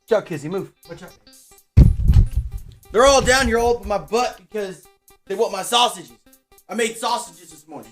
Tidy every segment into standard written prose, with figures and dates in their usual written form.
Watch out, Kizzy, move. Watch out. They're all down here all up in my butt because they want my sausages. I made sausages this morning.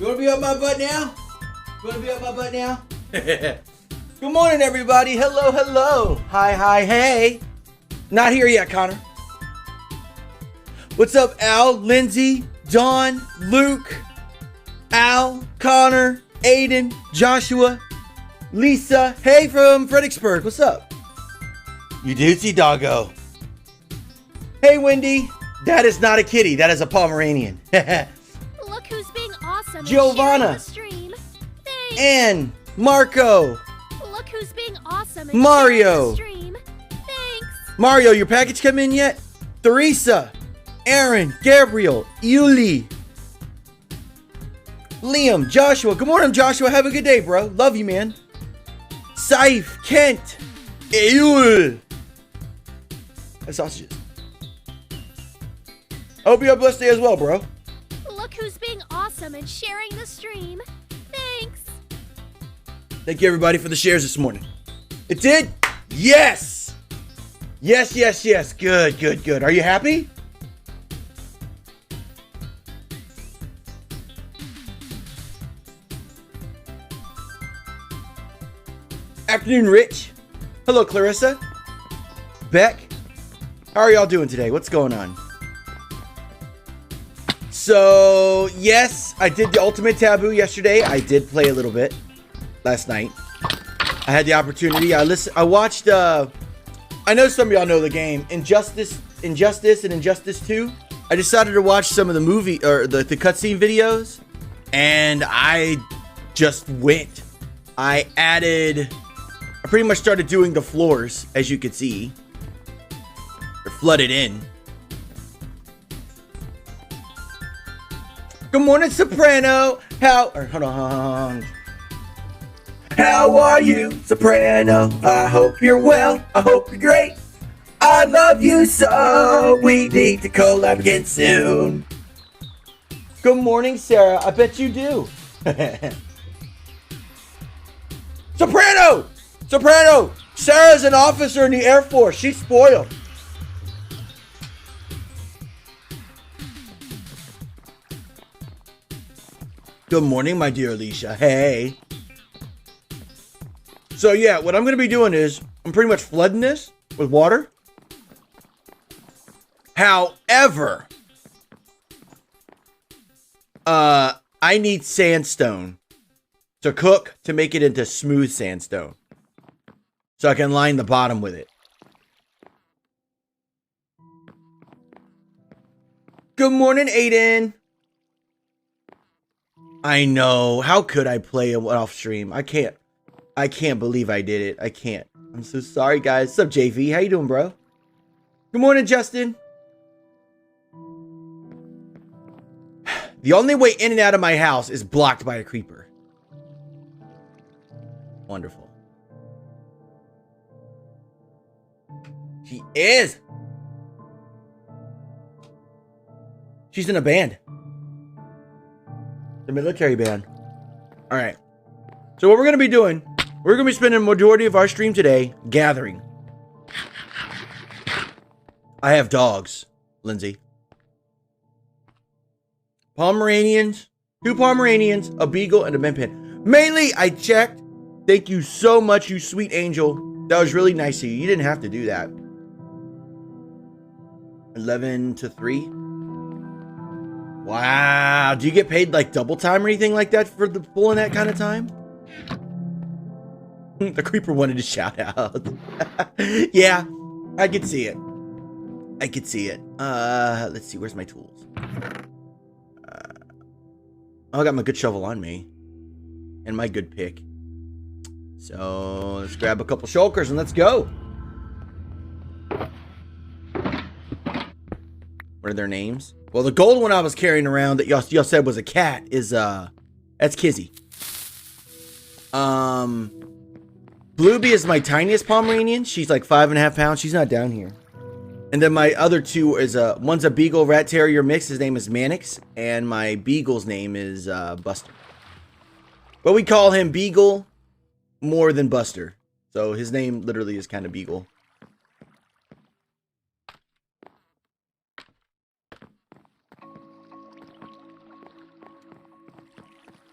You wanna be up my butt now? You wanna be up my butt now? Good morning, everybody. Hello, hello. Hi, hi, hey. Not here yet, Connor. What's up, Al, Lindsay, Dawn, Luke, Al, Connor, Aiden, Joshua, Lisa. Hey, from Fredericksburg. What's up? You do see doggo. Hey, Wendy. That is not a kitty. That is a Pomeranian. Look who's being awesome. Giovanna. Stream. And Marco. Look who's being awesome. Mario. Stream. Thanks. Mario, your package come in yet? Theresa. Aaron. Gabriel. Yuli. Liam. Joshua. Good morning, Joshua. Have a good day, bro. Love you, man. Saif. Kent. Eul. That's sausages. I hope you have a blessed day as well, bro. Look who's being awesome and sharing the stream. Thanks. Thank you, everybody, for the shares this morning. It did? Yes! Yes, yes, yes. Good, good, good. Are you happy? Afternoon, Rich. Hello, Clarissa. Beck. How are y'all doing today? What's going on? So, yes, I did the Ultimate Taboo yesterday. I did play a little bit last night. I had the opportunity. I watched, I know some of y'all know the game, Injustice and Injustice 2. I decided to watch some of the movie, or the cutscene videos, and I just went. I pretty much started doing the floors, as you could see. They're flooded in. Good morning, Soprano. Hold on. How are you, Soprano? I hope you're well. I hope you're great. I love you so. We need to collab again soon. Good morning, Sarah. I bet you do. Soprano! Soprano! Sarah's an officer in the Air Force. She's spoiled. Good morning, my dear Alicia. Hey. So yeah, what I'm going to be doing is I'm pretty much flooding this with water. However, I need sandstone to cook to make it into smooth sandstone, so I can line the bottom with it. Good morning, Aiden. I know. How could I play it off stream? I can't believe I did it. I can't. I'm so sorry, guys. What's up, JV? How you doing, bro? Good morning, Justin. The only way in and out of my house is blocked by a creeper. Wonderful. She is. She's in a band. The military band. All right. So what we're going to be doing, we're going to be spending the majority of our stream today gathering. I have dogs, Lindsay. Pomeranians, 2 Pomeranians, a beagle, and a min pin. Mainly, I checked. Thank you so much, you sweet angel. That was really nice of you. You didn't have to do that. 11 to 3. Wow. Do you get paid like double time or anything like that for pulling that kind of time? The creeper wanted to shout out. Yeah, I could see it. I could see it. Let's see. Where's my tools? Oh, I got my good shovel on me. And my good pick. So, let's grab a couple shulkers and let's go. What are their names? Well, the gold one I was carrying around that y'all said was a cat is, that's Kizzy. Bluebee is my tiniest Pomeranian. She's like 5.5 pounds. She's not down here. And then my other two is, one's a Beagle Rat Terrier mix. His name is Mannix. And my Beagle's name is, Buster. But we call him Beagle more than Buster. So his name literally is kind of Beagle.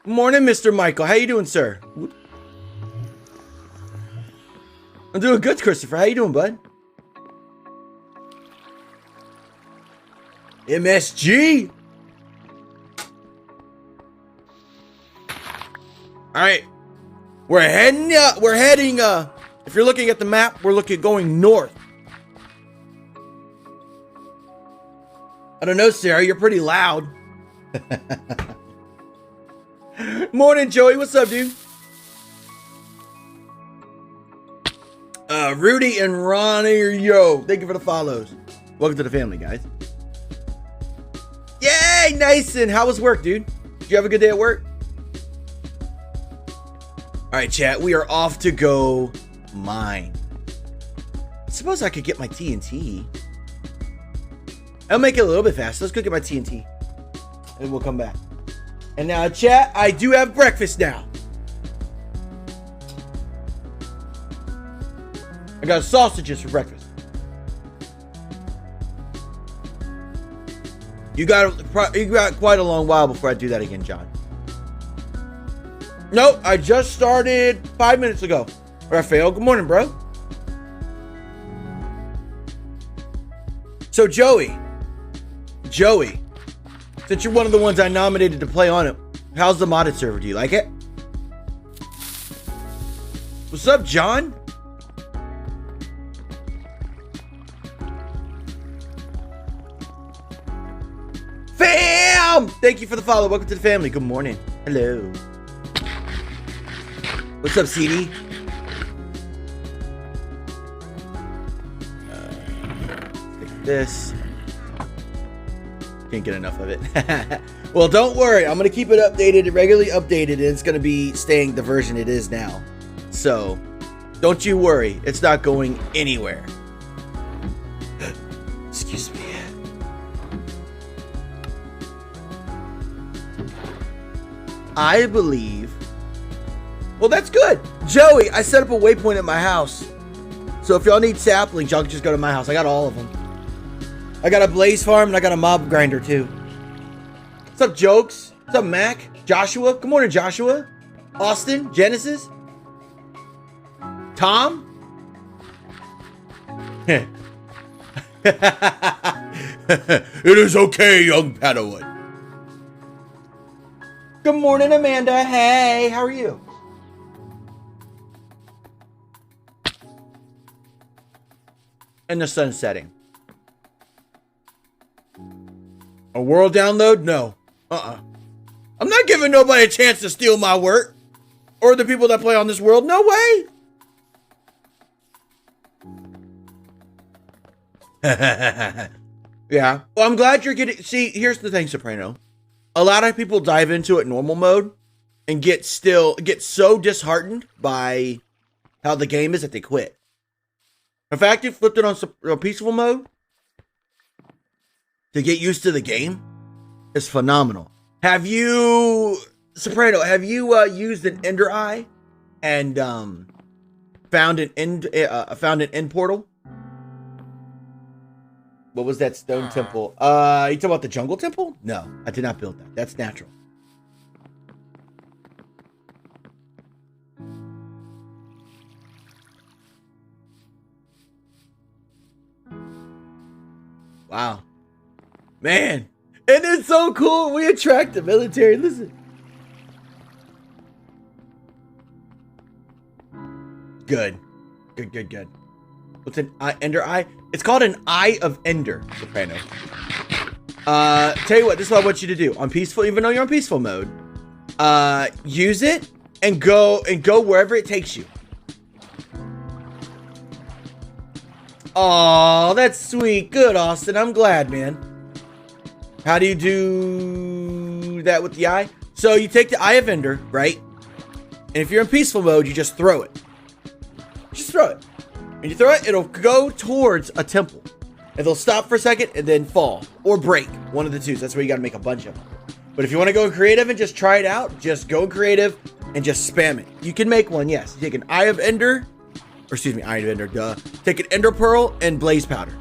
Morning, Mr. Michael. How you doing, sir? I'm doing good, Christopher. How you doing, bud? MSG. All right. We're heading if you're looking at the map, we're going north. I don't know, Sarah, you're pretty loud. Morning, Joey. What's up, dude? Rudy and Ronnie, yo, thank you for the follows. Welcome to the family, guys. Yay, Nyson. How was work, dude? Did you have a good day at work? All right, chat. We are off to go mine. I suppose I could get my TNT. I'll make it a little bit fast. Let's go get my TNT. And we'll come back. And now, chat, I do have breakfast now. I got sausages for breakfast. You got quite a long while before I do that again, John. Nope, I just started 5 minutes ago. Raphael, good morning, bro. So, Joey, since you're one of the ones I nominated to play on it, how's the modded server? Do you like it? What's up, John? Fam! Thank you for the follow. Welcome to the family. Good morning. Hello. What's up, CD? Take this. Can't get enough of it. Well, don't worry. I'm going to keep it updated, regularly updated, and it's going to be staying the version it is now. So, don't you worry. It's not going anywhere. Excuse me. I believe... Well, that's good. Joey, I set up a waypoint at my house. So if y'all need saplings, y'all can just go to my house. I got all of them. I got a blaze farm and I got a mob grinder too. What's up, Jokes? What's up, Mac? Joshua? Good morning, Joshua. Austin? Genesis? Tom? It is okay, young Padawan. Good morning, Amanda. Hey, how are you? And the sun's setting. A world download? No. I'm not giving nobody a chance to steal my work. Or the people that play on this world. No way. Yeah. Well, I'm glad you're getting... See, here's the thing, Soprano. A lot of people dive into it normal mode and get so disheartened by how the game is that they quit. In fact, you flipped it on peaceful mode to get used to the game is phenomenal. Have you, Soprano, used an Ender Eye and found an end portal? What was that stone temple? You talking about the jungle temple? No, I did not build that. That's natural. Wow. Man. And it's so cool. We attract the military. Listen. Good. Good. What's an Ender Eye? It's called an Eye of Ender, Soprano. Tell you what, this is what I want you to do. On peaceful, even though you're on peaceful mode, use it and go wherever it takes you. Oh, that's sweet. Good, Austin. I'm glad, man. How do you do that with the eye? So you take the Eye of Ender, right? And if you're in peaceful mode, you just throw it. Just throw it. And you throw it, it'll go towards a temple. And they'll stop for a second and then fall. Or break. One of the two. That's where you got to make a bunch of them. But if you want to go creative and just try it out, just go creative and just spam it. You can make one, yes. You take an Eye of Ender. Or excuse me, Eye of Ender, duh. Take an Ender Pearl and Blaze Powder.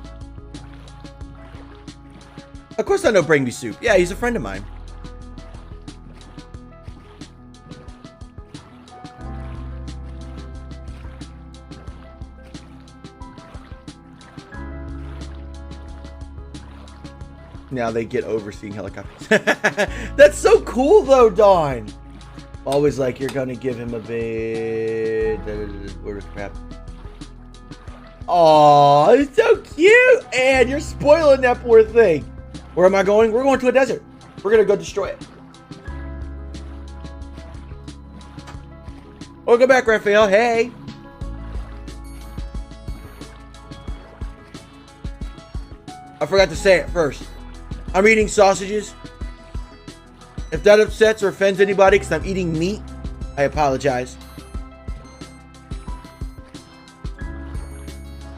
Of course I know Bring Me Soup. Yeah, he's a friend of mine. Now they get over seeing helicopters. That's so cool though, Dawn. Always like, you're gonna give him a bit. Where is crap? Aw, it's so cute. And you're spoiling that poor thing. Where am I going? We're going to a desert. We're gonna go destroy it. Welcome back, Raphael. Hey. I forgot to say it first. I'm eating sausages. If that upsets or offends anybody because I'm eating meat, I apologize.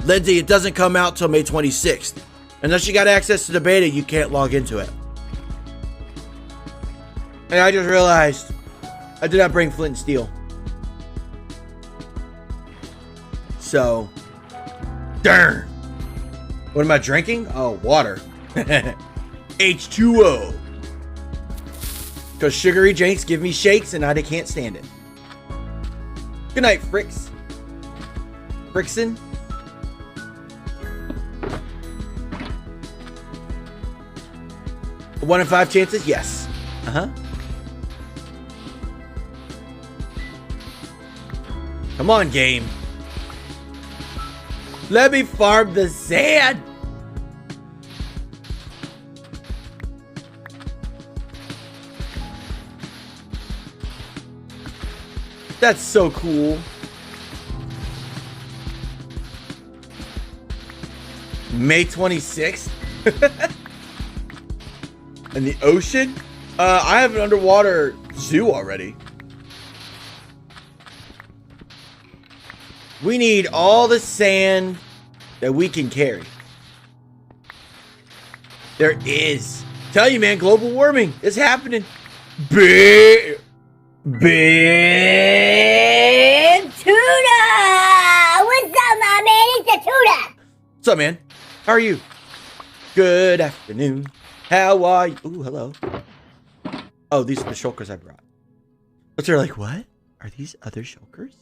Lindsay, it doesn't come out till May 26th. Unless you got access to the beta, you can't log into it. And I just realized I did not bring flint and steel. So, darn. What am I drinking? Oh, water. H2O. Because sugary drinks give me shakes and I can't stand it. Good night, Fricks. Frickson. One in 5 chances? Yes. Uh-huh. Come on, game. Let me farm the sand. That's so cool. May 26th? In the ocean? I have an underwater zoo already. We need all the sand that we can carry. There is. Tell you, man, global warming is happening. Big Tuna! What's up, my man? It's the Tuna! What's up, man? How are you? Good afternoon. How are you? Ooh, hello. Oh, these are the shulkers I brought. But they're like, what? Are these other shulkers?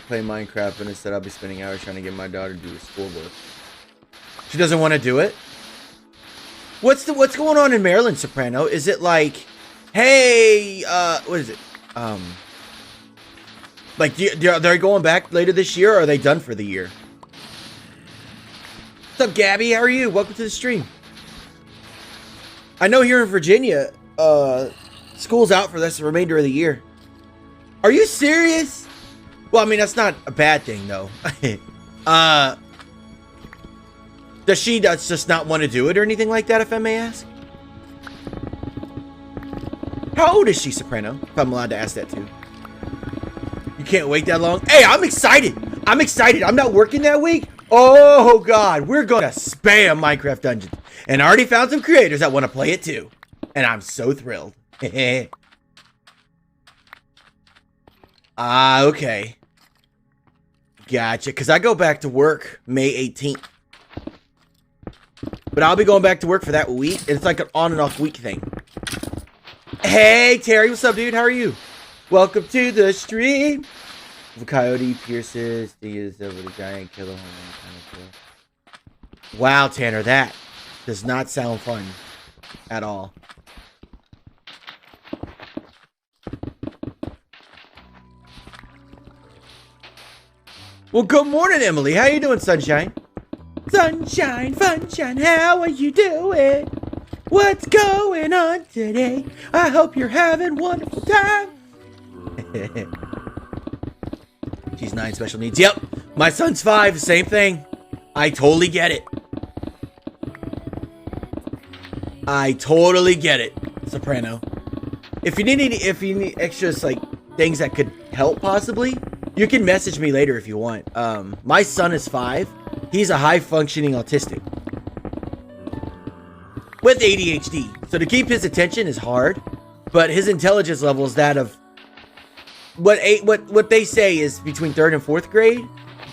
Play Minecraft, and instead I'll be spending hours trying to get my daughter to do schoolwork. She doesn't want to do it? What's going on in Maryland, Soprano? Is it like, hey, what is it? Like, they're going back later this year, or are they done for the year? What's up, Gabby? How are you? Welcome to the stream. I know here in Virginia, school's out for the remainder of the year. Are you serious? Well, I mean, that's not a bad thing, though. Does she just not want to do it or anything like that, if I may ask? How old is she, Soprano? If I'm allowed to ask that, too. You can't wait that long? Hey, I'm excited. I'm excited. I'm not working that week. Oh, God. We're going to spam Minecraft Dungeons. And I already found some creators that want to play it, too. And I'm so thrilled. Okay. Gotcha. Because I go back to work May 18th. But I'll be going back to work for that week. It's like an on and off week thing. Hey, Terry. What's up, dude? How are you? Welcome to the stream. The coyote pierces the giant killer. Wow, Tanner. That does not sound fun at all. Well, good morning, Emily. How you doing, sunshine? Sunshine, funshine, how are you doing? What's going on today? I hope you're having a wonderful time. She's 9, special needs. Yep, my son's 5, same thing. I totally get it. I totally get it, Soprano. If you need extras like things that could help possibly, you can message me later if you want. My son is 5. He's a high functioning autistic with ADHD. So to keep his attention is hard, but his intelligence level is that of what they say is between 3rd and 4th grade,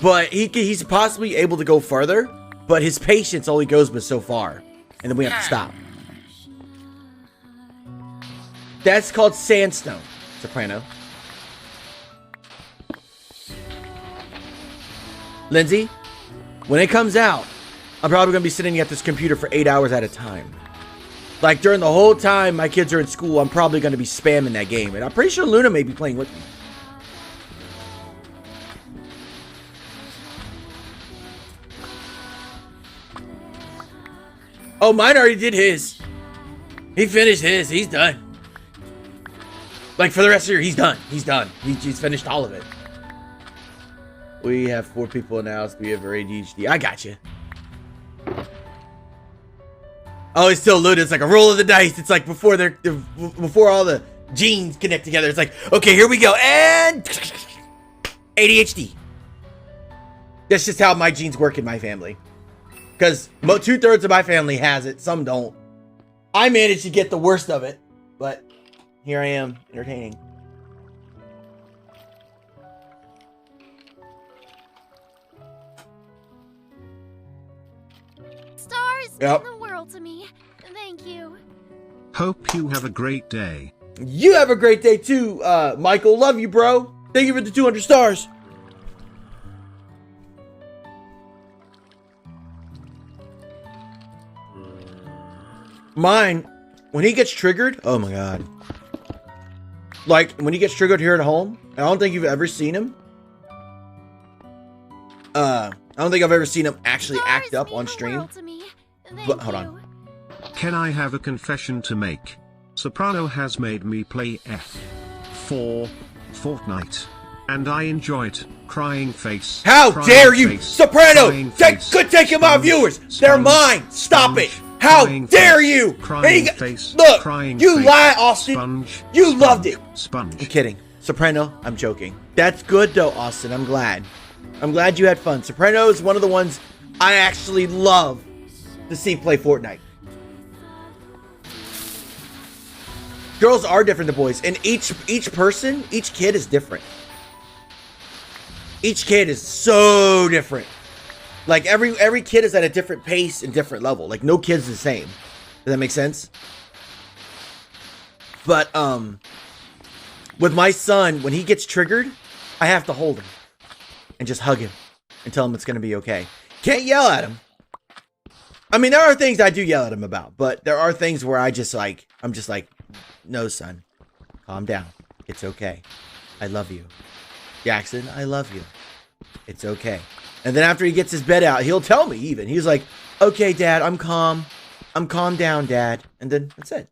but he's possibly able to go further, but his patience only goes but so far, and then we have to stop. That's called Sandstone, Soprano. Lindsay, when it comes out, I'm probably going to be sitting at this computer for 8 hours at a time. Like, during the whole time my kids are in school, I'm probably going to be spamming that game. And I'm pretty sure Luna may be playing with me. Oh, mine already did his. He finished his. He's done. Like, for the rest of the year, he's done. He's done. He's finished all of it. We have 4 people in the house. We have our ADHD. I got you. Oh, it's still loaded. It's like a roll of the dice. It's like before all the genes connect together. It's like, okay, here we go. And ADHD. That's just how my genes work in my family. Because 2/3 of my family has it. Some don't. I managed to get the worst of it. But here I am, entertaining. Stars Yep. mean the world to me. Thank you. Hope you have a great day. You have a great day too, Michael. Love you, bro. Thank you for the 200 stars. Mine, when he gets triggered, oh my god. Like, when he gets triggered here at home, I don't think you've ever seen him. I don't think I've ever seen him actually Stars act up mean on the stream. world to me. Thank But hold you. on. Can I have a confession to make? Soprano has made me play F4 Fortnite, and I enjoy it. Crying face. How crying dare you, face, Soprano! crying face, Quit taking my sponge, viewers. sponge, They're mine. Stop it. sponge, How crying dare face, you? Crying And face. Look, Crying you face, lie, Austin. Sponge, You sponge, loved it. Sponge. I'm kidding. Soprano, I'm joking. That's good though, Austin. I'm glad. I'm glad you had fun. Soprano is one of the ones I actually love to see play Fortnite. Girls are different than boys, and each kid is different. Each kid is so different. Like every kid is at a different pace and different level. Like no kid's the same. Does that make sense? But with my son, when he gets triggered, I have to hold him and just hug him and tell him it's gonna be okay. Can't yell at him. I mean, there are things I do yell at him about, but there are things where I'm just like, no, son, calm down. It's okay. I love you. Jackson, I love you. It's okay. And then after he gets his bed out, he'll tell me even. He's like, okay, Dad, I'm calm. I'm calmed down, Dad. And then that's it.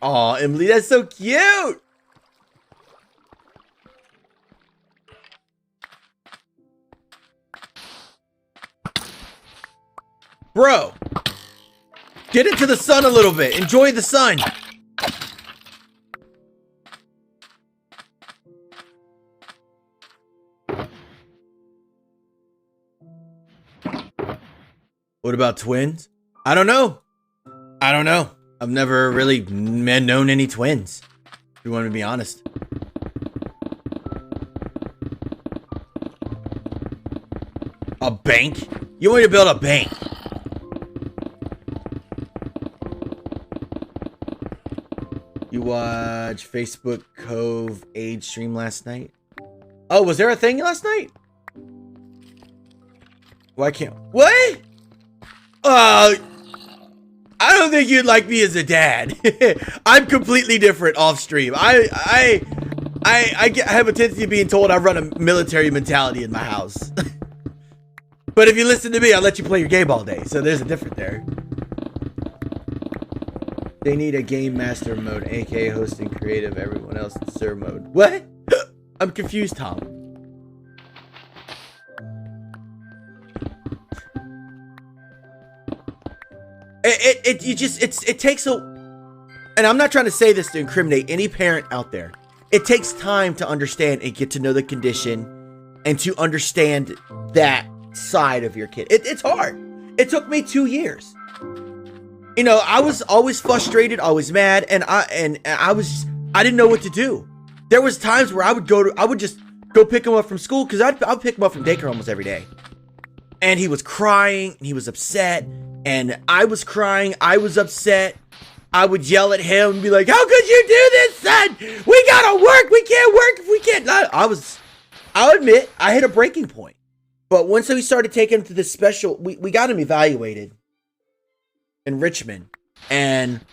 Aw, Emily, that's so cute. Bro, get into the sun a little bit. Enjoy the sun. What about twins? I don't know. I've never really known any twins, if you want to be honest. A bank? You want me to build a bank? You watch Facebook Cove Age stream last night? Oh, was there a thing last night? Why can't... What? I don't think you'd like me as a dad. I'm completely different off stream. I have a tendency of being told I run a military mentality in my house. But if you listen to me, I'll let you play your game all day. So there's a difference there. They need a game master mode, aka hosting creative, everyone else in serve mode. What? I'm confused, Tom. It takes a, and I'm not trying to say this to incriminate any parent out there. It takes time to understand and get to know the condition and to understand that side of your kid. It's hard. It took me 2 years. You know, I was always frustrated, always mad, and I didn't know what to do. There was times where I would just go pick him up from school, because I'd pick him up from daycare almost every day. And he was crying, and he was upset, and I was crying, I was upset. I would yell at him and be like, how could you do this, son? We gotta work, we can't work if we can't. I'll admit, I hit a breaking point. But once we started taking him to this special, we got him evaluated in Richmond. And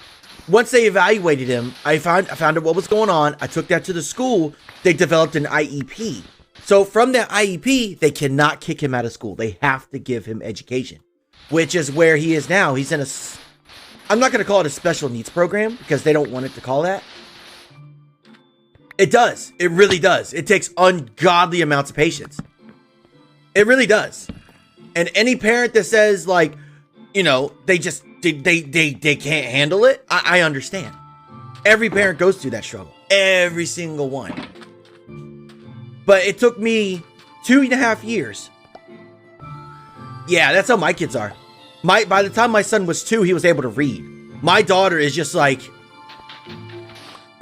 once they evaluated him, I found out what was going on. I took that to the school. They developed an IEP. So from that IEP, they cannot kick him out of school. They have to give him education, which is where he is now. He's in a, I'm not going to call it a special needs program because they don't want it to call that. It does. It really does. It takes ungodly amounts of patience. It really does. And any parent that says, like, you know, they can't handle it, I understand. Every parent goes through that struggle. Every single one. But it took me 2.5 years. Yeah, that's how my kids are. By the time my son was 2, he was able to read. My daughter is just like,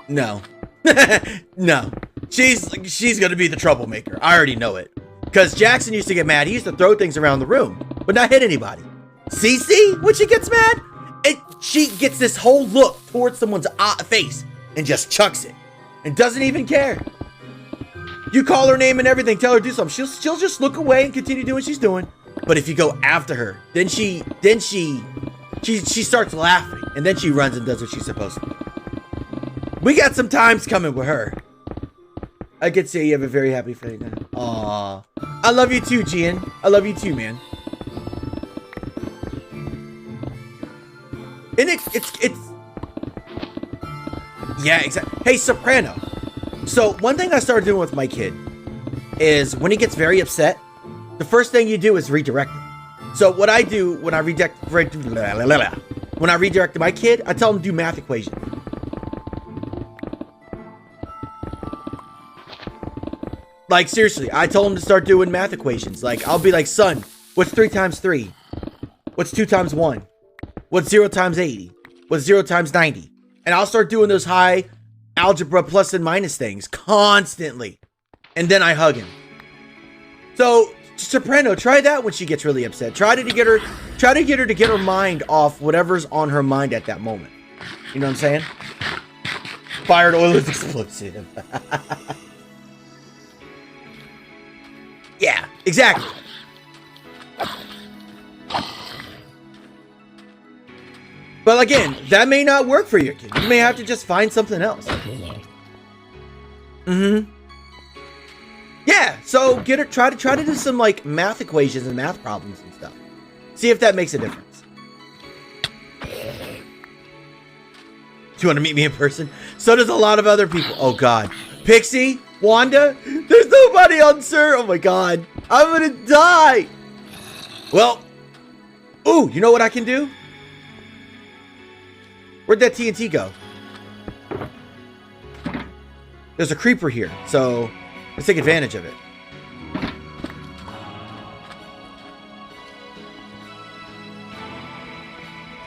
no. No. She's gonna be the troublemaker. I already know it. Because Jackson used to get mad. He used to throw things around the room, but not hit anybody. Cece, when she gets mad, she gets this whole look towards someone's face and just chucks it and doesn't even care. You call her name and everything, tell her to do something. She'll just look away and continue doing what she's doing. But if you go after her, then she starts laughing, and then she runs and does what she's supposed to. We got some times coming with her. I could say you have a very happy face now. Aww. I love you too, Gian. I love you too, man. And it's yeah, exactly. Hey, Soprano. So one thing I started doing with my kid is when he gets very upset, the first thing you do is redirect him. So what I do when I redirect my kid, I tell him to do math equations. Like, seriously, I told him to start doing math equations. Like, I'll be like, son, what's 3 times 3? What's 2 times 1? What's 0 times 80? What's 0 times 90? And I'll start doing those high algebra plus and minus things constantly. And then I hug him. So, Soprano, try that when she gets really upset. Try to get her to get her mind off whatever's on her mind at that moment. You know what I'm saying? Fired oil is explosive. Yeah, exactly. But again, that may not work for your kid. You may have to just find something else. Mm-hmm. Yeah, so get her try to do some like math equations and math problems and stuff. See if that makes a difference. Do you want to meet me in person? So does a lot of other people. Oh God. Pixie? Wanda? There's nobody on Sir. Oh my God. I'm gonna die. Well. Ooh, you know what I can do? Where'd that TNT go? There's a creeper here, so let's take advantage of it.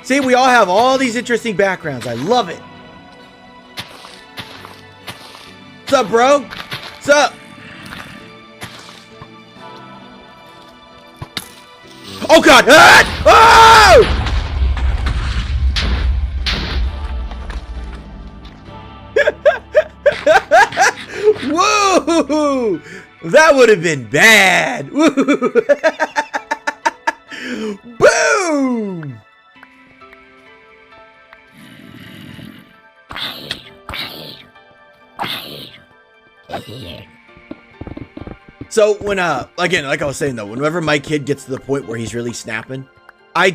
See, we all have all these interesting backgrounds. I love it. What's up, bro? What's up? Oh, God! Ah! Oh! Whoa! That would have been bad. Boom! So when again, like I was saying though, whenever my kid gets to the point where he's really snapping, I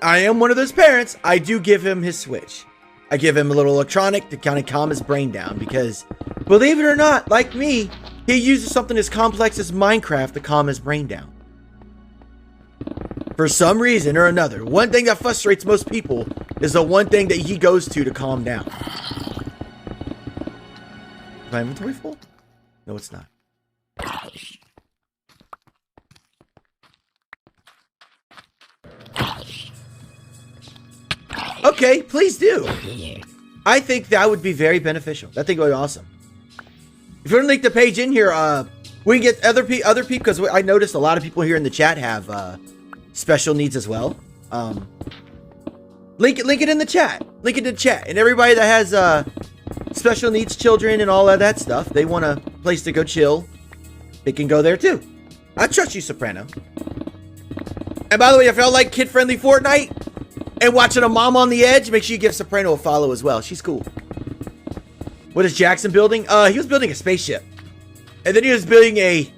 am one of those parents. I do give him his Switch. I give him a little electronic to kind of calm his brain down because, believe it or not, like me, he uses something as complex as Minecraft to calm his brain down. For some reason or another, one thing that frustrates most people is the one thing that he goes to calm down. Is my inventory full? No, it's not. Okay, please do. I think that would be very beneficial. That thing would be awesome. If you want to link the page in here, we can get other people because I noticed a lot of people here in the chat have special needs as well. Link it in the chat. Link it in the chat. And everybody that has special needs children and all of that stuff, they want a place to go chill, they can go there too. I trust you, Soprano. And by the way, if y'all like kid-friendly Fortnite and watching a mom on the edge, make sure you give Soprano a follow as well. She's cool. What is Jackson building? He was building a spaceship. And then he was building a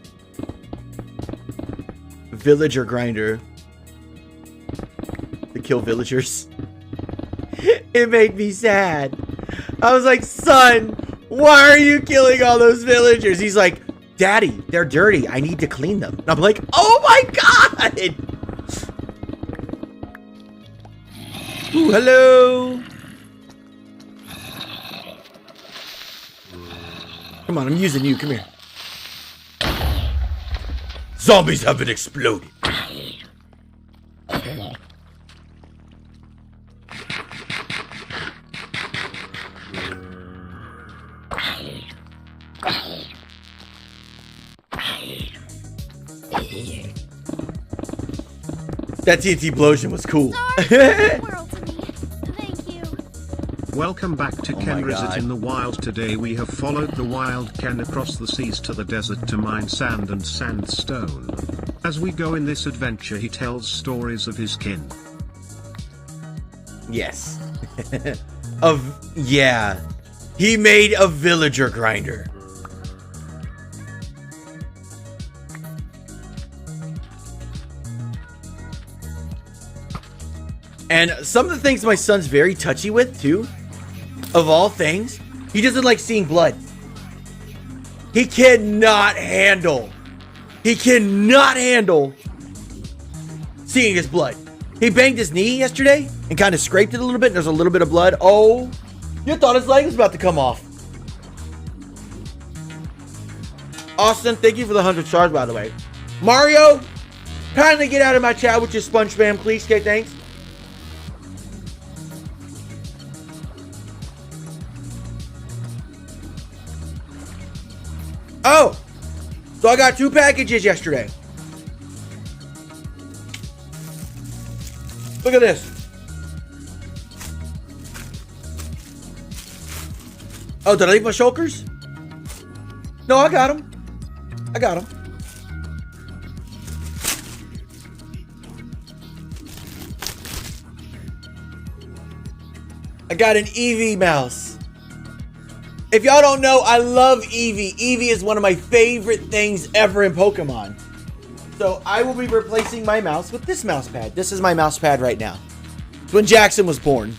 villager grinder to kill villagers. It made me sad. I was like, son, why are you killing all those villagers? He's like, Daddy, they're dirty. I need to clean them. And I'm like, oh my God. Ooh, hello. Come on, I'm using you. Come here. Zombies have been exploded. That TNT Blowsion was cool. Welcome back to 𝐸𝐞𝐞𝐝 in the wild. Today we have followed the wild 𝐸𝐞𝐞 across the seas to the desert to mine sand and sandstone. As we go in this adventure, he tells stories of his kin. Yes. Yeah. He made a villager grinder. And some of the things my son's very touchy with, too, of all things, he doesn't like seeing blood. He cannot handle seeing his blood. He banged his knee yesterday and kind of scraped it a little bit. And there's a little bit of blood. Oh, you thought his leg was about to come off. Austin, thank you for the 100 stars, by the way. Mario, kindly get out of my chat with your sponge spam, please. Okay, thanks. Oh, so I got 2 packages yesterday. Look at this. Oh, did I leave my shulkers? No, I got them. I got them. I got an Eevee mouse. If y'all don't know, I love Eevee. Eevee is one of my favorite things ever in Pokemon. So I will be replacing my mouse with this mouse pad. This is my mouse pad right now. It's when Jackson was born.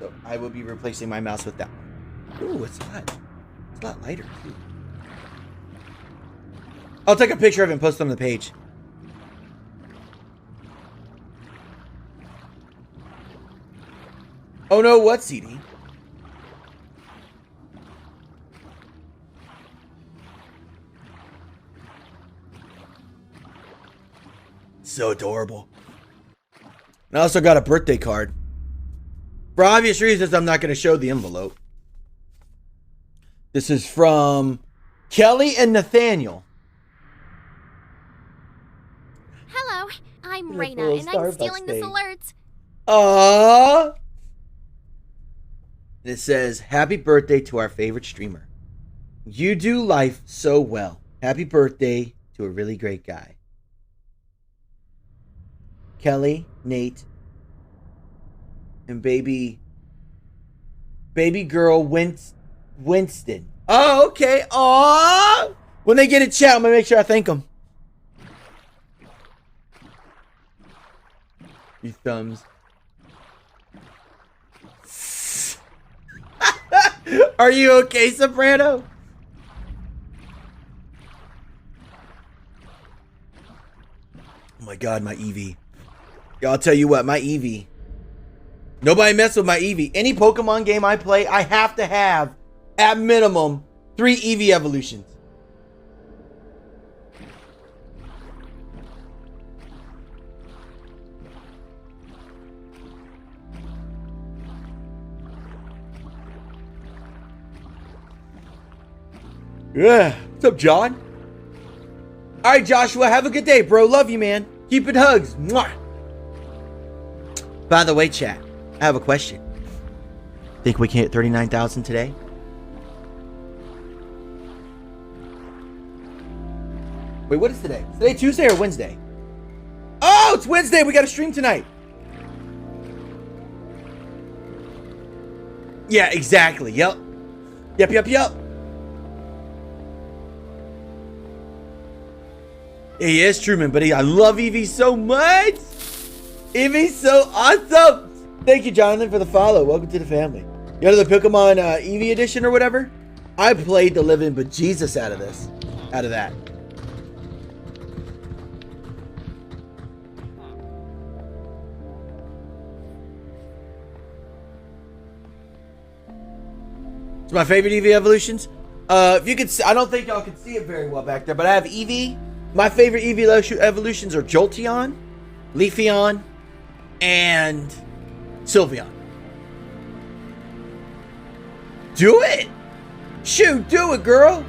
So I will be replacing my mouse with that one. Ooh, it's a lot lighter too. I'll take a picture of it and post it on the page. Oh no, what CD? So adorable. And I also got a birthday card. For obvious reasons, I'm not going to show the envelope. This is from Kelly and Nathaniel. Hello, I'm Raina, and I'm stealing this alert. Aww. And it says, happy birthday to our favorite streamer. You do life so well. Happy birthday to a really great guy. Kelly, Nate, and baby girl Winston. Oh, okay. Aw. When they get a chat, I'm gonna make sure I thank them. You thumbs. Are you okay, Soprano? Oh my God, my Eevee. Yo, I'll tell you what, my Eevee. Nobody mess with my Eevee. Any Pokemon game I play, I have to have, at minimum, 3 Eevee evolutions. Yeah. What's up, John? All right, Joshua. Have a good day, bro. Love you, man. Keep it hugs. Mwah. By the way, chat, I have a question. Think we can hit 39,000 today? Wait, what is today? Is today Tuesday or Wednesday? Oh, it's Wednesday. We got a stream tonight. Yeah, exactly. Yep. Yep. He is Truman, but I love Eevee so much. Eevee's so awesome. Thank you, Jonathan, for the follow. Welcome to the family. You know the Pokemon Eevee edition or whatever? I played the living bejesus out of that. It's my favorite Eevee evolutions. If you could, I don't think y'all can see it very well back there, but I have Eevee. My favorite Eevee evolutions are Jolteon, Leafeon, and Sylveon. Do it! Shoot, do it, girl!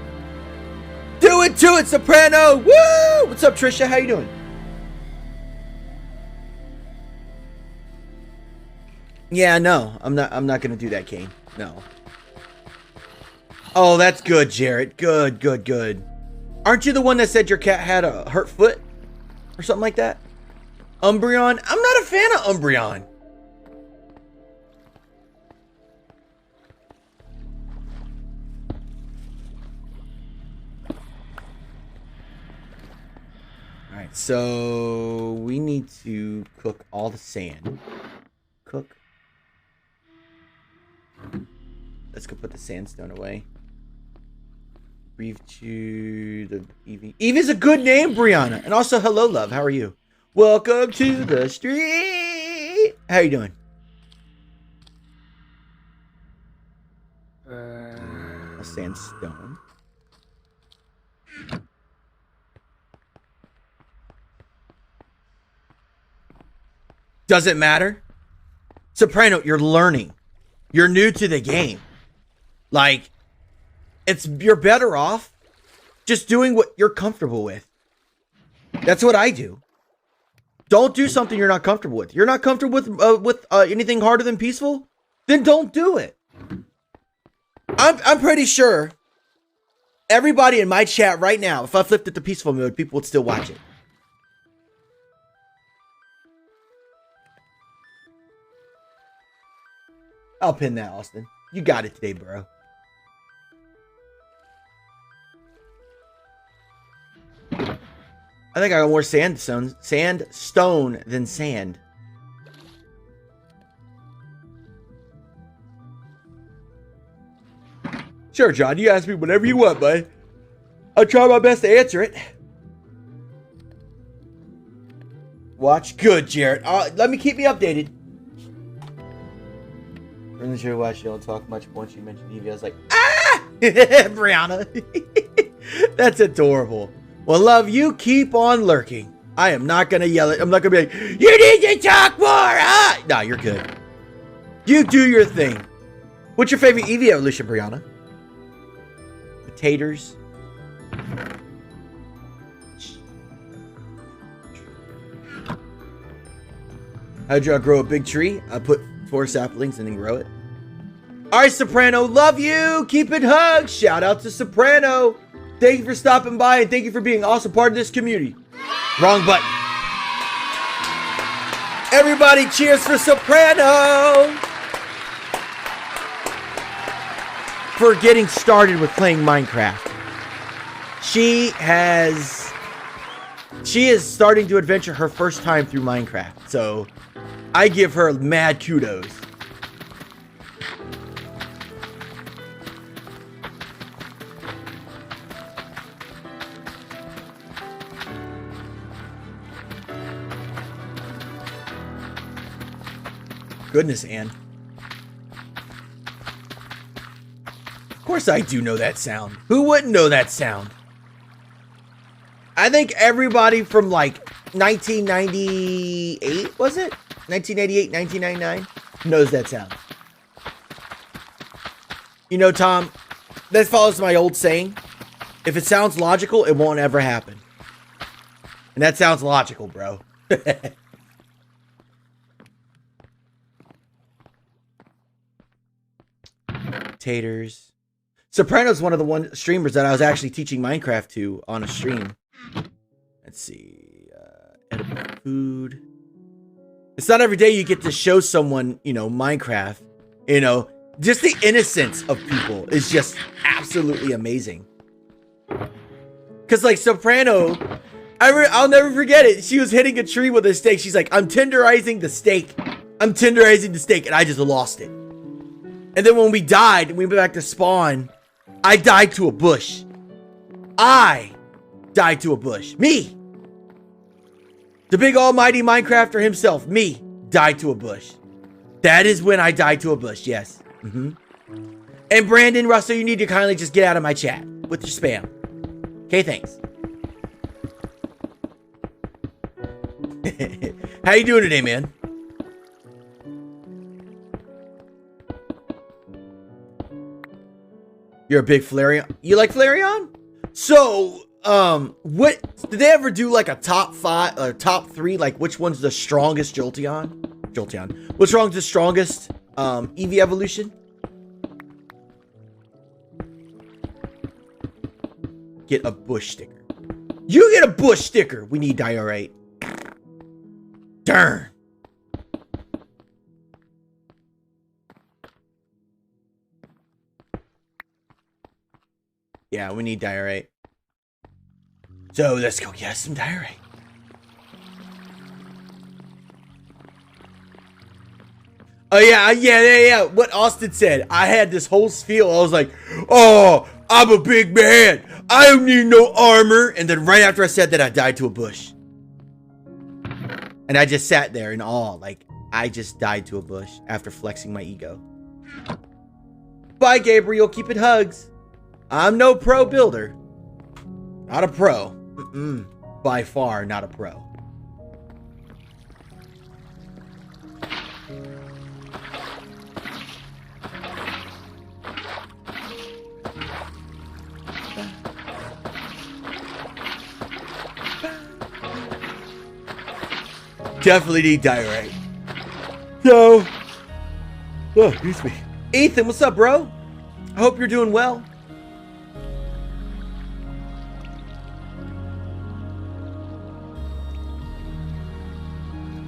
Do it, Soprano! Woo! What's up, Trisha? How you doing? Yeah, no, I'm not gonna do that, Kane. No. Oh, that's good, Jarrett. Good. Aren't you the one that said your cat had a hurt foot? Or something like that? Umbreon? I'm not a fan of Umbreon. Alright, so we need to cook all the sand. Cook. Let's go put the sandstone away. Breathe to the Eevee. Eevee's a good name, Brianna. And also, hello, love. How are you? Welcome to the street. How you doing? A sandstone. Doesn't matter. Soprano, you're learning. You're new to the game. Like, you're better off just doing what you're comfortable with. That's what I do. Don't do something you're not comfortable with. You're not comfortable with anything harder than peaceful? Then don't do it. I'm pretty sure everybody in my chat right now, if I flipped it to peaceful mode, people would still watch it. I'll pin that, Austin. You got it today, bro. I think I got more sandstone than sand. Sure, John. You ask me whatever you want, bud. I'll try my best to answer it. Watch good, Jarrett. Let me keep me updated. I'm really sure why she don't talk much. Once you mentioned Eevee, I was like, ah! Brianna. That's adorable. Well, love, you keep on lurking. I am not going to yell it. I'm not going to be like, you need to talk more. Ah! Nah, you're good. You do your thing. What's your favorite Eevee evolution, Brianna? Potatoes. How'd you grow a big tree? I put 4 saplings and then grow it. All right, Soprano, love you. Keep it hugged. Shout out to Soprano. Thank you for stopping by and thank you for being an awesome part of this community. Wrong button. Everybody cheers for Soprano. for getting started with playing Minecraft. She is starting to adventure her first time through Minecraft. So I give her mad kudos. Goodness, Ann. Of course I do know that sound. Who wouldn't know that sound? I think everybody from like 1998, was it? 1988, 1999 knows that sound. You know, Tom, that follows my old saying. If it sounds logical, it won't ever happen. And that sounds logical, bro. Taters. Soprano's one of the streamers that I was actually teaching Minecraft to on a stream. Let's see. Edible food. It's not every day you get to show someone, you know, Minecraft. You know, just the innocence of people is just absolutely amazing. Because, like, Soprano, I'll never forget it. She was hitting a tree with a steak. She's like, I'm tenderizing the steak. I'm tenderizing the steak. And I just lost it. And then when we died, we went back to spawn. I died to a bush. I died to a bush. Me. The big almighty Minecrafter himself, me, died to a bush. That is when I died to a bush, yes. And Brandon, Russell, you need to kindly just get out of my chat with your spam. Okay, thanks. How you doing today, man? You're a big Flareon. You like Flareon? So, what did they ever do like a top 5 or top 3? Like, which one's the strongest Jolteon? What's wrong with the strongest Eevee evolution? Get a bush sticker. You get a bush sticker. We need diorite. Darn. Yeah, we need diorite. So let's go get some diorite. Oh yeah. What Austin said. I had this whole spiel. I was like, oh, I'm a big man. I don't need no armor. And then right after I said that, I died to a bush. And I just sat there in awe. Like, I just died to a bush after flexing my ego. Bye, Gabriel. Keep it hugs. I'm no pro builder. Not a pro. By far, not a pro. Definitely need diorite. So, oh, excuse me. Ethan, what's up, bro? I hope you're doing well.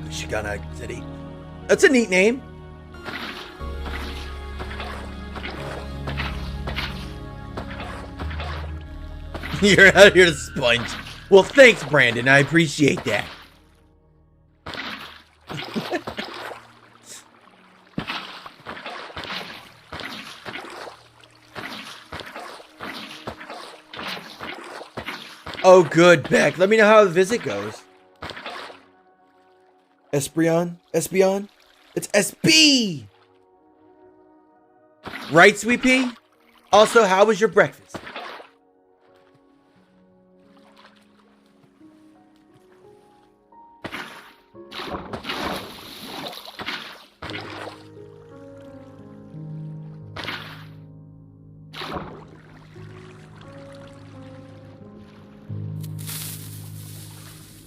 Shigana City. That's a neat name. You're out here to sponge. Well, thanks, Brandon. I appreciate that. Oh, good, Beck. Let me know how the visit goes. Espeon? It's SB! Right, Sweet Pea? Also, how was your breakfast?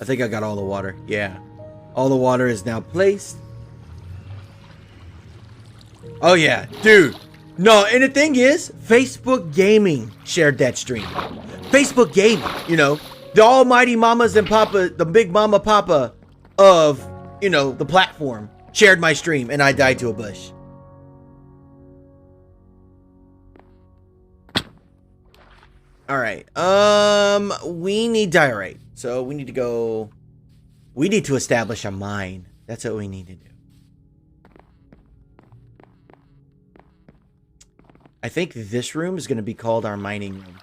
I think I got all the water. Yeah. All the water is now placed. Oh yeah, dude. No, and the thing is, Facebook Gaming shared that stream. Facebook Gaming, you know, the almighty mamas and papa, the big mama papa of, you know, the platform shared my stream and I died to a bush. All right. We need diorite. So we need to go. We need to establish a mine. That's what we need to do. I think this room is going to be called our mining room.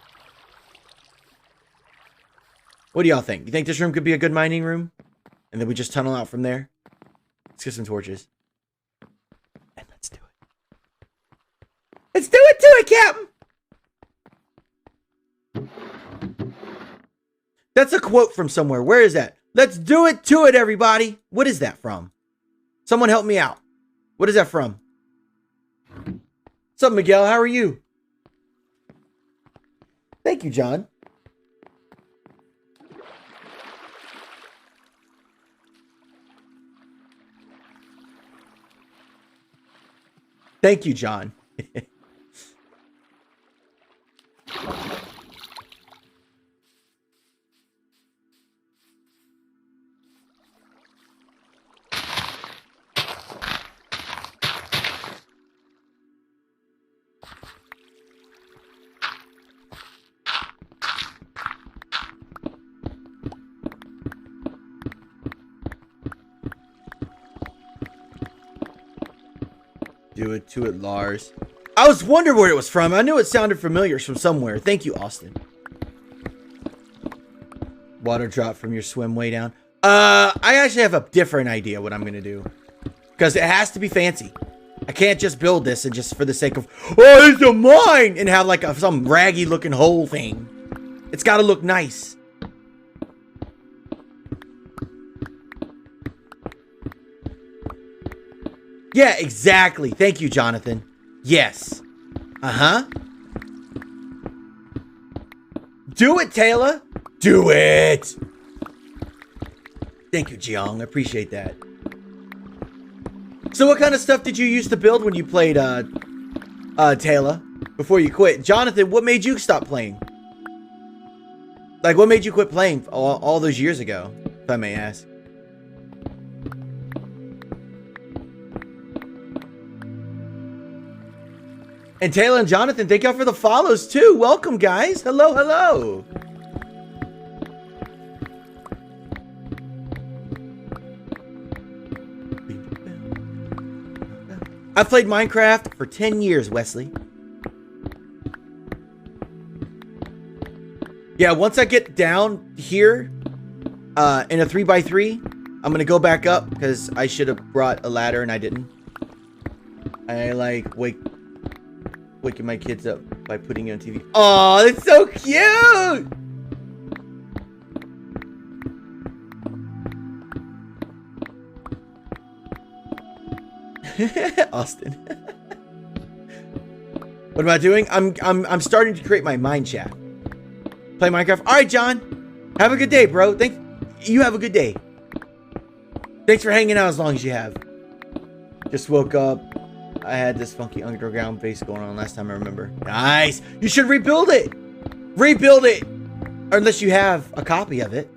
What do y'all think? You think this room could be a good mining room? And then we just tunnel out from there? Let's get some torches. And let's do it. Let's do it to it, Captain! That's a quote from somewhere. Where is that? Let's do it to it, everybody. What is that from? Someone help me out. What is that from? What's up, Miguel? How are you? Thank you, John. Thank you, John. Do it to it, Lars. I was wondering where it was from. I knew it sounded familiar from somewhere. Thank you, Austin. Water drop from your swim way down. I actually have a different idea what I'm gonna do. Because it has to be fancy. I can't just build this and just for the sake of, oh, it's a mine! And have like some raggy looking hole thing. It's gotta look nice. Yeah, exactly. Thank you, Jonathan. Yes. Uh-huh. Do it, Taylor. Do it. Thank you, Jiong. I appreciate that. So what kind of stuff did you used to build when you played, Taylor? Before you quit? Jonathan, what made you stop playing? Like, what made you quit playing all those years ago, if I may ask? And Taylor and Jonathan, thank y'all for the follows too. Welcome, guys. Hello, hello. I've played Minecraft for 10 years, Wesley. Yeah, once I get down here in a 3x3, I'm going to go back up because I should have brought a ladder and I didn't. I like waking my kids up by putting it on TV. Oh, it's so cute! Austin. What am I doing? I'm starting to create my mind chat. Play Minecraft. All right, John. Have a good day, bro. You have a good day. Thanks for hanging out as long as you have. Just woke up. I had this funky underground base going on last time I remember. Nice. You should rebuild it. Rebuild it. Or unless you have a copy of it.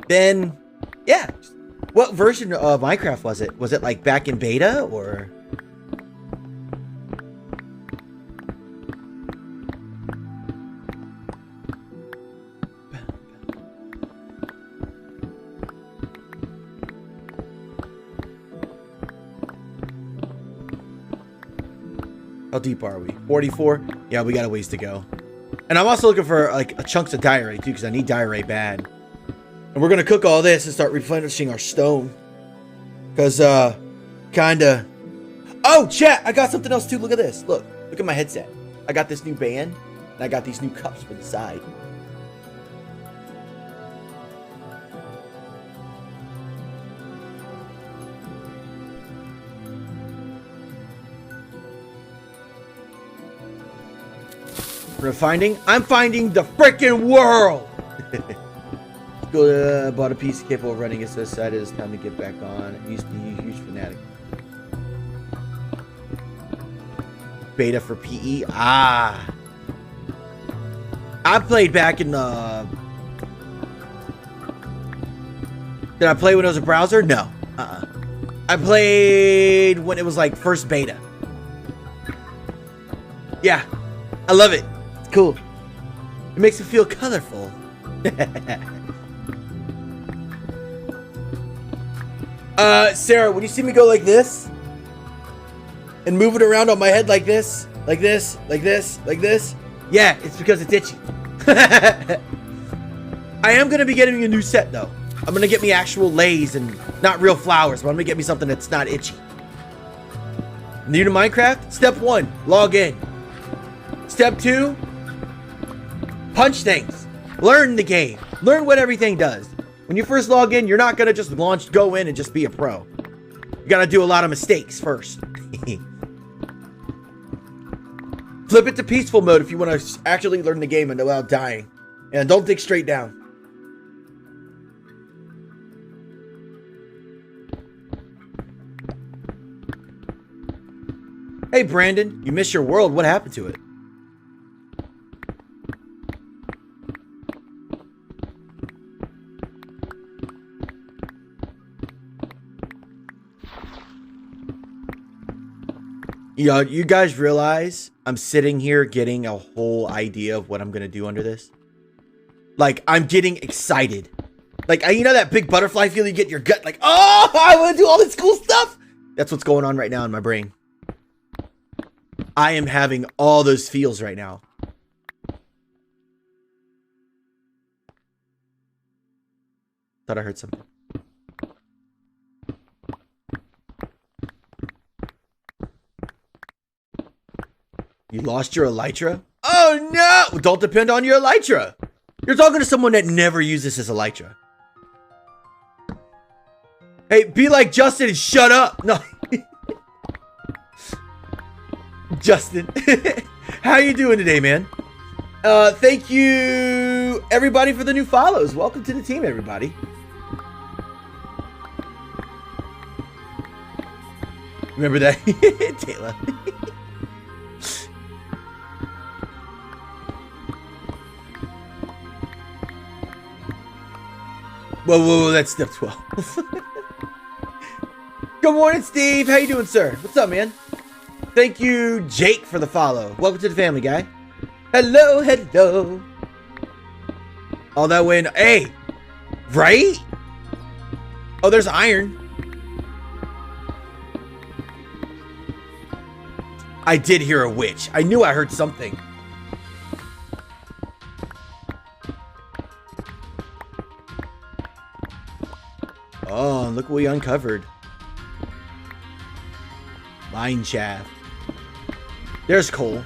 Then, yeah. What version of Minecraft was it? Was it like back in beta or? How deep are we? 44? Yeah, we got a ways to go. And I'm also looking for like chunks of diorite too, because I need diorite bad. And we're gonna cook all this and start replenishing our stone. Cause kinda. Oh, chat! I got something else too. Look at this. Look at my headset. I got this new band, and I got these new cups for the side. I'm finding the freaking world. Bought a piece capable of running it, so decided it's time to get back on. I used to be a huge fanatic. Beta for PE. Ah, I played back in the. Did I play when it was a browser? No. I played when it was like first beta. Yeah, I love it. Cool. It makes it feel colorful. Sarah, when you see me go like this and move it around on my head like this, like this, like this, like this, yeah, it's because it's itchy. I am going to be getting a new set, though. I'm going to get me actual lays and not real flowers, but I'm going to get me something that's not itchy. New to Minecraft? Step 1, log in. Step 2, punch things. Learn the game. Learn what everything does. When you first log in, you're not going to just go in and just be a pro. You got to do a lot of mistakes first. Flip it to peaceful mode if you want to actually learn the game and without dying. And don't dig straight down. Hey, Brandon, you missed your world. What happened to it? You guys realize I'm sitting here getting a whole idea of what I'm going to do under this? Like, I'm getting excited. Like, you know that big butterfly feel you get in your gut? Like, oh, I want to do all this cool stuff. That's what's going on right now in my brain. I am having all those feels right now. Thought I heard something. You lost your elytra? Oh no! Don't depend on your elytra. You're talking to someone that never uses his elytra. Hey, be like Justin and shut up. No. Justin, how you doing today, man? Thank you, everybody, for the new follows. Welcome to the team, everybody. Remember that? Taylor. Whoa, that's step 12. Good morning, Steve. How you doing, sir? What's up, man? Thank you, Jake, for the follow. Welcome to the family, guy. Hello, hello. All that way in... Hey! Right? Oh, there's iron. I did hear a witch. I knew I heard something. Oh, look what we uncovered. Mine shaft. There's coal.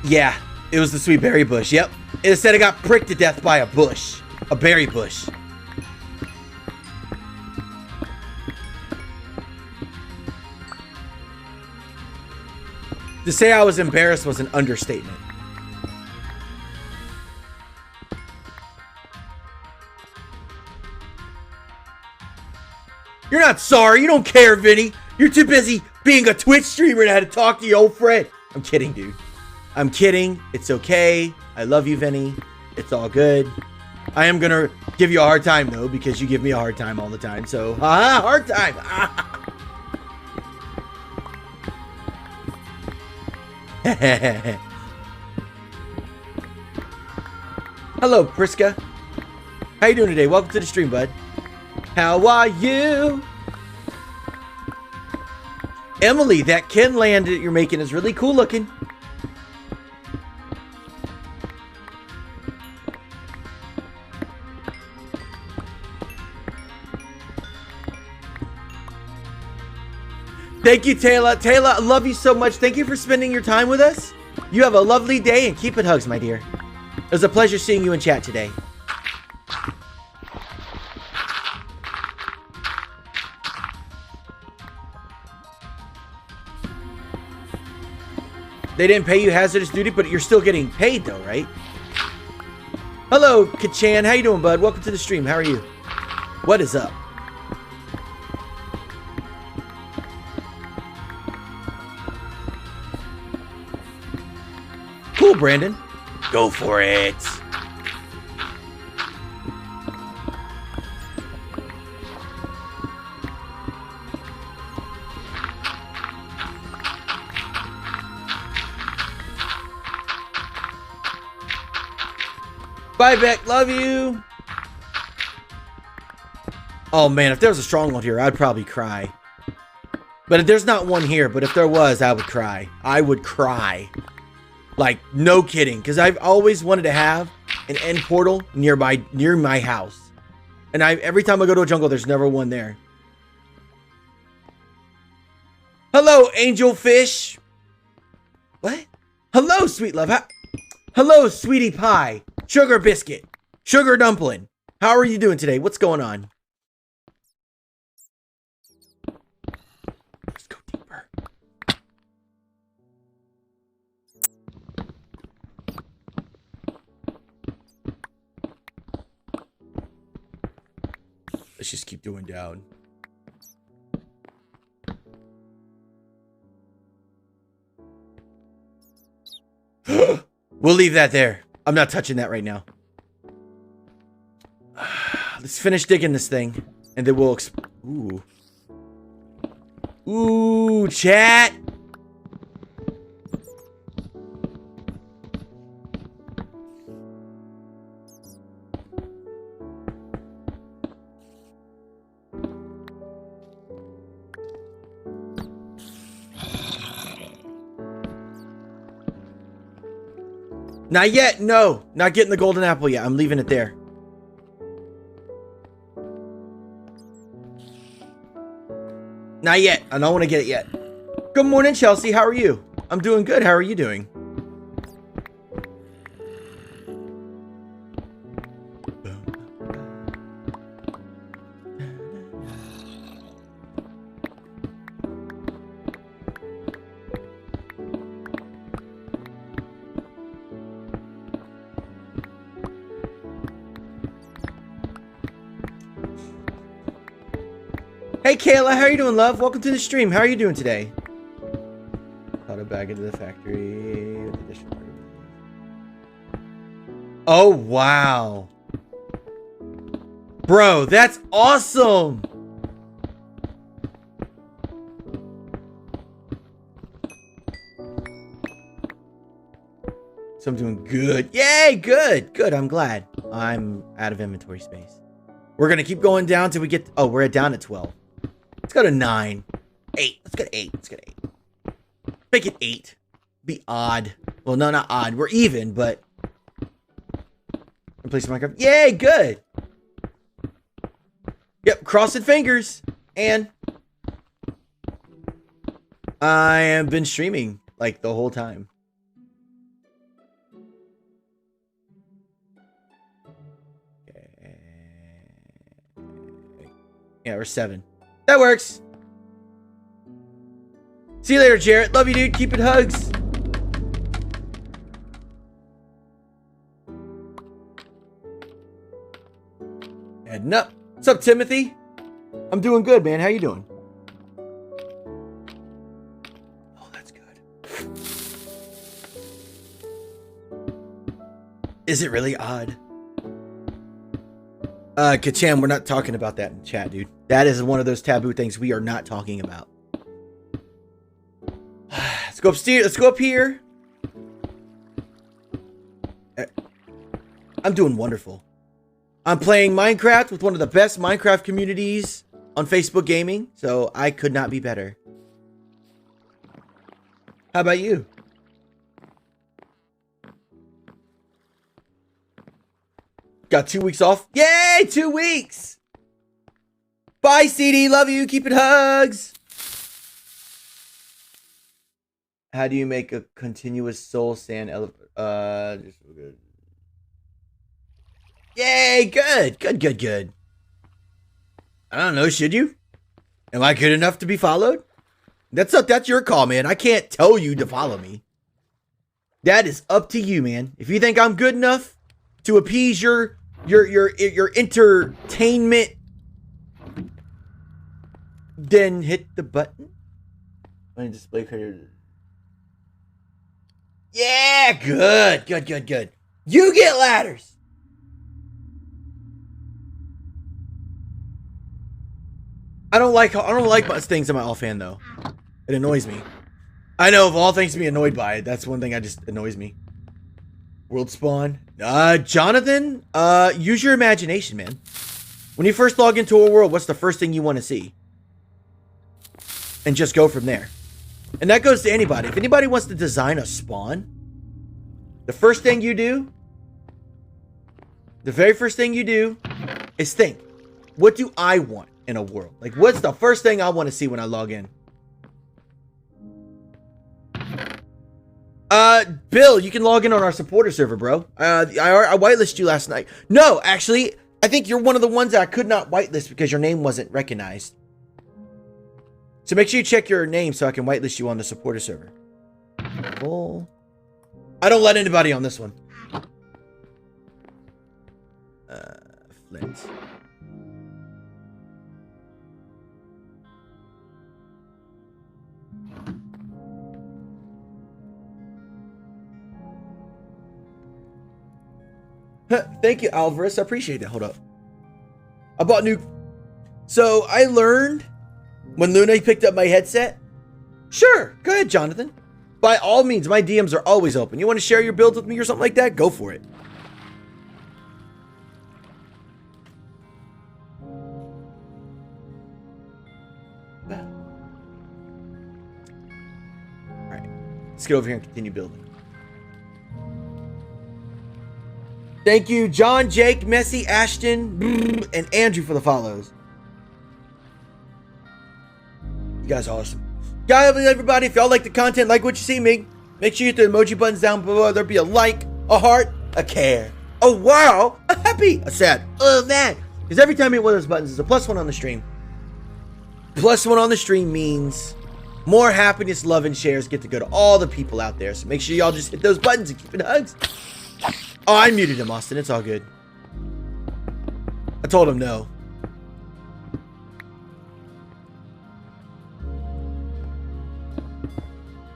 Yeah, it was the sweet berry bush. Yep. It said it got pricked to death by a bush. A berry bush. To say I was embarrassed was an understatement. You're not sorry. You don't care, Vinny. You're too busy being a Twitch streamer to have to talk to your old friend. I'm kidding, dude. I'm kidding. It's okay. I love you, Vinny. It's all good. I am going to give you a hard time, though, because you give me a hard time all the time. So, hard time. Hello, Priska. How you doing today? Welcome to the stream, bud. How are you? Emily, that Ken land that you're making is really cool looking. Thank you, Taylor. Taylor, I love you so much. Thank you for spending your time with us. You have a lovely day and keep it hugs, my dear. It was a pleasure seeing you in chat today. They didn't pay you hazardous duty, but you're still getting paid though, right? Hello, Kachan. How you doing, bud? Welcome to the stream. How are you? What is up? Cool, Brandon. Go for it. Bye, Beck. Love you. Oh, man. If there was a stronghold here, I'd probably cry. But there's not one here. But if there was, I would cry. I would cry. Like, no kidding. Because I've always wanted to have an end portal near my house. And every time I go to a jungle, there's never one there. Hello, angel fish. What? Hello, sweet love. Hello, sweetie pie. Sugar biscuit. Sugar dumpling. How are you doing today? What's going on? Let's go deeper. Let's just keep doing down. We'll leave that there. I'm not touching that right now. Let's finish digging this thing. And then we'll... Ooh. Ooh, chat. Not yet. No. Not getting the golden apple yet. I'm leaving it there. Not yet. I don't want to get it yet. Good morning, Chelsea. How are you? I'm doing good. How are you doing? Hey Kayla, how are you doing, love? Welcome to the stream. How are you doing today? Got a bag into the factory. Oh, wow. Bro, that's awesome. So I'm doing good. Yay, good. Good, I'm glad. I'm out of inventory space. We're going to keep going down till we get... Oh, we're down at 12. Let's go to 9. 8. Let's go to 8. Let's go to 8. Make it 8. Be odd. Well, no, not odd. We're even, but... Replace Minecraft. Yay, good. Yep, crossing fingers. And... I have been streaming, like, the whole time. Yeah, we're 7. That works. See you later, Jarrett. Love you, dude. Keep it hugs. Heading up. What's up, Timothy? I'm doing good, man. How you doing? Oh, that's good. Is it really odd? 𝐬𝐞𝐞𝐝, we're not talking about that in chat, dude. That is one of those taboo things we are not talking about. Let's go upstairs. Let's go up here. I'm doing wonderful. I'm playing Minecraft with one of the best Minecraft communities on Facebook Gaming, so I could not be better. How about you? Got 2 weeks off. Yay! 2 weeks! Bye, CD. Love you. Keep it hugs. How do you make a continuous soul sand elevator? Yay! Good. Good, good, good. I don't know. Should you? Am I good enough to be followed? That's your call, man. I can't tell you to follow me. That is up to you, man. If you think I'm good enough to appease your entertainment, then hit the button. On display creator. Yeah, good, good, good, good. You get ladders. I don't like things in my offhand though. It annoys me. I know of all things to be annoyed by it, that's one thing that just annoys me. World spawn. Jonathan, use your imagination, man. When you first log into a world, what's the first thing you want to see? And just go from there. And that goes to anybody. If anybody wants to design a spawn, the first thing you do, the very first thing you do is think, what do I want in a world? Like, what's the first thing I want to see when I log in? Bill, you can log in on our supporter server, bro. I whitelisted you last night. No, actually, I think you're one of the ones that I could not whitelist because your name wasn't recognized. So make sure you check your name so I can whitelist you on the supporter server. Cool. I don't let anybody on this one. Flint. Thank you, Alvarez. I appreciate that. Hold up. I bought new... So, I learned when Luna picked up my headset. Sure. Go ahead, Jonathan. By all means, my DMs are always open. You want to share your builds with me or something like that? Go for it. Alright. Let's get over here and continue building. Thank you, John, Jake, Messy, Ashton, and Andrew for the follows. You guys are awesome. Guys, everybody, if y'all like the content, like what you see, make sure you hit the emoji buttons down below. There'll be a like, a heart, a care, a wow, a happy, a sad, a mad. Because every time you hit one of those buttons, it's a +1 on the stream. +1 on the stream means more happiness, love, and shares get to go to all the people out there. So make sure y'all just hit those buttons and keep it hugs. Oh, I muted him, Austin. It's all good. I told him no.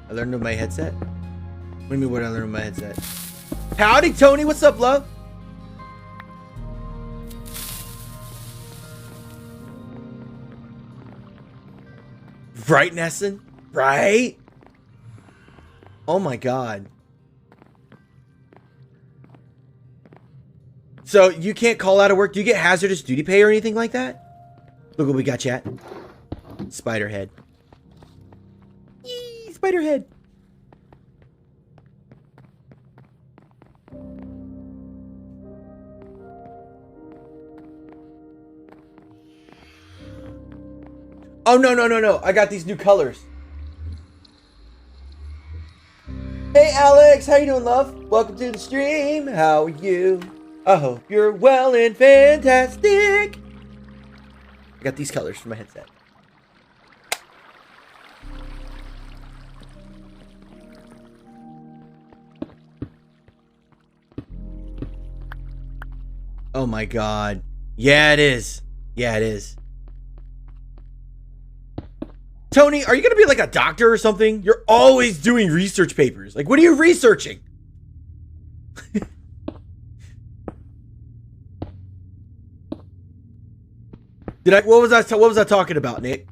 I learned with my headset? What do you mean what I learned with my headset? Howdy, Tony. What's up, love? Right, Nesson? Right? Oh, my God. So, you can't call out of work? Do you get hazardous duty pay or anything like that? Look what we got, chat. Spiderhead. Yee, Spiderhead. Oh, no. I got these new colors. Hey, Alex. How you doing, love? Welcome to the stream. How are you? I hope you're well and fantastic. I got these colors for my headset. Oh my God. Yeah, it is. Yeah, it is. Tony, are you going to be like a doctor or something? You're always doing research papers. Like, what are you researching? What was I talking about, Nick?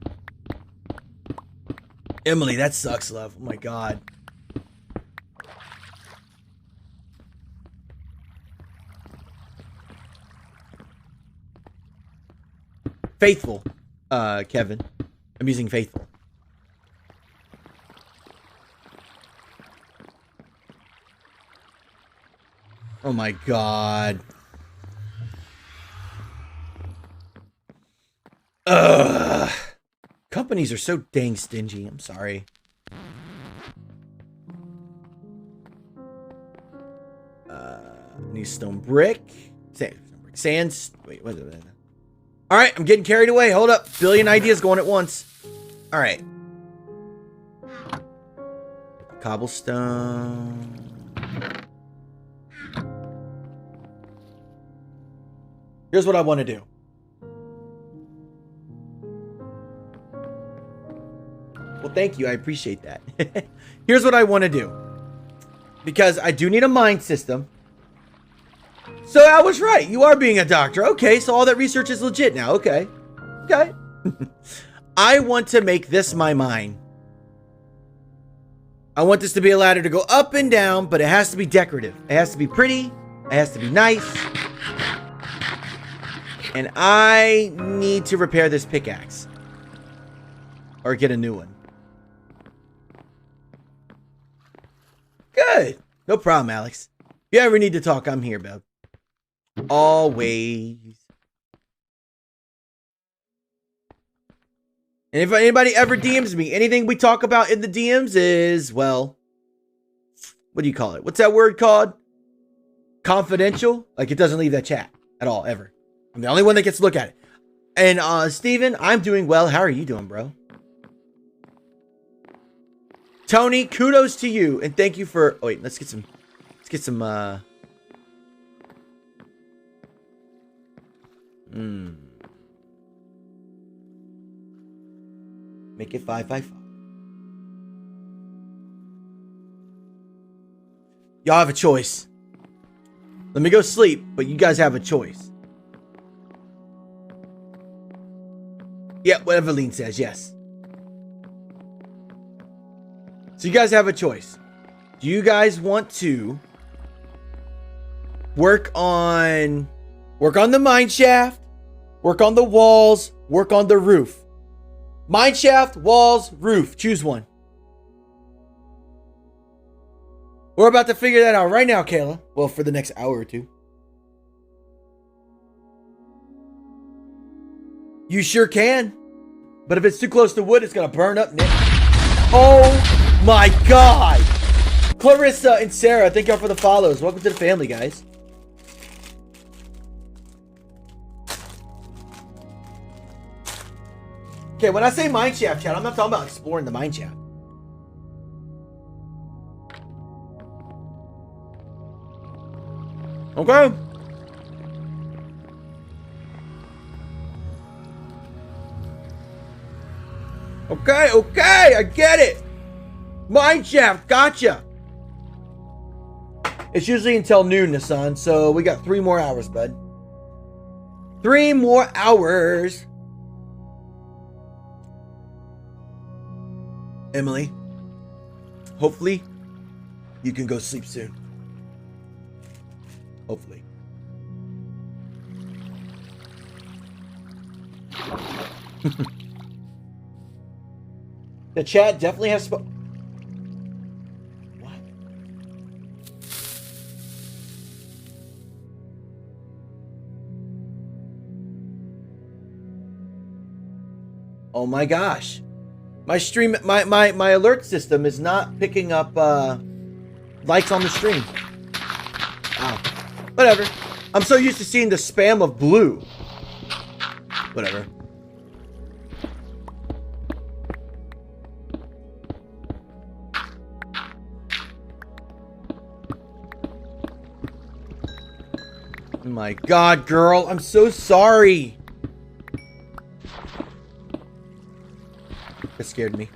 Emily, that sucks, love. Oh my God. Faithful, Kevin. I'm using Faithful. Oh my God. Ugh. Companies are so dang stingy. I'm sorry. Need stone brick. Sands. Wait, what is it? All right, I'm getting carried away. Hold up. Billion ideas going at once. All right. Cobblestone. Here's what I want to do. Well, thank you. I appreciate that. Here's what I want to do. Because I do need a mine system. So I was right. You are being a doctor. Okay, so all that research is legit now. Okay. Okay. I want to make this my mine. I want this to be a ladder to go up and down, but it has to be decorative. It has to be pretty. It has to be nice. And I need to repair this pickaxe. Or get a new one. Good. No problem, Alex. If you ever need to talk, I'm here, babe. Always. And if anybody ever DMs me, anything we talk about in the DMs is, well, what do you call it? What's that word called? Confidential? Like, it doesn't leave that chat at all, ever. I'm the only one that gets to look at it. And, Steven, I'm doing well. How are you doing, bro? Tony, kudos to you. And thank you for... Oh, wait, let's get some... Make it 555. Y'all have a choice. Let me go sleep, but you guys have a choice. Yeah, what Evelyn says, yes. So you guys have a choice. Do you guys want to work on the mine shaft, work on the walls, work on the roof? Mine shaft, walls, roof. Choose one. We're about to figure that out right now, Kayla. Well, for the next hour or two. You sure can. But if it's too close to wood, it's going to burn up, Nick. Oh my God. Clarissa and Sarah, thank y'all for the follows. Welcome to the family, guys. Okay, when I say mine shaft, chat, I'm not talking about exploring the mine shaft. Okay. Okay, I get it. Mine shaft, gotcha. It's usually until noon, Nassan, so we got 3 more hours, bud. 3 more hours. Emily, hopefully you can go sleep soon. Hopefully. The chat definitely has what? Oh my gosh. My stream, my alert system is not picking up lights on the stream. Wow. Whatever. I'm so used to seeing the spam of blue. Whatever. Oh my God, girl. I'm so sorry. That scared me.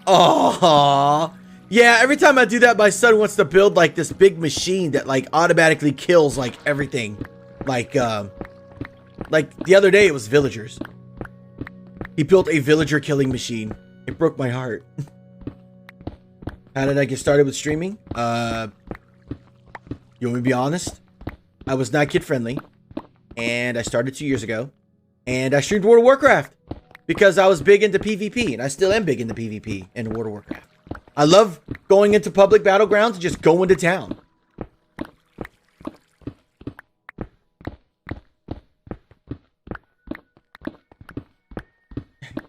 Oh, yeah. Every time I do that, my son wants to build like this big machine that like automatically kills like everything. Like the other day it was villagers. He built a villager killing machine. It broke my heart. How did I get started with streaming? You want me to be honest? I was not kid friendly. And I started 2 years ago. And I streamed World of Warcraft. Because I was big into PvP. And I still am big into PvP in World of Warcraft. I love going into public battlegrounds and just going to town.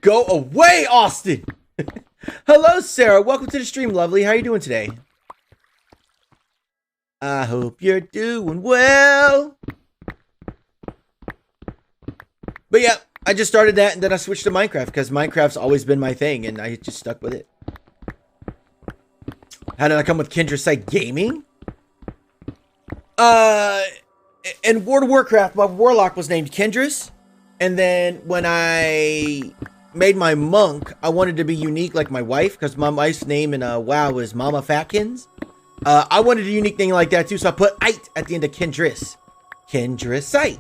Go away, Austin! Hello, Sarah. Welcome to the stream, lovely. How are you doing today? I hope you're doing well. But yeah, I just started that and then I switched to Minecraft because Minecraft's always been my thing and I just stuck with it. How did I come with 𝐤𝐤𝐤𝐿? In World of Warcraft, my warlock was named Kendris. And then when I made my monk, I wanted to be unique like my wife because my wife's name in WoW was Mama Fatkins. I wanted a unique thing like that too, so I put "ite" at the end of Kendris. Kendrisite.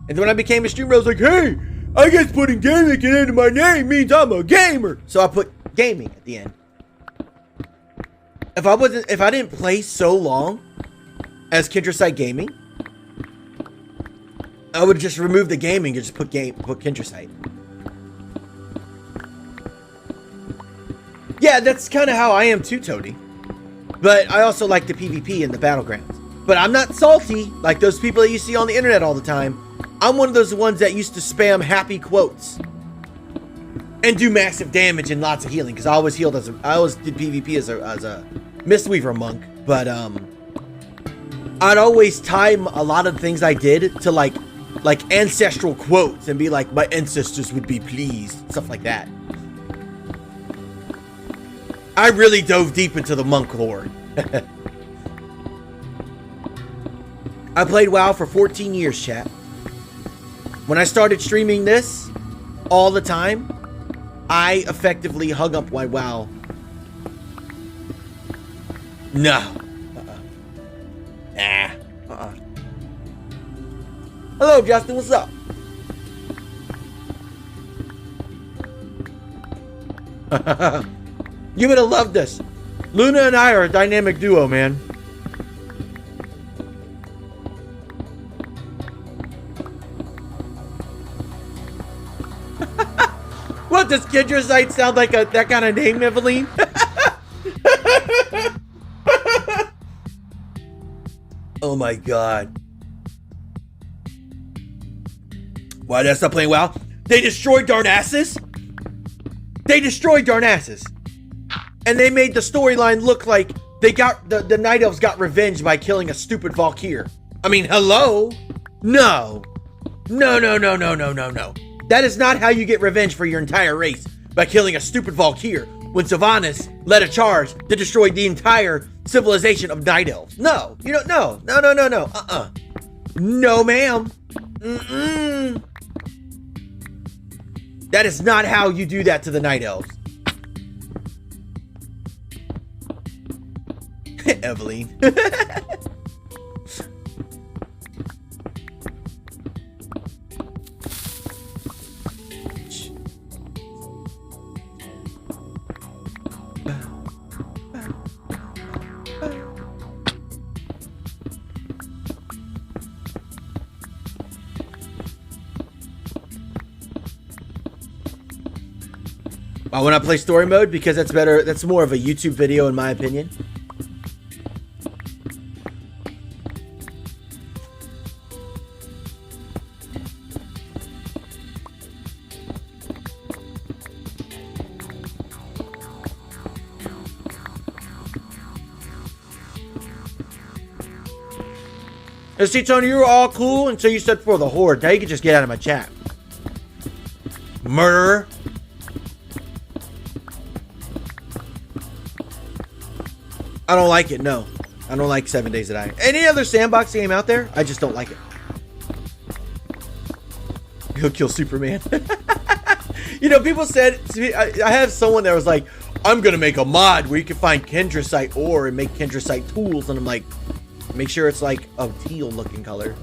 And then when I became a streamer, I was like, hey, I guess putting gaming into my name means I'm a gamer. So I put gaming at the end. If I didn't play so long as 𝐸𝐞𝐞𝐝 Gaming, I would just remove the gaming and just put 𝐸𝐞𝐞𝐝. Yeah, that's kind of how I am too, Toady. But I also like the PvP and the battlegrounds. But I'm not salty like those people that you see on the internet all the time. I'm one of those ones that used to spam happy quotes and do massive damage and lots of healing, because I always healed I always did PvP as a Mistweaver monk. But I'd always tie a lot of things I did to like ancestral quotes and be like, my ancestors would be pleased, stuff like that. I really dove deep into the monk lore. I played WoW for 14 years, chat. When I started streaming this all the time, I effectively hung up my WoW. No. Nah. Hello, Justin. What's up? You're gonna love this. Luna and I are a dynamic duo, man. What, does 𝐸𝐞𝐞𝐝 sound like that kind of name, Eveline? Oh my god. Why did I stop playing WoW? They destroyed Darnassus? They destroyed Darnassus. And they made the storyline look like they got the Night Elves got revenge by killing a stupid Valkyr. I mean, hello? No. No. That is not how you get revenge for your entire race, by killing a stupid Valkyr when Sylvanas led a charge that destroyed the entire civilization of Night Elves. No. You don't know. No. No, ma'am. That is not how you do that to the Night Elves. Eveline. Why would I play story mode? Because that's better. That's more of a YouTube video, in my opinion. And see, Tony, you were all cool until you said for the Horde. Now you can just get out of my chat. Murderer. I don't like it, no. I don't like 7 Days to Die. Any other sandbox game out there, I just don't like it. He'll kill Superman. You know, people said, I have someone that was like, I'm going to make a mod where you can find 𝐸𝐞𝐝 ore and make 𝐸𝐞𝐝 tools. And I'm like, make sure it's like a teal looking color.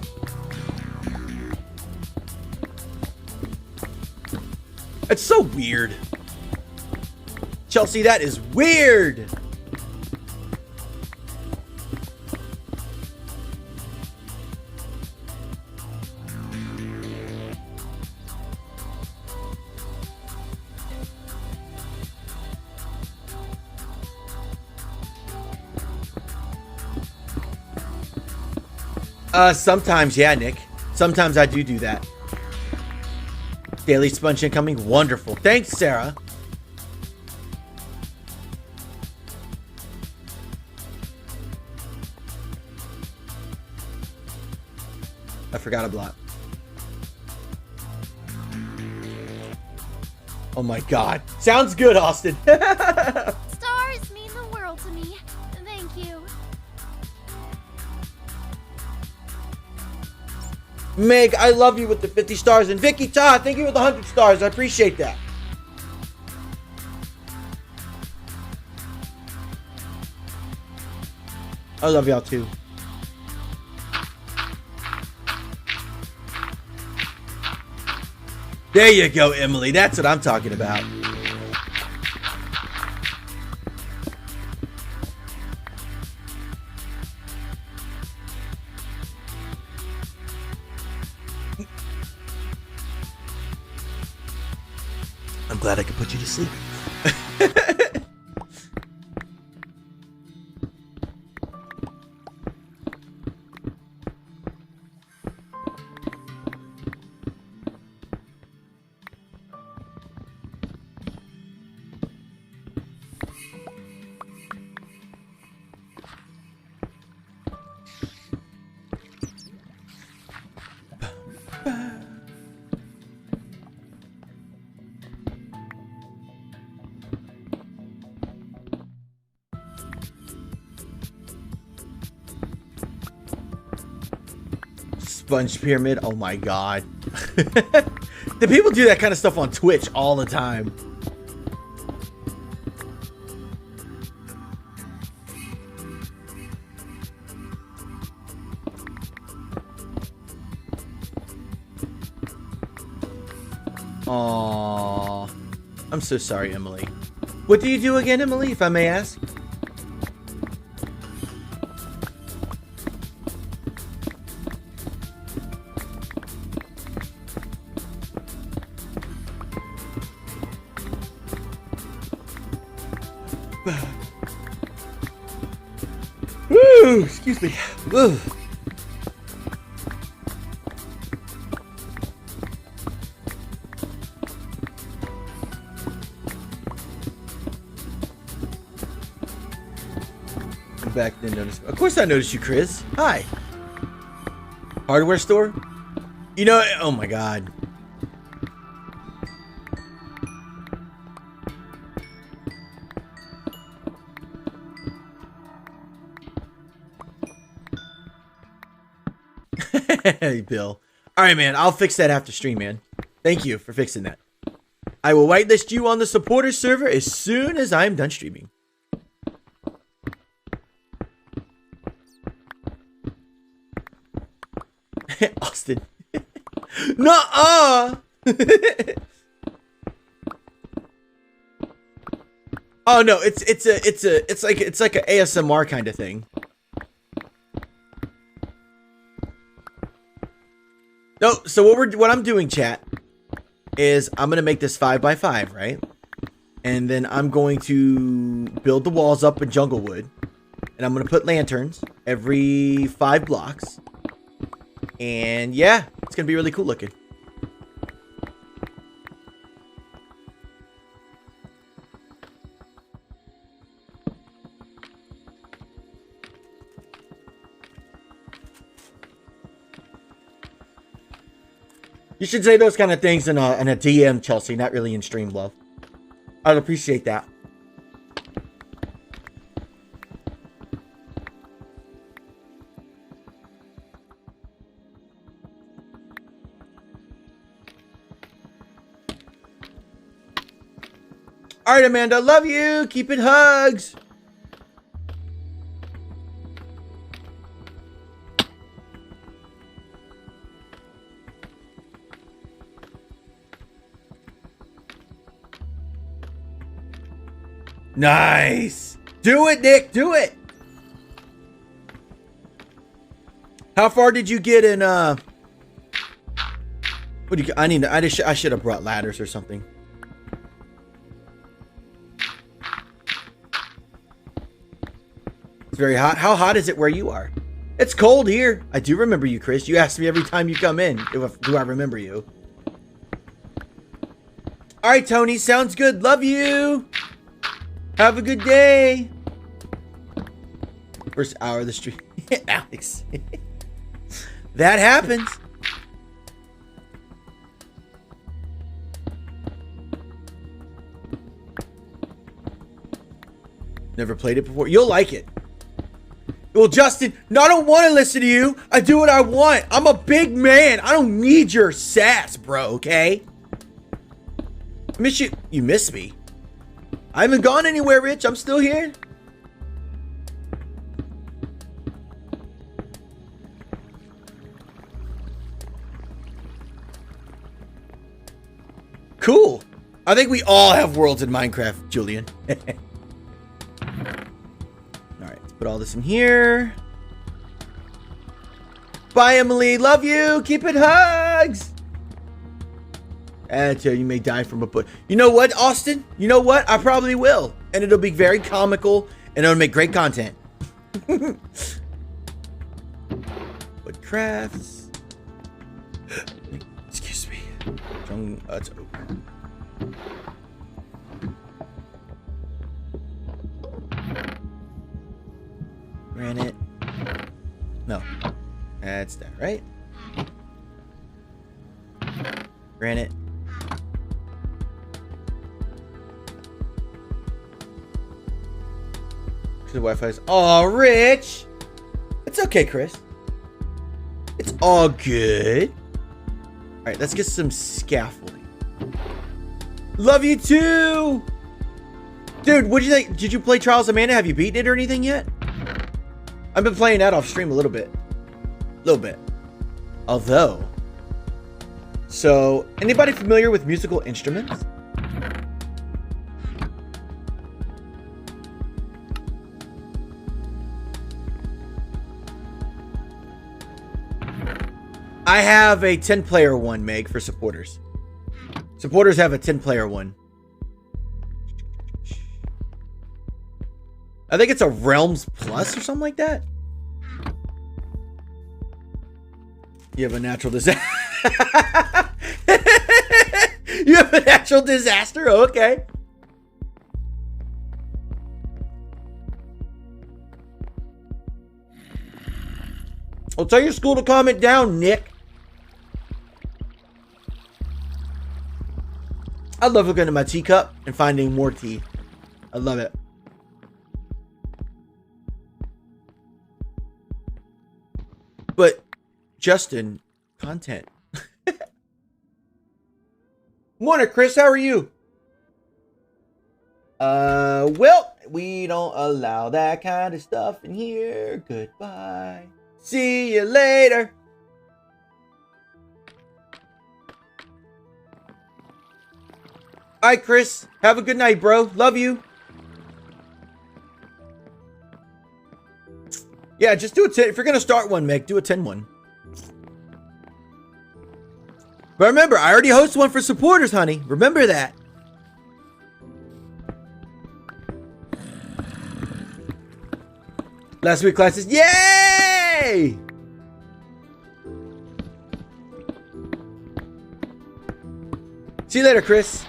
It's so weird. Chelsea, that is weird. Sometimes, yeah, Nick. Sometimes I do that. Daily sponge incoming. Wonderful. Thanks, Sarah. I forgot a blot. Oh my god. Sounds good, Austin. Stars mean the world to me. Thank you. Meg, I love you with the 50 stars. And Vicky Todd, thank you with the 100 stars. I appreciate that. I love y'all too. There you go, Emily. That's what I'm talking about. I'm glad I could put you to sleep. Sponge pyramid. Oh my god. The people do that kind of stuff on Twitch all the time. Aww. I'm so sorry, Emily. What do you do again, Emily, if I may ask? Woo, excuse me. Woo. I'm back, didn't notice. Of course I noticed you, Chris. Hi. Hardware store? You know, oh my god. Hey, Bill. Alright, man. I'll fix that after stream, man. Thank you for fixing that. I will whitelist you on the supporter server as soon as I'm done streaming. Austin. Nuh-uh! Oh no, it's like an ASMR kind of thing. No, so what I'm doing, chat, is I'm gonna make this 5x5, right? And then I'm going to build the walls up in jungle wood, and I'm gonna put lanterns every 5 blocks. And yeah, it's gonna be really cool looking. You should say those kind of things in a DM, Chelsea, not really in stream, love. I'd appreciate that. All right, Amanda, love you. Keep it hugs. Nice. Do it, Nick. Do it. How far did you get in what do you I should have brought ladders or something. It's very hot. How hot is it where you are? It's cold here. I do remember you, Chris. You ask me every time you come in. Do I remember you? All right, Tony. Sounds good. Love you. Have a good day. First hour of the stream. Alex. That happens. Never played it before. You'll like it. Well, Justin, no, I don't want to listen to you. I do what I want. I'm a big man. I don't need your sass, bro, okay? I miss you. You miss me. I haven't gone anywhere, Rich. I'm still here. cool. I think we all have worlds in Minecraft, Julian. All right, let's put all this in here. Bye, Emily. Love you. Keep it hugs. And you may die from a bush. You know what, Austin? You know what? I probably will. And it'll be very comical and it'll make great content. Wood crafts. Excuse me. It's open. Granite. No. That's that, right? Granite. The Wi-Fi's. Oh, Rich. It's okay, Chris. It's all good. All right, let's get some scaffolding. Love you too, dude. What'd you think? Did you play Trials of Mana? Have you beaten it or anything yet? I've been playing that off stream a little bit. Although, so anybody familiar with musical instruments? I have a 10-player one, Meg, for supporters. Supporters have a 10-player one. I think it's a Realms Plus or something like that. You have a natural disaster. You have a natural disaster? Okay. Well, tell your school to calm it down, Nick. I love looking at my teacup and finding more tea. I love it. But, Justin, content. Morning, Chris. How are you? Well, we don't allow that kind of stuff in here. Goodbye. See you later. All right, Chris. Have a good night, bro. Love you. Yeah, just do a 10. If you're going to start one, Meg, do a 10 one. But remember, I already hosted one for supporters, honey. Remember that. Last week classes. Yay! See you later, Chris.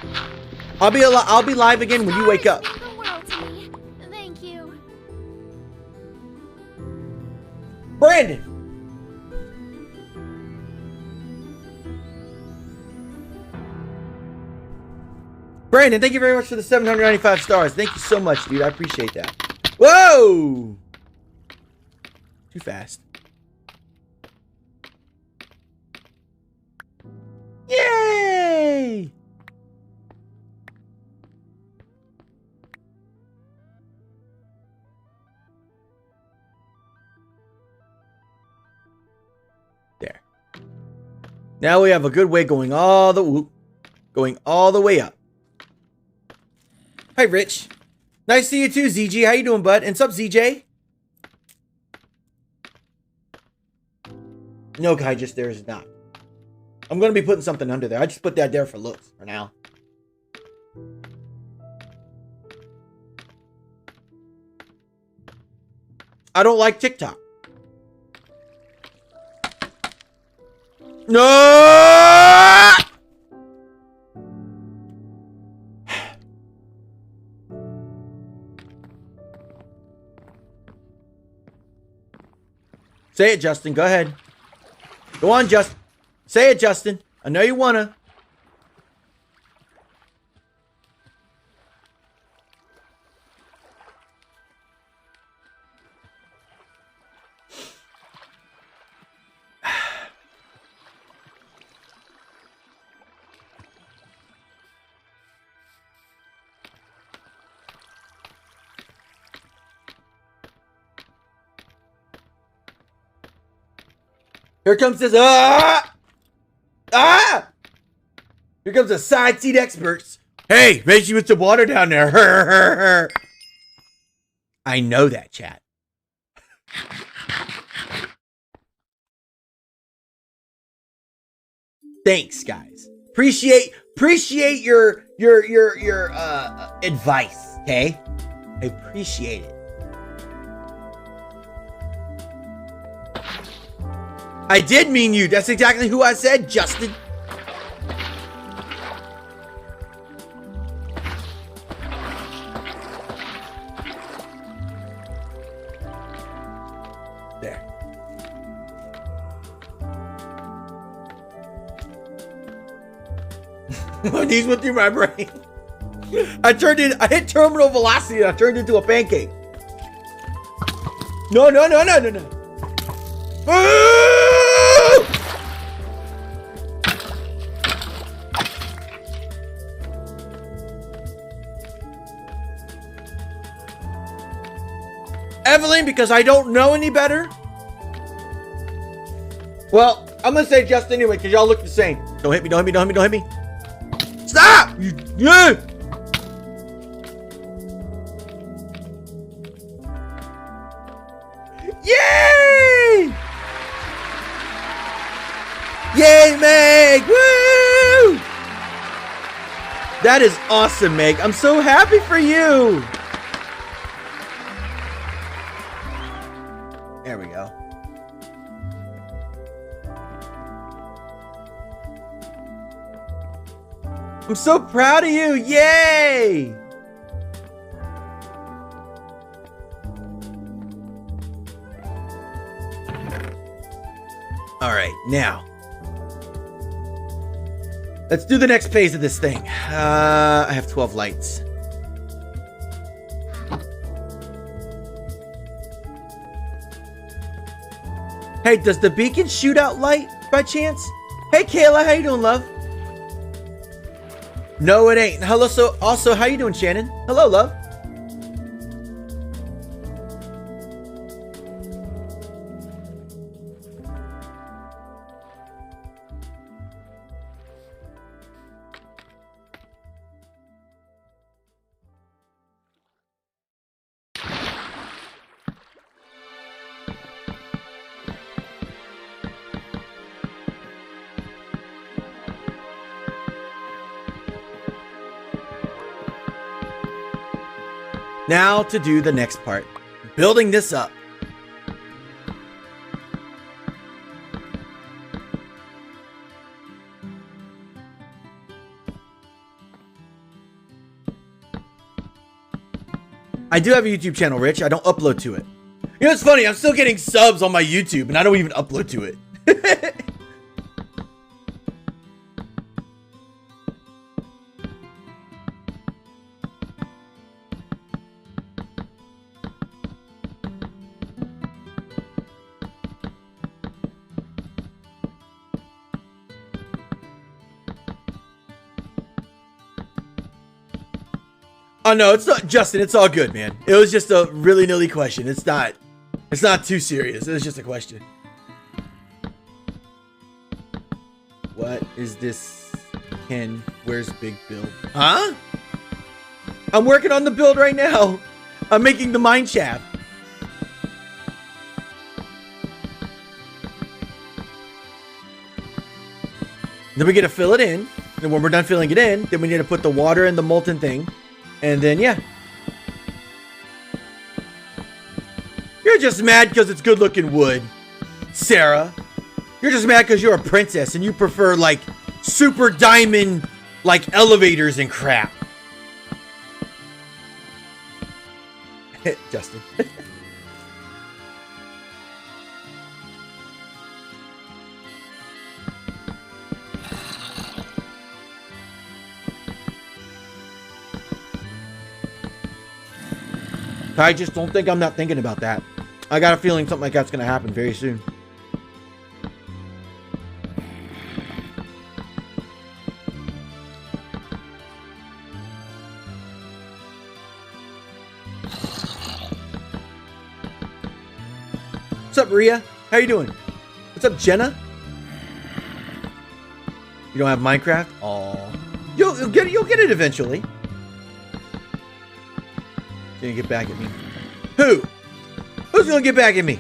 I'll be live again when you wake up. The world to me. Thank you. Brandon. Brandon, thank you very much for the 795 stars. Thank you so much, dude. I appreciate that. Whoa! Too fast. Yay! There. Now we have a good way going all the way up. Hi, Rich. Nice to see you too, ZG. How you doing, bud? And sup, ZJ? No, guy, just there is not. I'm going to be putting something under there. I just put that there for looks for now. I don't like TikTok. No! Say it, Justin. Go ahead. Go on, Justin. Say it, Justin. I know you wanna. Here comes this. Ah! Here comes the side seat experts. Hey, make sure you put some water down there. I know that, chat. Thanks, guys. Appreciate your advice, okay? I appreciate it. I did mean you. That's exactly who I said, Justin. There. My knees went through my brain. I hit terminal velocity and I turned into a pancake. No. Evelyn, because I don't know any better. Well, I'm gonna say just anyway, because y'all look the same. Don't hit me. Stop! Yeah! Yay! Yay, Meg! Woo! That is awesome, Meg. I'm so happy for you. There we go. I'm so proud of you. Yay! All right, now let's do the next phase of this thing. I have 12 lights. Hey, does the beacon shoot out light by chance? Hey, Kayla, how you doing, love? No, it ain't. Hello, also, how you doing, Shannon? Hello, love. Now to do the next part, building this up. I do have a YouTube channel, Rich. I don't upload to it. You know, it's funny. I'm still getting subs on my YouTube, and I don't even upload to it. Oh no, it's not, Justin. It's all good, man. It was just a really nilly question. It's not too serious. It was just a question. What is this, Ken? Where's Big Build? Huh? I'm working on the build right now. I'm making the mine shaft. Then we get to fill it in. And when we're done filling it in, then we need to put the water in the molten thing. And then, yeah. You're just mad because it's good looking wood, Sarah. You're just mad because you're a princess and you prefer, like, super diamond, like, elevators and crap. Justin. I just don't think I'm not thinking about that. I got a feeling something like that's going to happen very soon. What's up, Maria? How you doing? What's up, Jenna? You don't have Minecraft? Aww. You'll get it eventually. Gonna get back at me. Who? Who's gonna get back at me?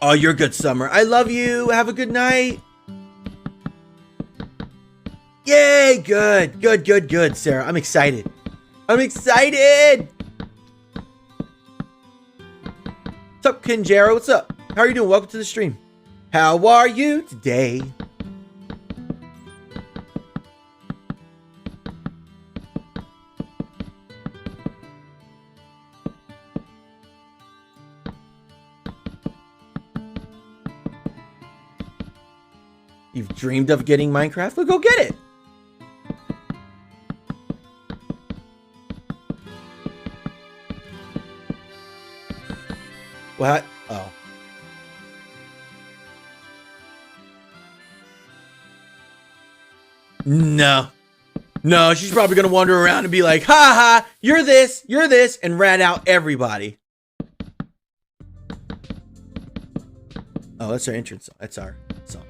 Oh, you're good, Summer. I love you. Have a good night. Yay, good. Good, good, good, Sarah. I'm excited. I'm excited. What's up, 𝐤𝐤𝐤𝐤? What's up? How are you doing? Welcome to the stream. How are you today? You've dreamed of getting Minecraft? Well, go get it. What? Oh. No. No, she's probably going to wander around and be like, ha ha, you're this, and rat out everybody. Oh, that's our entrance song. That's our song.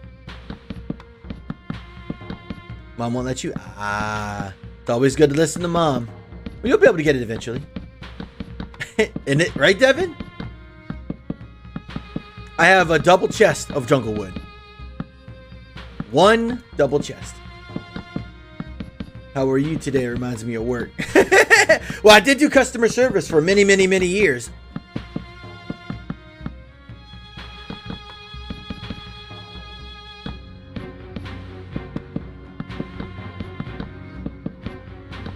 Mom won't let you? Ah, it's always good to listen to Mom. Well, you'll be able to get it eventually. Isn't it right, Devin? I have a double chest of jungle wood. One double chest. How are you today? It reminds me of work. Well, I did do customer service for many, many, many years.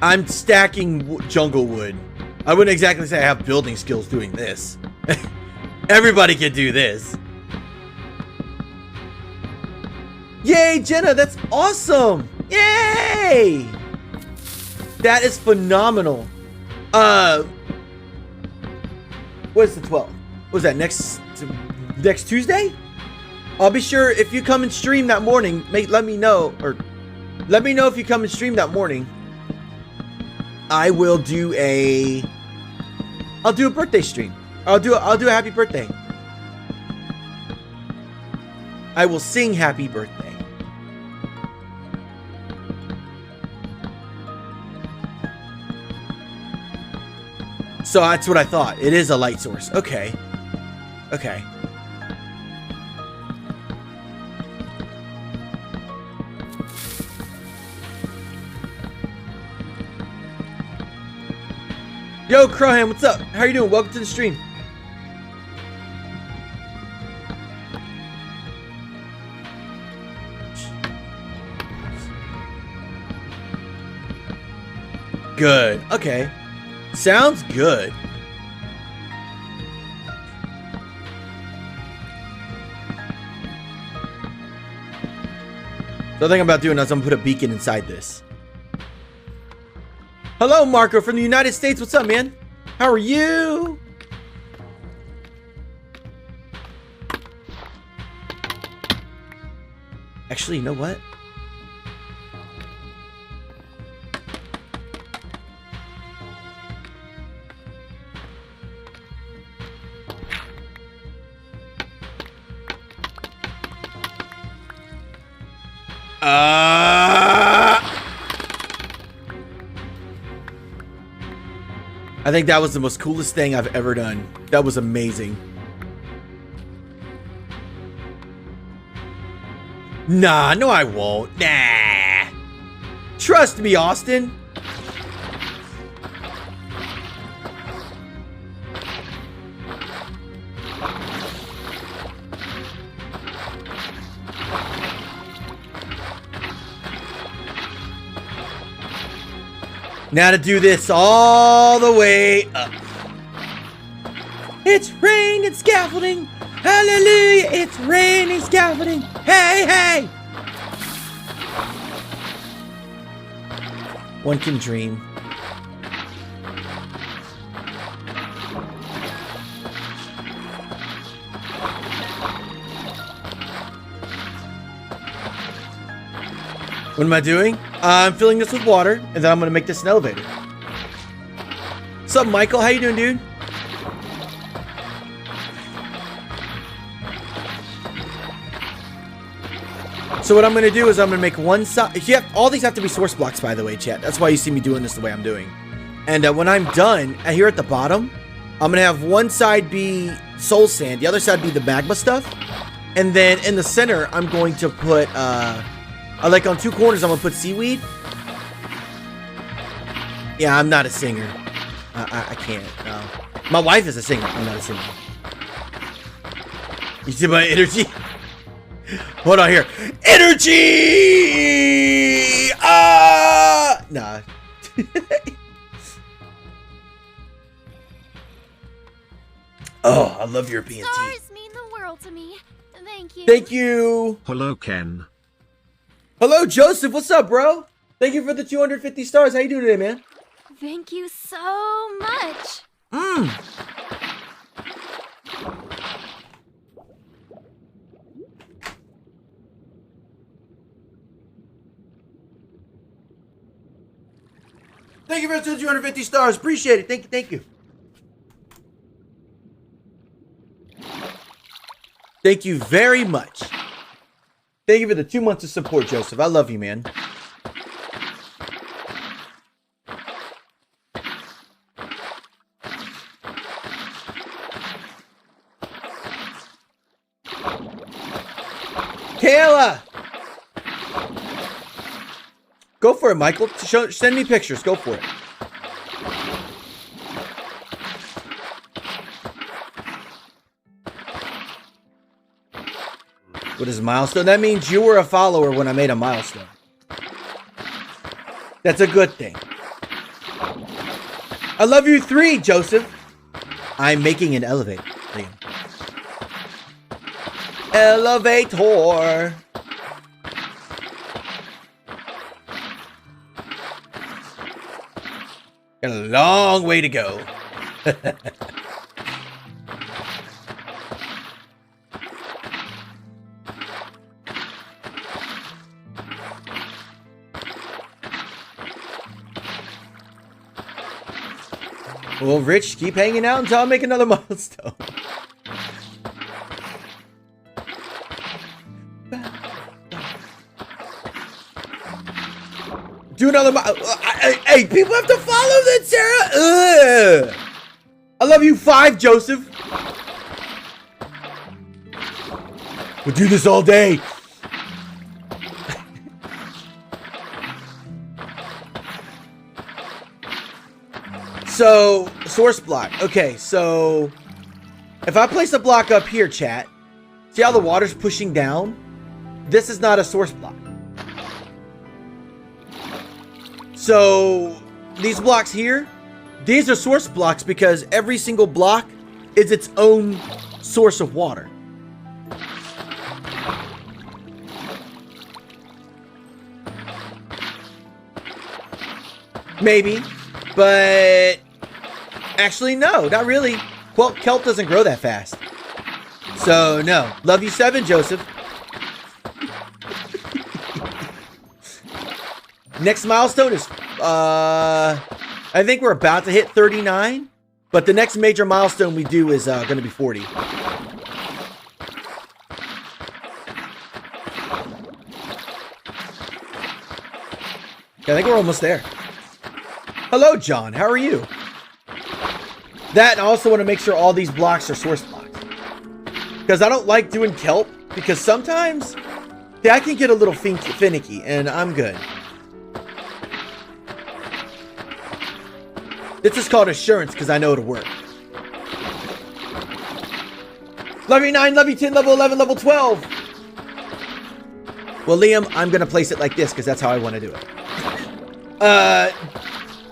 I'm stacking jungle wood. I wouldn't exactly say I have building skills doing this. Everybody can do this. Yay, Jenna, that's awesome. Yay! That is phenomenal. What's the 12th? Was that next Tuesday? I'll be sure if you come and stream that morning, let me know, or let me know if you come and stream that morning. I will do I'll do a birthday stream. I'll do a happy birthday. I will sing happy birthday. So that's what I thought. It is a light source. Okay. Okay. Yo, Crowham, what's up? How you doing? Welcome to the stream. Good. Okay. Sounds good. The thing I'm about doing is I'm gonna put a beacon inside this. Hello, Marco from the United States. What's up, man? How are you? Actually, you know what? I think that was the most coolest thing I've ever done. That was amazing. Nah, no I won't. Nah. Trust me, Austin. Now to do this all the way up. It's raining scaffolding. Hallelujah. It's raining scaffolding. Hey, hey. One can dream. What am I doing? I'm filling this with water, and then I'm gonna make this an elevator. What's up, Michael? How you doing, dude? So what I'm going to do is I'm going to make one side. All these have to be source blocks, by the way, chat. That's why you see me doing this the way I'm doing. And when I'm done, here at the bottom, I'm going to have one side be soul sand. The other side be the magma stuff. And then in the center, I'm going to put, like on two corners, I'm going to put seaweed. Yeah, I'm not a singer. I can't. No. My wife is a singer. I'm not a singer. You see my energy? Hold on here. Energy! Nah. Oh, I love European tea. Stars mean the world to me. Thank you. Thank you. Hello, Ken. Hello, Joseph. What's up, bro? Thank you for the 250 stars. How you doing today, man? Thank you so much. Thank you for the 250 stars. Appreciate it. Thank you. Thank you. Thank you very much. Thank you for the 2 months of support, Joseph. I love you, man. Kayla! Go for it, Michael. Send me pictures. Go for it. What is a milestone? That means you were a follower when I made a milestone. That's a good thing. I love you 3, Joseph. I'm making an elevator. Liam. Elevator. Got a long way to go. Well, Rich, keep hanging out until I make another milestone. Do another hey, people have to follow that, Sarah. Ugh. I love you 5, Joseph. We'll do this all day. So, source block. Okay, so if I place a block up here, chat, see how the water's pushing down? This is not a source block. So, these blocks here, these are source blocks because every single block is its own source of water. Maybe, but actually, no, not really. 𝐬𝐞𝐞 doesn't grow that fast. So, no. Love you 7, Joseph. Next milestone is, I think we're about to hit 39. But the next major milestone we do is going to be 40. I think we're almost there. Hello, John. How are you? That, and I also want to make sure all these blocks are source blocks. Because I don't like doing kelp. Because sometimes that can get a little finicky. And I'm good. This is called assurance because I know it'll work. Love you 9, love you 10, level 11, level 12. Well, Liam, I'm going to place it like this because that's how I want to do it.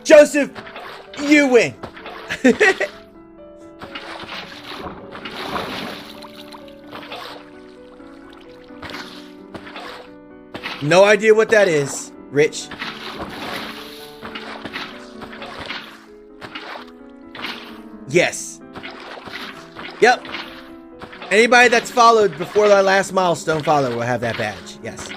Joseph, you win. No idea what that is, Rich. Yes. Yep. Anybody that's followed before our last milestone follower will have that badge. Yes.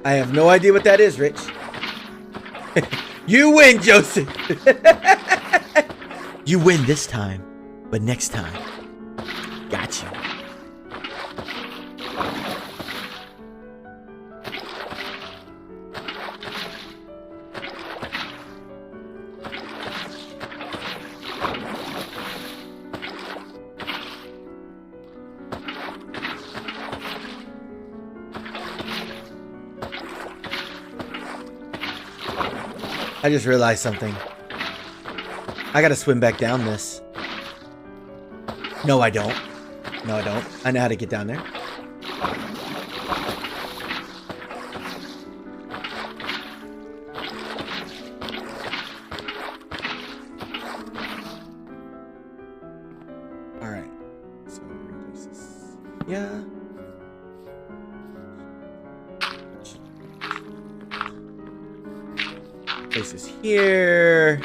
I have no idea what that is, Rich. You win, Joseph. You win this time, but next time, I just realized something. I gotta swim back down this. No, I don't. No, I don't. I know how to get down there. Alright. So, replace this. Yeah. Place this here.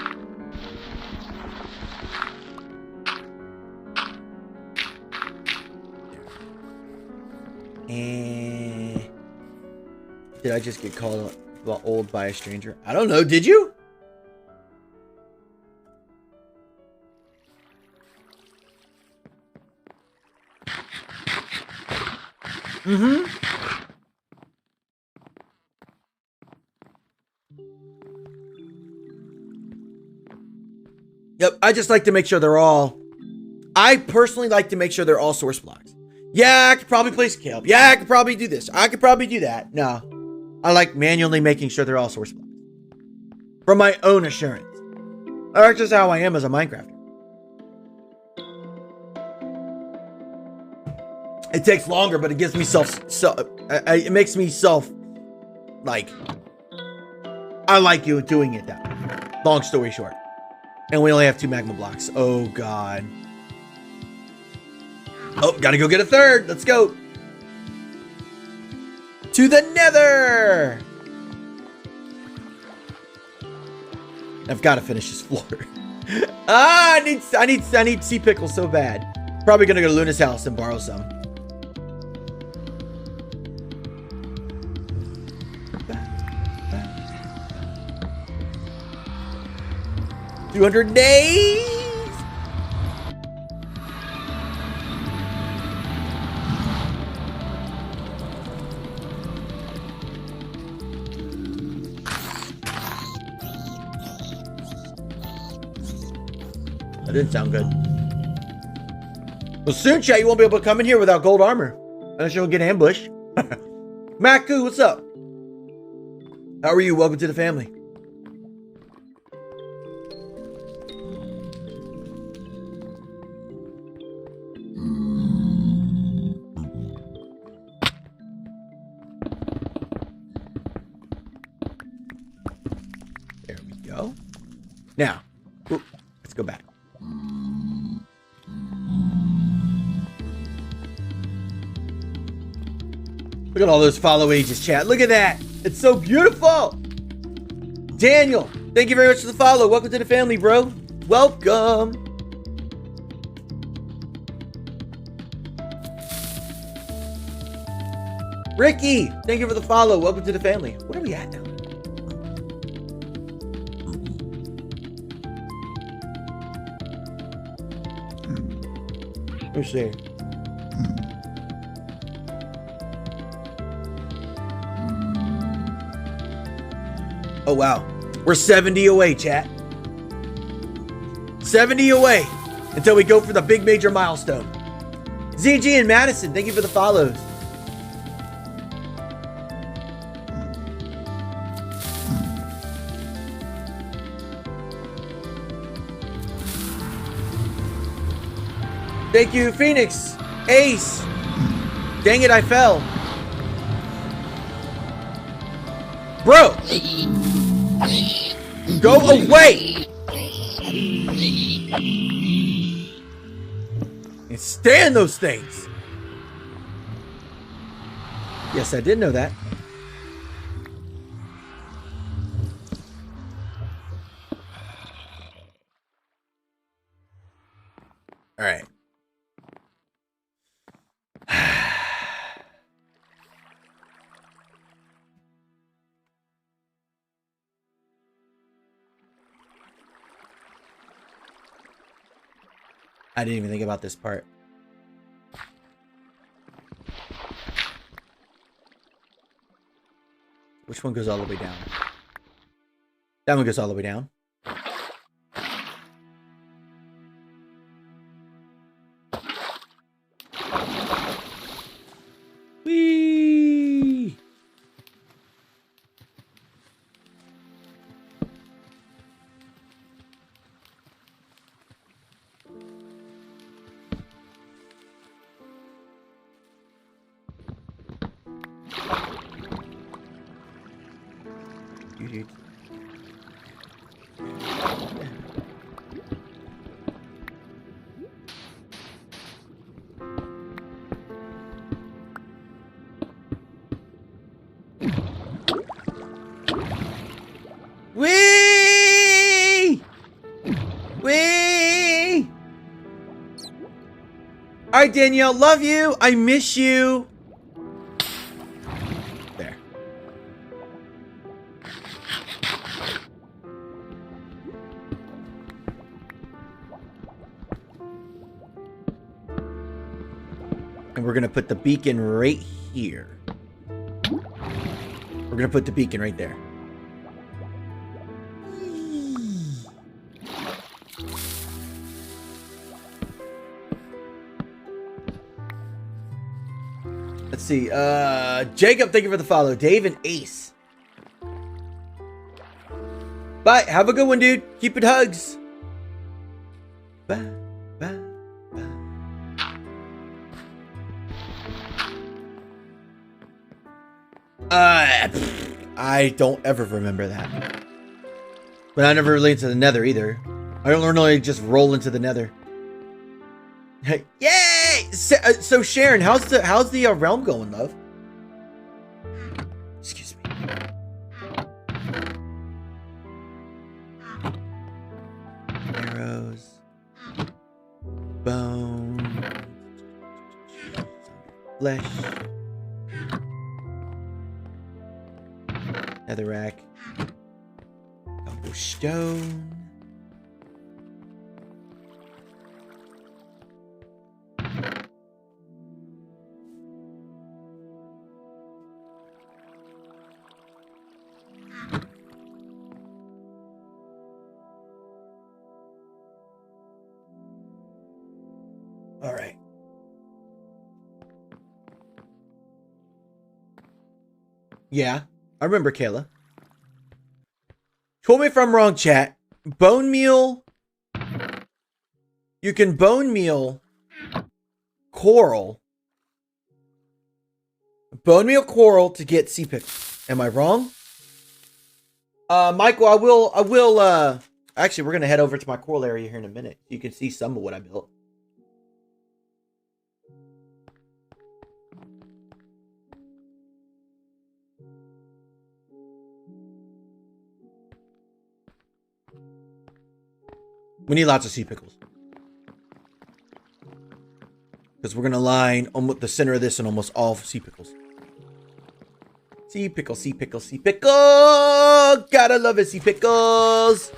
And did I just get called old by a stranger? I don't know. Did you? Mm-hmm. Yep, I just like to make sure they're all... I personally like to make sure they're all source blocks. Yeah, I could probably place Caleb. Yeah, I could probably do this. I could probably do that. No. I like manually making sure they're all source blocks. For my own assurance. That's just how I am as a Minecrafter. It takes longer, but it gives me it makes me like, I like you doing it that way. Long story short. And we only have 2 magma blocks. Oh, God. Oh, gotta go get a third. Let's go. To the nether. I've got to finish this floor. I need 𝐸𝐴𝐵𝐿 so bad. Probably gonna go to Luna's house and borrow some. $200 days. That didn't sound good. Well, soon, chat, you won't be able to come in here without gold armor. Unless you'll get ambushed. Maku, what's up? How are you? Welcome to the family. There we go. Now, let's go back. Look at all those follow ages, chat. Look at that. It's so beautiful. Daniel, thank you very much for the follow. Welcome to the family, bro. Welcome. Ricky, thank you for the follow. Welcome to the family. Where are we at now? Let's see. Oh, wow. We're 70 away, chat. 70 away until we go for the big major milestone. ZG and Madison, thank you for the follows. Thank you, Phoenix, Ace. Dang it, I fell. Bro. Go away. And stand those things. Yes, I did know that. All right. I didn't even think about this part. Which one goes all the way down? That one goes all the way down. Whee! Whee! Whee! All right, Danielle, love you. I miss you. There. And we're gonna put the beacon right here. We're gonna put the beacon right there. Let's see. Jacob, thank you for the follow. Dave and Ace. Bye. Have a good one, dude. Keep it hugs. Bye. Bye. Bye. I don't ever remember that. But I never really into the nether either. I don't normally just roll into the nether. Yay! So Sharon, how's the realm going, love? Excuse me. Arrows, bone, flesh, netherrack, cobblestone. All right. Yeah, I remember Kayla. Told me if I'm wrong, chat. Bone meal. You can bone meal coral. Bone meal coral to get sea pickles. Am I wrong? Michael, I will, actually, we're going to head over to my coral area here in a minute. You can see some of what I built. We need lots of sea pickles. Because we're going to line almost the center of this and almost all sea pickles. Sea pickle, sea pickle, sea pickle. Gotta love it, sea pickles.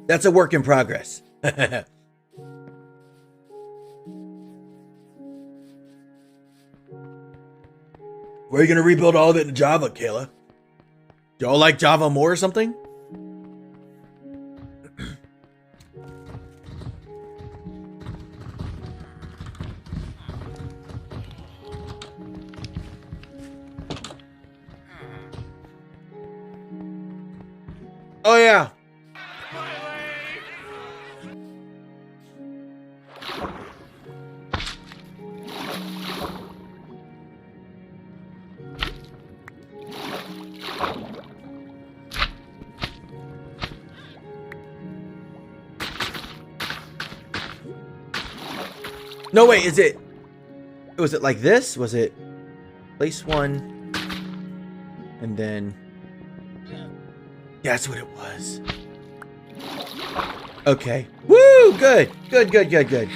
That's a work in progress. Where are you going to rebuild all of it in Java, Kayla? Do y'all like Java more or something? Oh, yeah. No, wait, was it like this? Was it place one and then, that's what it was. Okay. Woo, good. Good, good, good, good.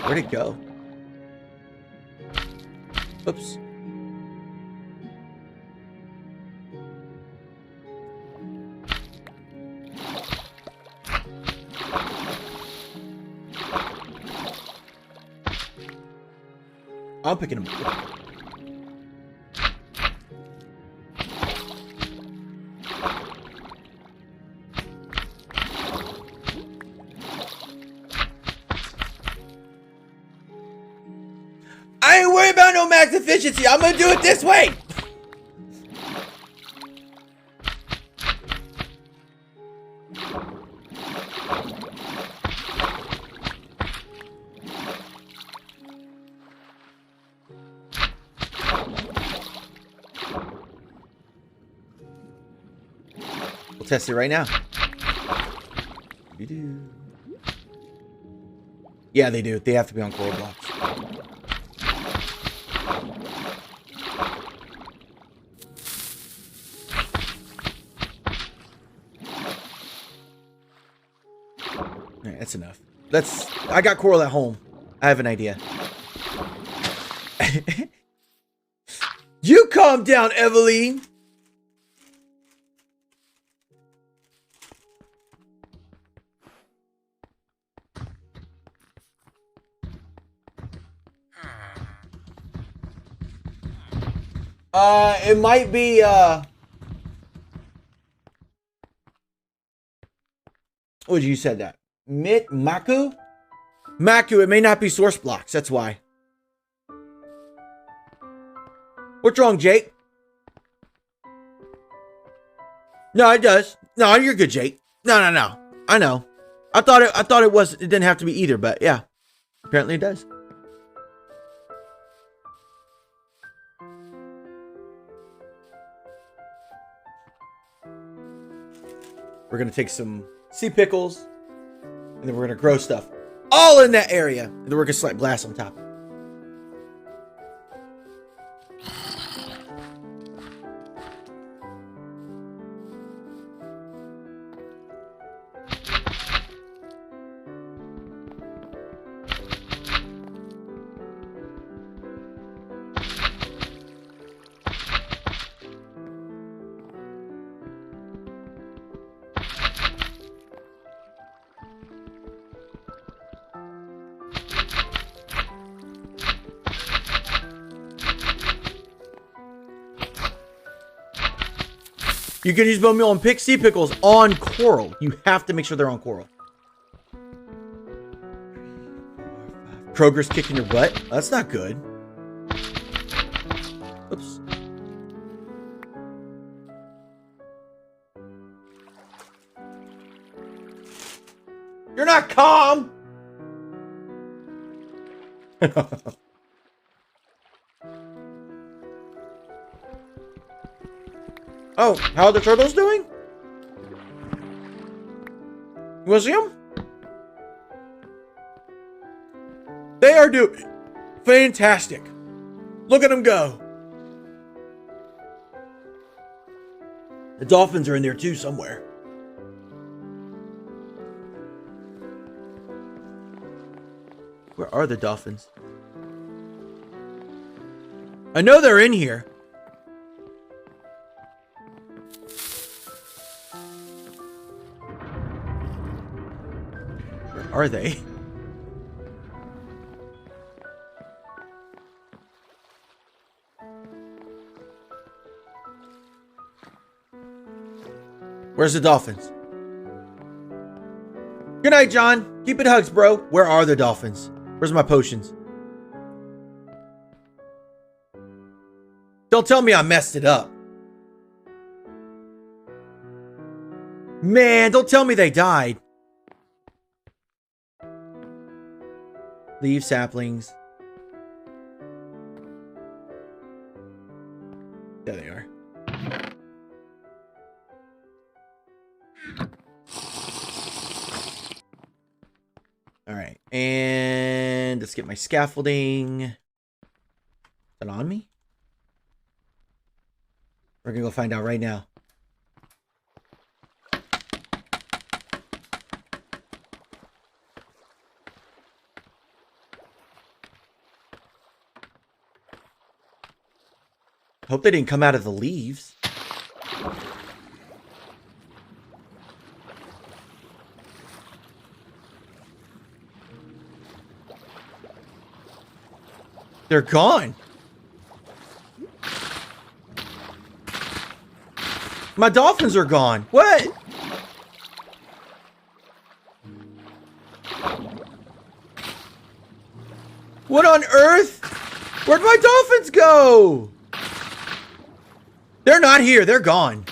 Where'd it go? Oops. I'm picking them up. I ain't worried about no max efficiency. I'm gonna do it this way. We'll test it right now. Yeah, they do. They have to be on coral blocks. Alright, that's enough. I got coral at home. I have an idea. You calm down, Eveline. It might be, what would you said that? 𝐬𝐞𝐞𝐝? 𝐬𝐞𝐞𝐝, it may not be source blocks, that's why. What's wrong, Jake? No, it does. No, you're good, Jake. No. I know. I thought it didn't have to be either, but yeah. Apparently it does. We're going to take some sea pickles, and then we're going to grow stuff all in that area. And then we're going to slap glass on top. You can use bone meal and pick sea pickles on coral. You have to make sure they're on coral. Kroger's kicking your butt? That's not good. Oops. You're not calm! Oh, how are the turtles doing? You want to see them? They are doing fantastic. Look at them go. The dolphins are in there too somewhere. Where are the dolphins? I know they're in here. Are they? Where's the dolphins? Good night, John. Keep it hugs, bro. Where are the dolphins? Where's my potions? Don't tell me I messed it up. Man, don't tell me they died. Leave saplings. There they are. All right, and let's get my scaffolding. Is that on me? We're gonna go find out right now. Hope they didn't come out of the leaves. They're gone. My dolphins are gone. What? What on earth? Where'd my dolphins go? They're not here. They're gone.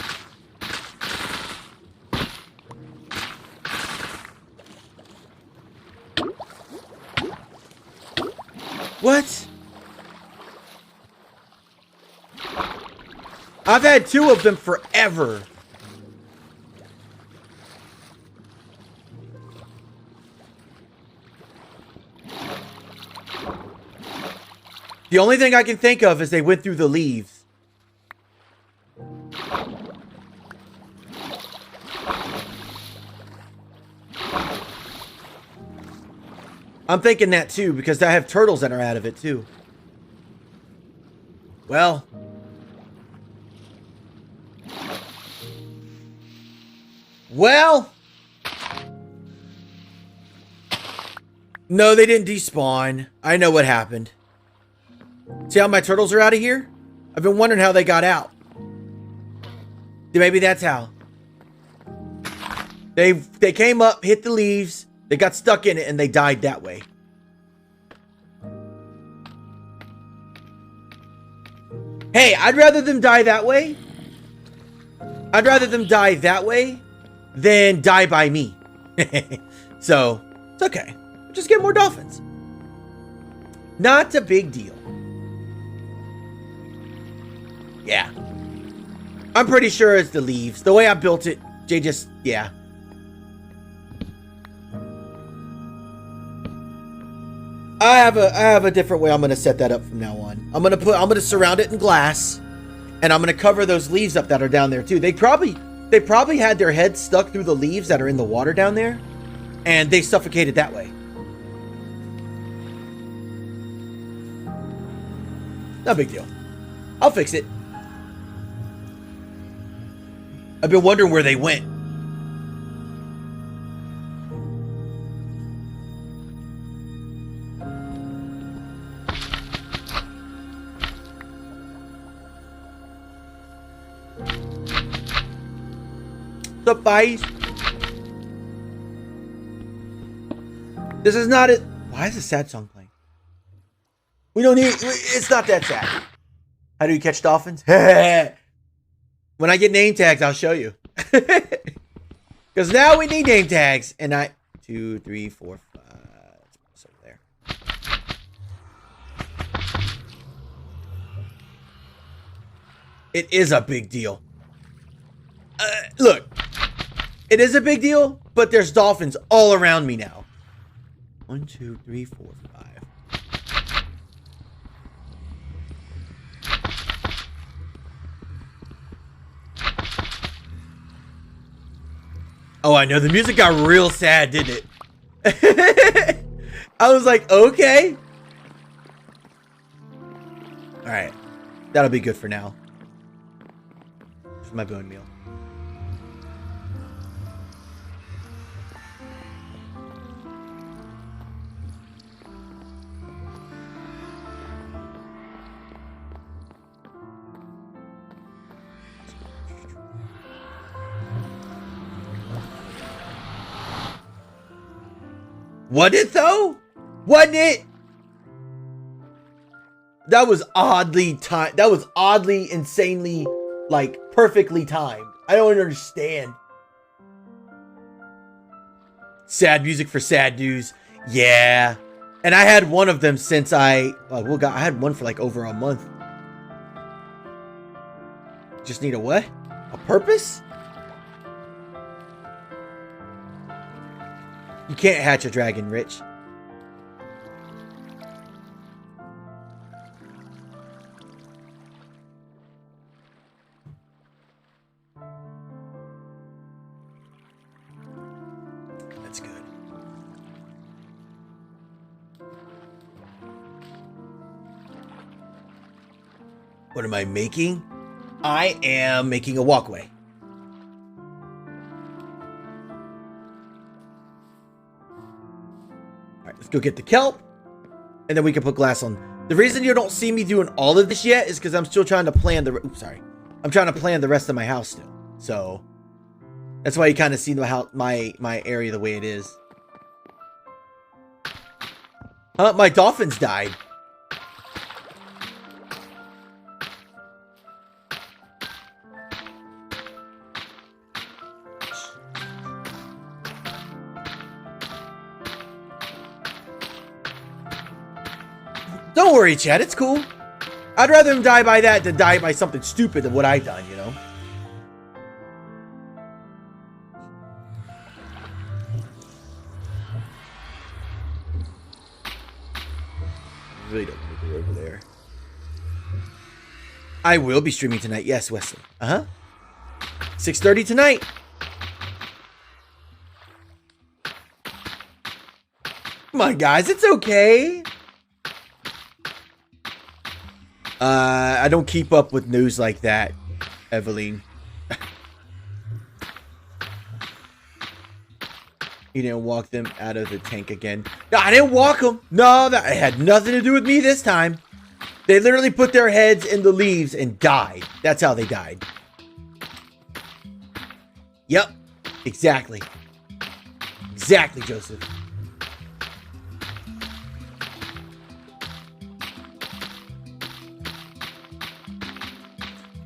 What? I've had 2 of them forever. The only thing I can think of is they went through the leaves. I'm thinking that too, because I have turtles that are out of it too. Well. Well. No, they didn't despawn. I know what happened. See how my turtles are out of here? I've been wondering how they got out. Maybe that's how. They came up, hit the leaves, they got stuck in it, and they died that way. Hey, I'd rather them die that way. I'd rather them die that way than die by me. So, it's okay. Just get more dolphins. Not a big deal. Yeah. I'm pretty sure it's the leaves. The way I built it, they just, yeah. I have a different way I'm going to set that up from now on. I'm going to surround it in glass, and I'm going to cover those leaves up that are down there too. They probably had their heads stuck through the leaves that are in the water down there, and they suffocated that way. No big deal. I'll fix it. I've been wondering where they went. What's up, guys? This is not it. Why is a sad song playing? We don't need. It's not that sad. How do you catch dolphins? When I get name tags, I'll show you. Because now we need name tags. And 2, 3, 4, 5. It's over there. It is a big deal. Look. It is a big deal, but there's dolphins all around me now. 1, 2, 3, 4, 5. Oh, I know. The music got real sad, didn't it? I was like, okay. All right. That'll be good for now. Here's my bone meal. Was it though? Wasn't it? That was oddly timed. That was oddly, insanely, like, perfectly timed. I don't understand. Sad music for sad news. Yeah. And I had one of them since I had one for like over a month. Just need a what? A purpose? You can't hatch a dragon, Rich. That's good. What am I making? I am making a walkway. Let's go get the kelp, and then we can put glass on The reason you don't see me doing all of this yet is because I'm still trying to plan the... Oops, sorry. I'm trying to plan the rest of my house still. So, that's why you kind of see the house, my area the way it is. My dolphins died. Don't worry, Chad. It's cool. I'd rather him die by that than die by something stupid than what I've done, you know? I really don't want to go over there. I will be streaming tonight. Yes, Wesley. 6:30 tonight. Come on, guys. It's okay. I don't keep up with news like that, Evelyn. You didn't walk them out of the tank again. No, I didn't walk them. No, that had nothing to do with me this time. They literally put their heads in the leaves and died. That's how they died. Yep. Exactly. Exactly, Joseph.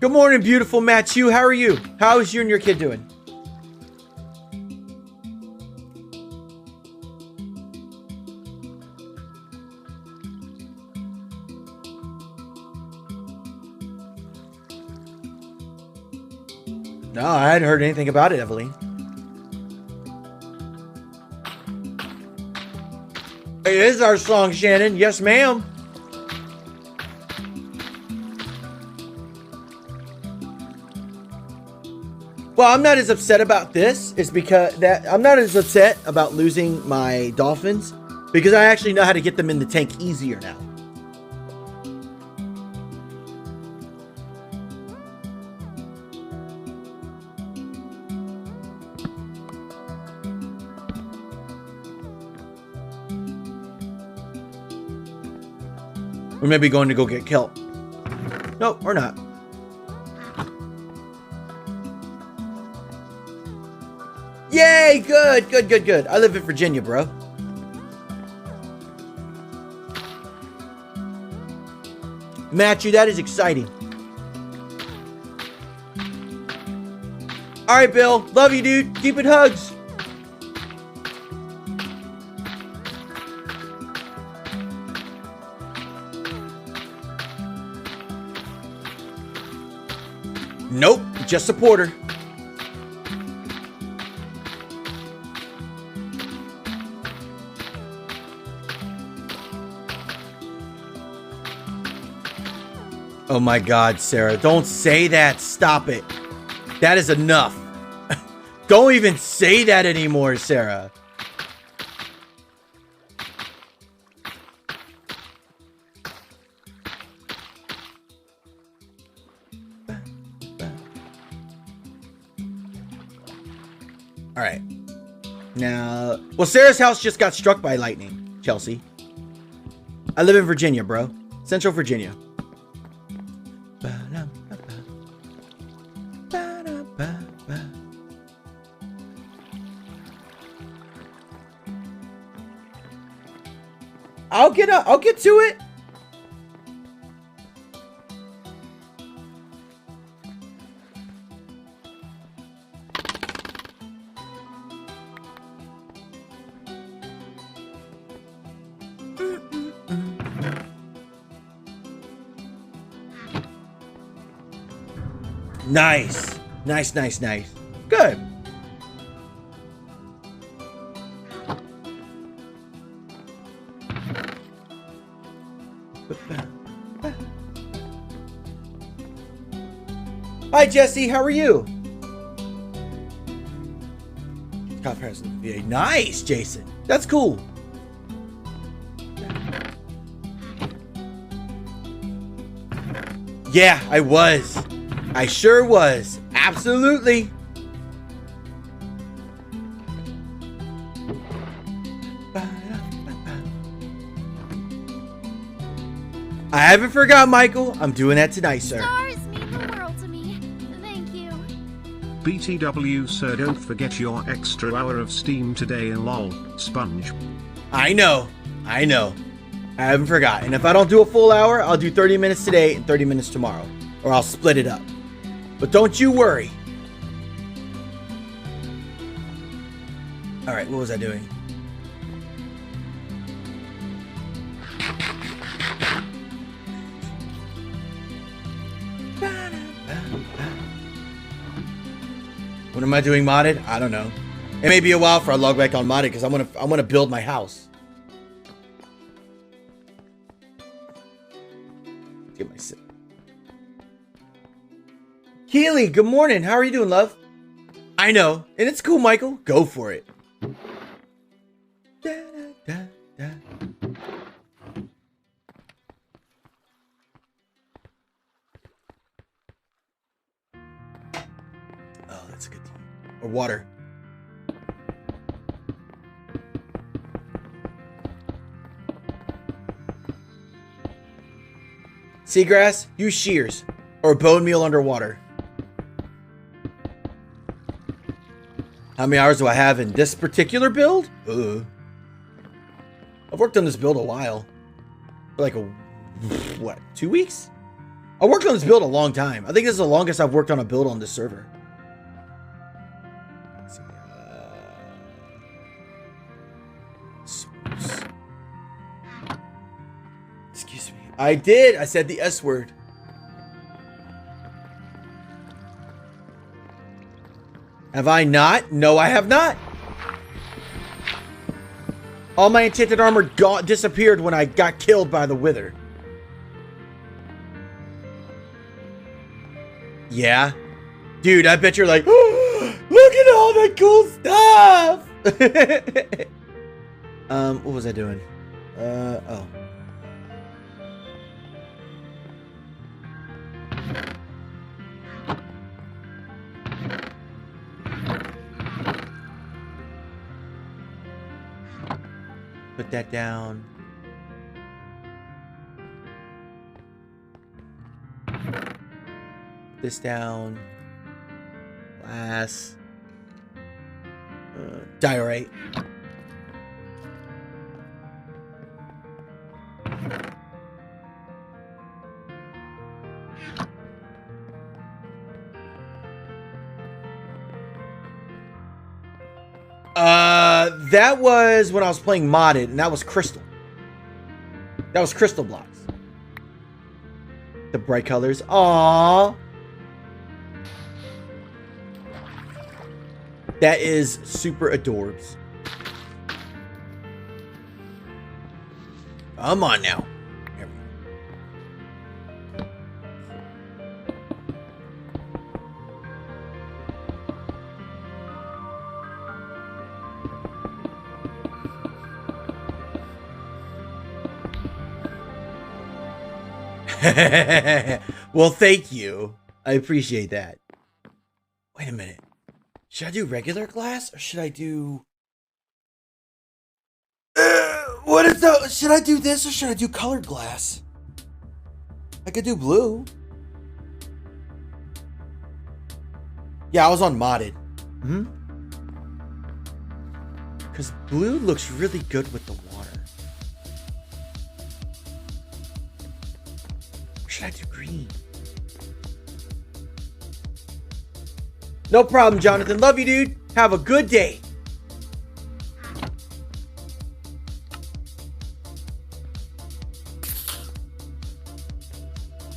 Good morning, beautiful Matthew. How are you? How is you and your kid doing? No, I hadn't heard anything about it, Evelyn. It is our song, Shannon. Yes, ma'am. Well, I'm not as upset about this. It's because I'm not as upset about losing my dolphins because I actually know how to get them in the tank easier now. We may be going to go get kelp. Nope, we're not. Yay! Good, good, good, good. I live in Virginia, bro. Matthew, that is exciting. All right, Bill. Love you, dude. Keep it hugs. Nope, just supporter. Oh my God, Sarah, don't say that. Stop it. That is enough. Don't even say that anymore, Sarah. All right. Now, well, Sarah's house just got struck by lightning, Chelsea. I live in Virginia, bro. Central Virginia. I'll get to it. Nice. Nice, nice, nice. Good. Hi, Jesse. How are you? Scott President VA. Nice, Jason. That's cool. Yeah, I was. I sure was. Absolutely. haven't forgot, Michael. I'm doing that tonight, sir. Stars mean the world to me. Thank you. BTW sir, don't forget your extra hour of Steam today, lol, sponge. I know. I know. I haven't forgot. And if I don't do a full hour, I'll do 30 minutes today and 30 minutes tomorrow. Or I'll split it up. But don't you worry. Alright, what was I doing? What am I doing modded? I don't know. It may be a while for I log back on modded because I'm gonna build my house. Get my sip. Keely, good morning. How are you doing, love? I know, and it's cool, Michael. Go for it. Da, da, da, da. Oh, that's a good thing. Or water. Seagrass, use shears or bone meal underwater. How many hours do I have in this particular build? I've worked on this build a while. For like what, 2 weeks? I worked on this build a long time. I think this is the longest I've worked on a build on this server. Excuse me. I did. I said the S word. Have I not? No, I have not. All my enchanted armor disappeared when I got killed by the wither. Yeah. Dude, I bet you're like, oh, look at all that cool stuff. What was I doing? Oh. Put that down. This down. Glass. Diorite. That was when I was playing modded, and that was crystal. That was crystal blocks. The bright colors. Aww. That is super adorbs. Come on now. Here we go. Well, thank you. I appreciate that. Wait a minute. Should I do regular glass or should I do... what is the... Should I do this or should I do colored glass? I could do blue. Yeah, I was on modded. Because blue looks really good with the water. Or should I do green? No problem, Jonathan. Love you, dude. Have a good day.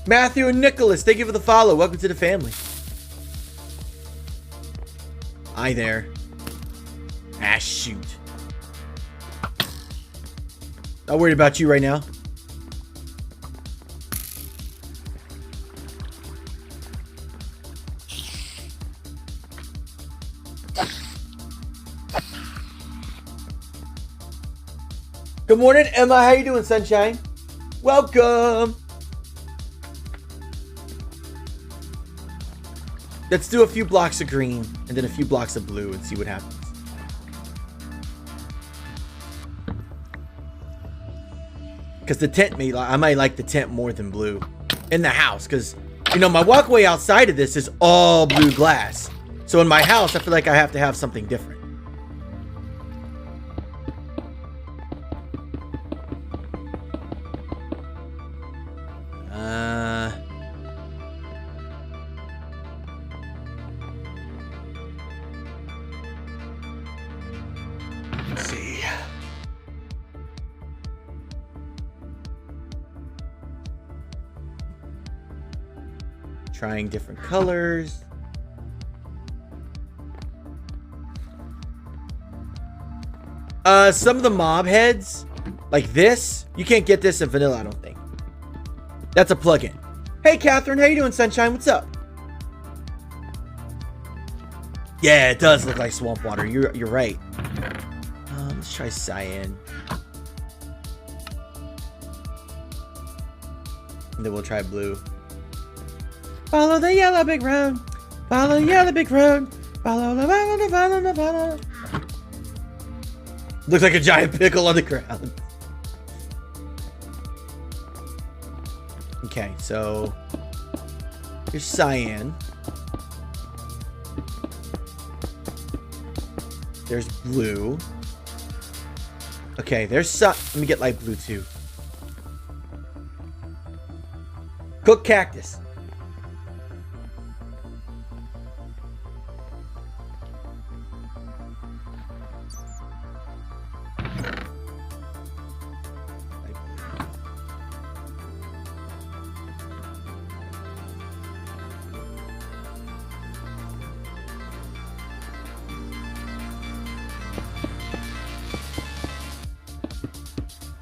Matthew and Nicholas, thank you for the follow. Welcome to the family. Hi there. Ah, shoot. Not worried about you right now. Good morning, Emma. How you doing, sunshine? Welcome. Let's do a few blocks of green and then a few blocks of blue and see what happens. Because the tent I might like the tent more than blue in the house. Because, you know, my walkway outside of this is all blue glass. So in my house, I feel like I have to have something different. Let's see. Trying different colors. Some of the mob heads, like this, you can't get this in vanilla, I don't think. That's a plugin. Hey, Catherine, how you doing, Sunshine? What's up? Yeah, it does look like swamp water. You're right. Let's try cyan. And then we'll try blue. Follow the yellow big road. Follow the yellow big road. Follow the. Looks like a giant pickle on the ground. Okay, so here's cyan. There's blue. Okay, there's let me get light blue too. Cooked cactus.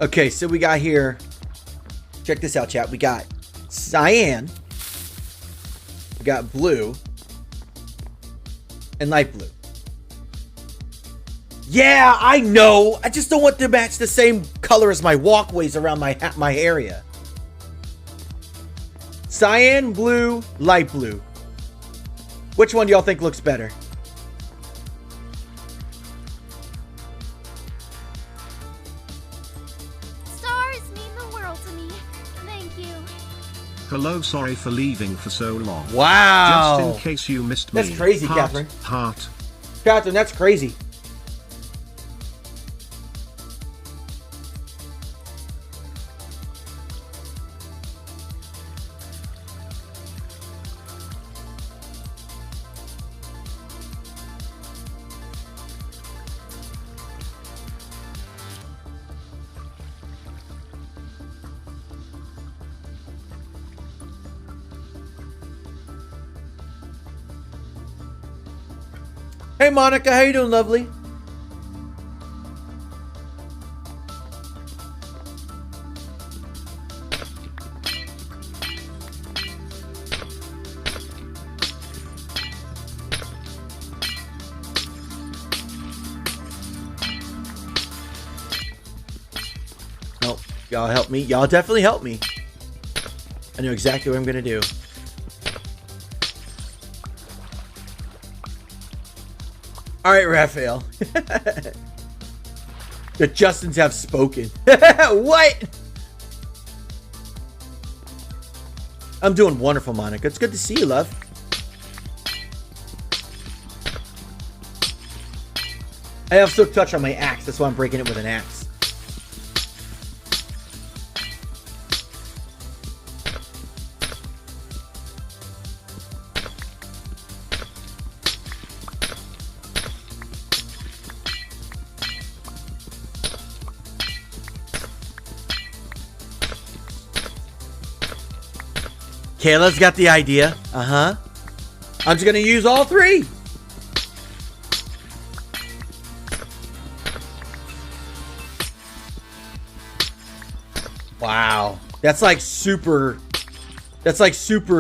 Okay, so we got here. Check this out, chat. We got cyan. We got blue. And light blue. Yeah, I know. I just don't want to match the same color as my walkways around my area. Cyan, blue, light blue. Which one do y'all think looks better? Hello, sorry for leaving for so long. Wow. Just in case you missed me. That's crazy, heart, Catherine. Heart. Catherine, that's crazy. Hey Monica, how you doing, lovely? Nope. Y'all help me. Y'all definitely help me. I know exactly what I'm gonna do. All right, Raphael. The Justins have spoken. What? I'm doing wonderful, Monica. It's good to see you, love. I have Silk Touch on my axe. That's why I'm breaking it with an axe. Kayla's got the idea. Uh-huh. I'm just gonna use all three. Wow. That's like super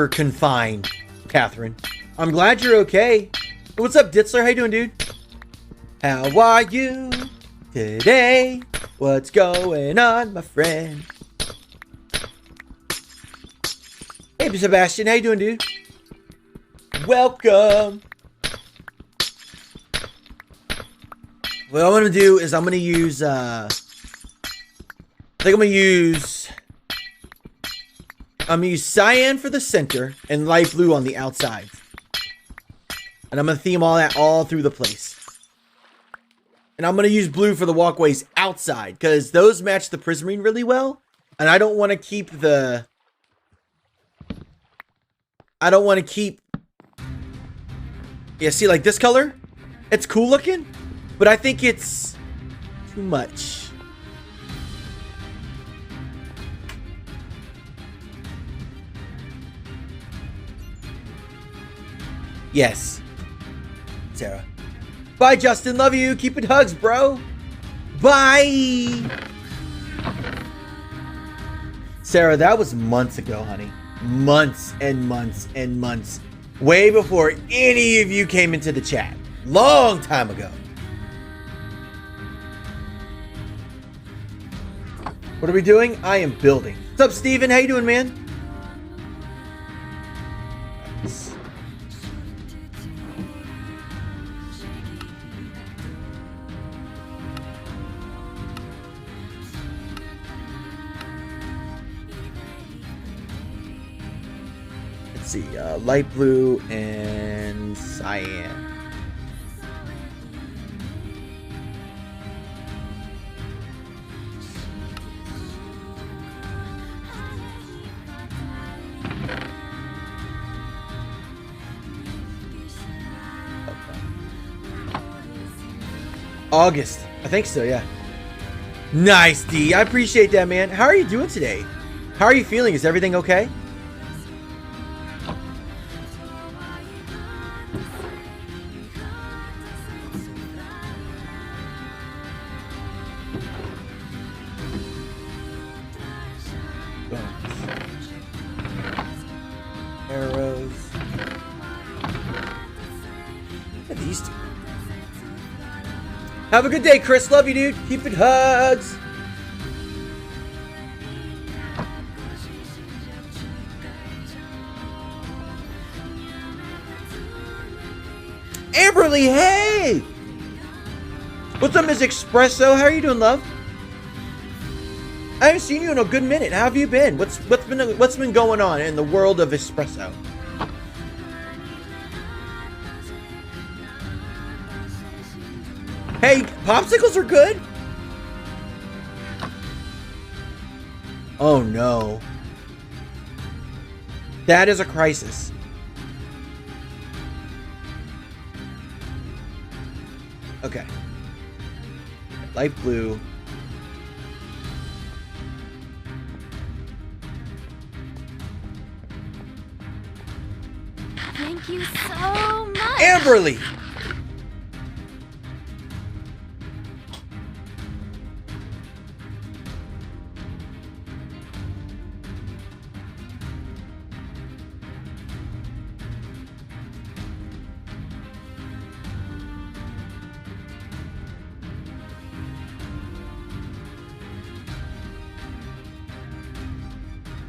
confined, Catherine. I'm glad you're okay. What's up, Ditzler? How you doing, dude? How are you today? What's going on, my friend? Hey, Sebastian, how you doing, dude? Welcome. What I'm gonna do is I'm gonna use I think I'm gonna use cyan for the center and light blue on the outside. And I'm gonna theme all that all through the place. And I'm gonna use blue for the walkways outside because those match the prismarine really well. And I don't want to keep the... Yeah, see, like this color? It's cool looking, but I think it's too much. Yes. Sarah. Bye, Justin. Love you. Keep it hugs, bro. Bye. Sarah, that was months ago, honey. Months and months and months. Way before any of you came into the chat. Long time ago. What are we doing? I am building. What's up, Steven? How you doing, man? See, light blue and cyan. Okay. August, I think so, yeah. Nice, D. I appreciate that, man. How are you doing today? How are you feeling? Is everything okay? Arrows. Look at these two. Have a good day, Chris. Love you, dude. Keep it hugs. Amberly, hey! What's up, Miss Espresso? How are you doing, love? I haven't seen you in a good minute. How have you been? What's been going on in the world of espresso? Hey, popsicles are good. Oh no. That is a crisis. Okay. Light blue. Thank you so much. Amberly.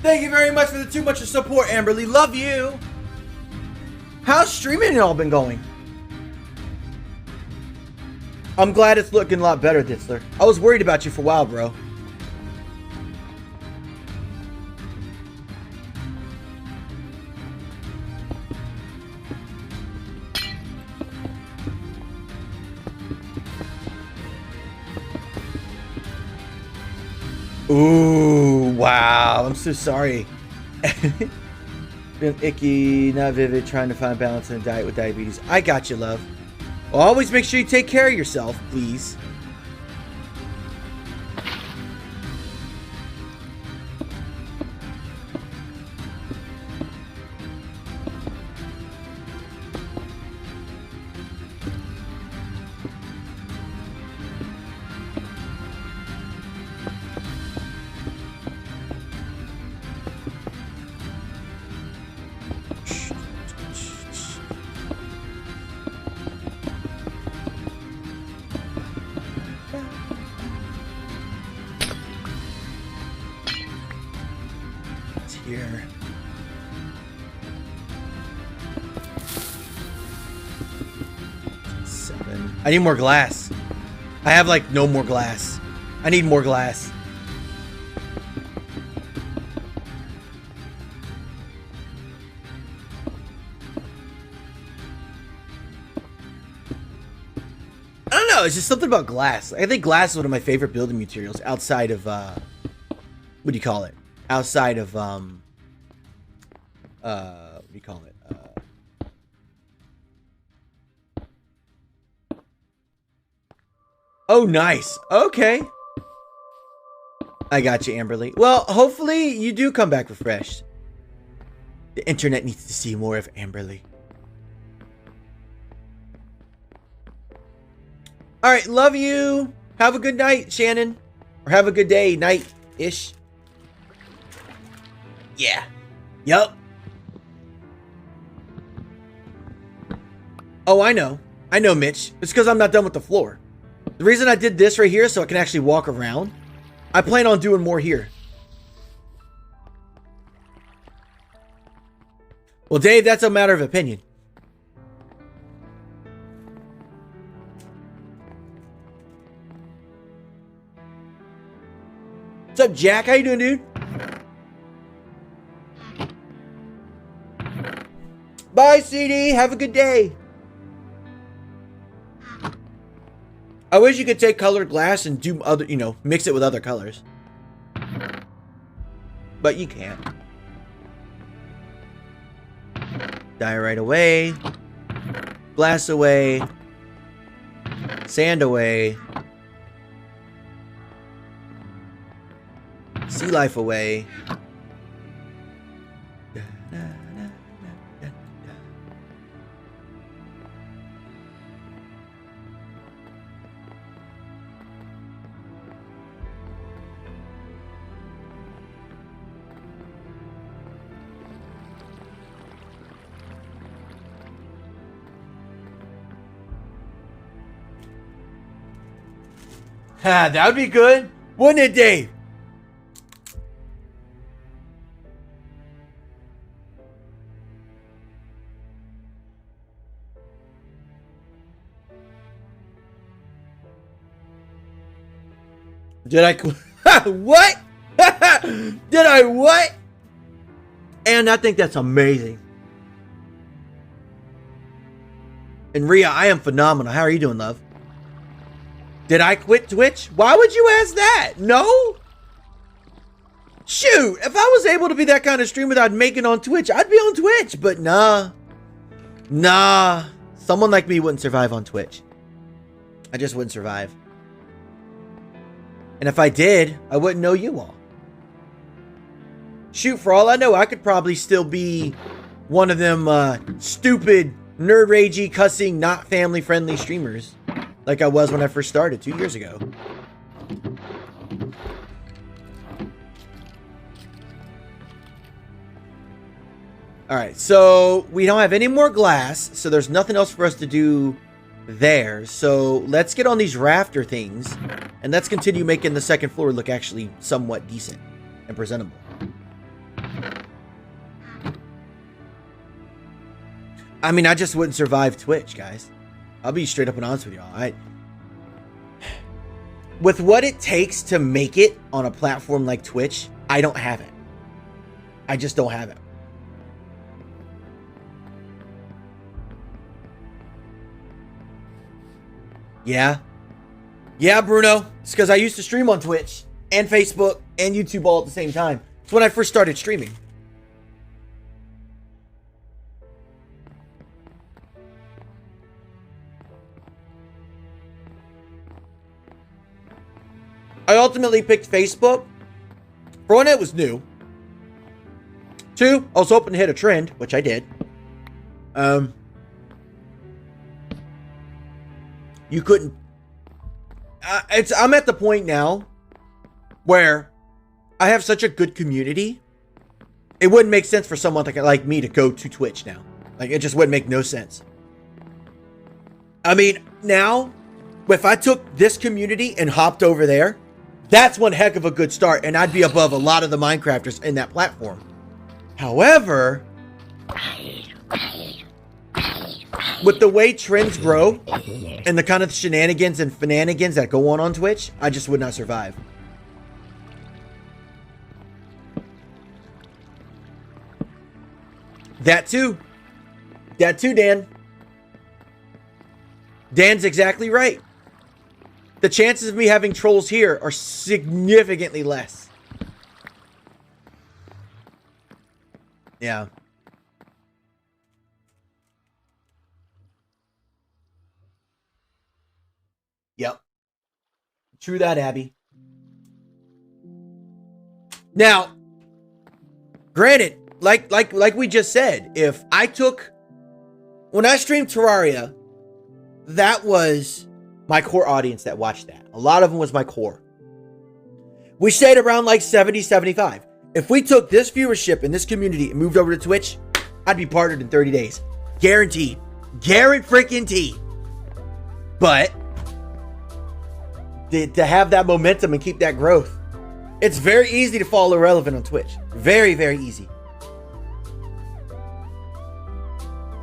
Thank you very much for the too much support, Amberly. Love you. How's streaming all been going? I'm glad it's looking a lot better, Ditzler. I was worried about you for a while, bro. Ooh, wow. I'm so sorry. Been icky, not vivid, trying to find balance in a diet with diabetes. I got you, love. Well, always make sure you take care of yourself, please. Here. Seven. I need more glass. I have like no more glass. I need more glass. I don't know. It's just something about glass. I think glass is one of my favorite building materials outside of, what do you call it? Outside of, what do you call it? Oh, nice. Okay. I got you, Amberly. Well, hopefully you do come back refreshed. The internet needs to see more of Amberly. All right, love you. Have a good night, Shannon. Or have a good day, night-ish. Yeah. Yup. Oh, I know. I know, Mitch. It's because I'm not done with the floor. The reason I did this right here is so I can actually walk around. I plan on doing more here. Well, Dave, that's a matter of opinion. What's up, Jack? How you doing, dude? Bye, CD. Have a good day. I wish you could take colored glass and do other, you know, mix it with other colors. But you can't. Diorite away. Glass away. Sand away. Sea life away. Ha, that would be good, wouldn't it, Dave? Did I what? Did I what? And I think that's amazing. And Rhea, I am phenomenal. How are you doing, love? Did I quit Twitch? Why would you ask that? No? Shoot, if I was able to be that kind of streamer that I'd make it on Twitch, I'd be on Twitch. But nah. Nah. Someone like me wouldn't survive on Twitch. I just wouldn't survive. And if I did, I wouldn't know you all. Shoot, for all I know, I could probably still be one of them stupid, nerd ragey, cussing, not family-friendly streamers. Like I was when I first started 2 years ago. Alright, so we don't have any more glass, so there's nothing else for us to do there. So let's get on these rafter things, and let's continue making the second floor look actually somewhat decent and presentable. I mean, I just wouldn't survive Twitch, guys. I'll be straight up and honest with y'all. With what it takes to make it on a platform like Twitch, I don't have it. I just don't have it. Yeah. Yeah, Bruno. It's because I used to stream on Twitch and Facebook and YouTube all at the same time. It's when I first started streaming. I ultimately picked Facebook. For one, it was new. Two, I was hoping to hit a trend, which I did. You couldn't. I'm at the point now where I have such a good community. It wouldn't make sense for someone like me to go to Twitch now. Like, it just wouldn't make no sense. I mean, now, if I took this community and hopped over there, that's one heck of a good start, and I'd be above a lot of the Minecrafters in that platform. However, with the way trends grow and the kind of shenanigans and fananigans that go on Twitch, I just would not survive. That too. That too, Dan. Dan's exactly right. the chances of me having trolls here are significantly less. Yeah. Yep. True that, Abby. Now, granted, like we just said, if I took, when I streamed Terraria, that was my core audience that watched that. A lot of them was my core. We stayed around like 70, 75. If we took this viewership in this community and moved over to Twitch, I'd be partnered in 30 days. Guaranteed. Guaranteed. But to have that momentum and keep that growth, it's very easy to fall irrelevant on Twitch. Very, very easy.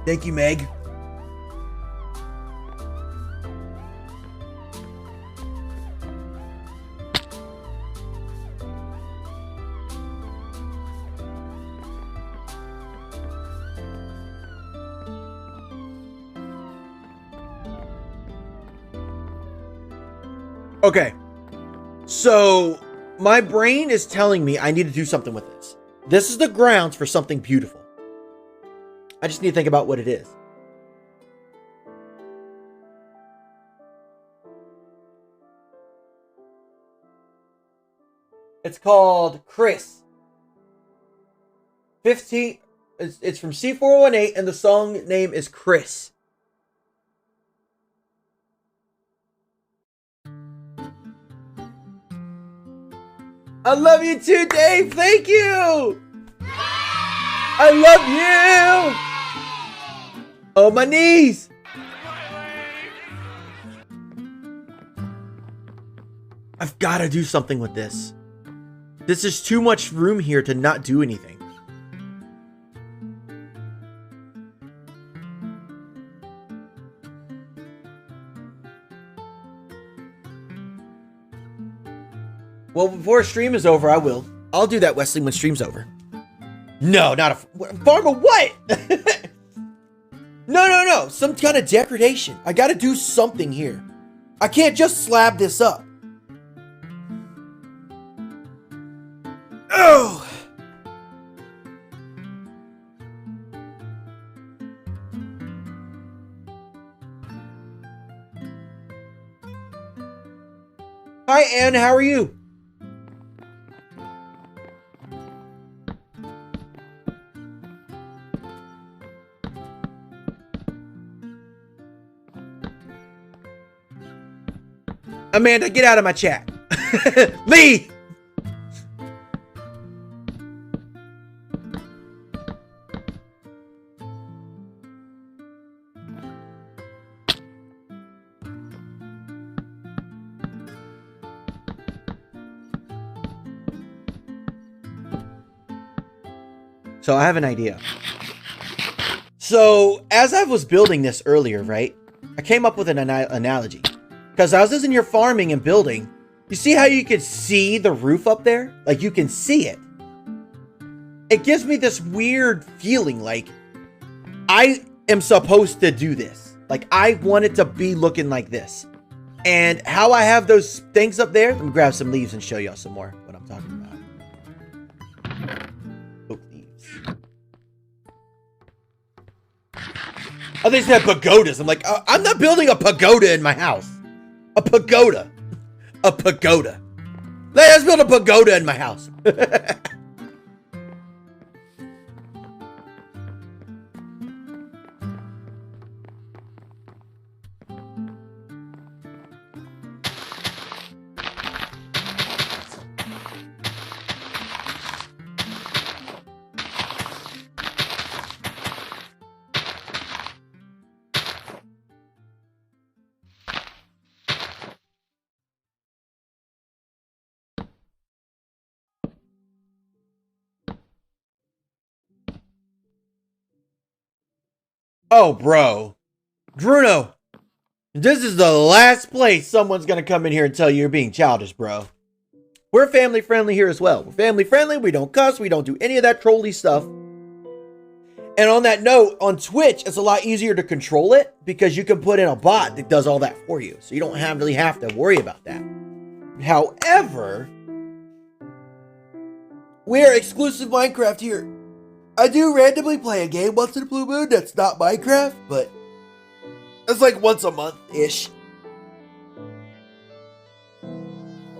Thank you, Meg. Okay, so my brain is telling me I need to do something with this. This is the grounds for something beautiful. I just need to think about what it is. It's called Chris. 15. It's from C418, and the song name is Chris. I love you too, Dave. Thank you. I love you. Oh, my knees. I've got to do something with this. This is too much room here to not do anything. Well, before stream is over, I will. I'll do that, Wesley, when stream's over. No, not a farm of what? No. Some kind of degradation. I gotta do something here. I can't just slab this up. Oh! Hi, Ann. How are you? Amanda, get out of my chat. Leave! So I have an idea. So as I was building this earlier, right? I came up with an analogy. Because I was in here farming and building. You see how you can see the roof up there? Like you can see it. It gives me this weird feeling like I am supposed to do this. Like I want it to be looking like this. And how I have those things up there, let me grab some leaves and show y'all some more what I'm talking about. Oh, leaves. Oh, they said pagodas. I'm like, I'm not building a pagoda in my house. A pagoda. A pagoda. Let's build a pagoda in my house. Oh, bro. Bruno, this is the last place someone's going to come in here and tell you you're being childish, bro. We're family friendly here as well. We're family friendly. We don't cuss. We don't do any of that trolly stuff. And on that note, on Twitch, it's a lot easier to control it because you can put in a bot that does all that for you. So you don't really have to worry about that. However, we're exclusive Minecraft here. I do randomly play a game once in a blue moon that's not Minecraft, but it's like once a month-ish.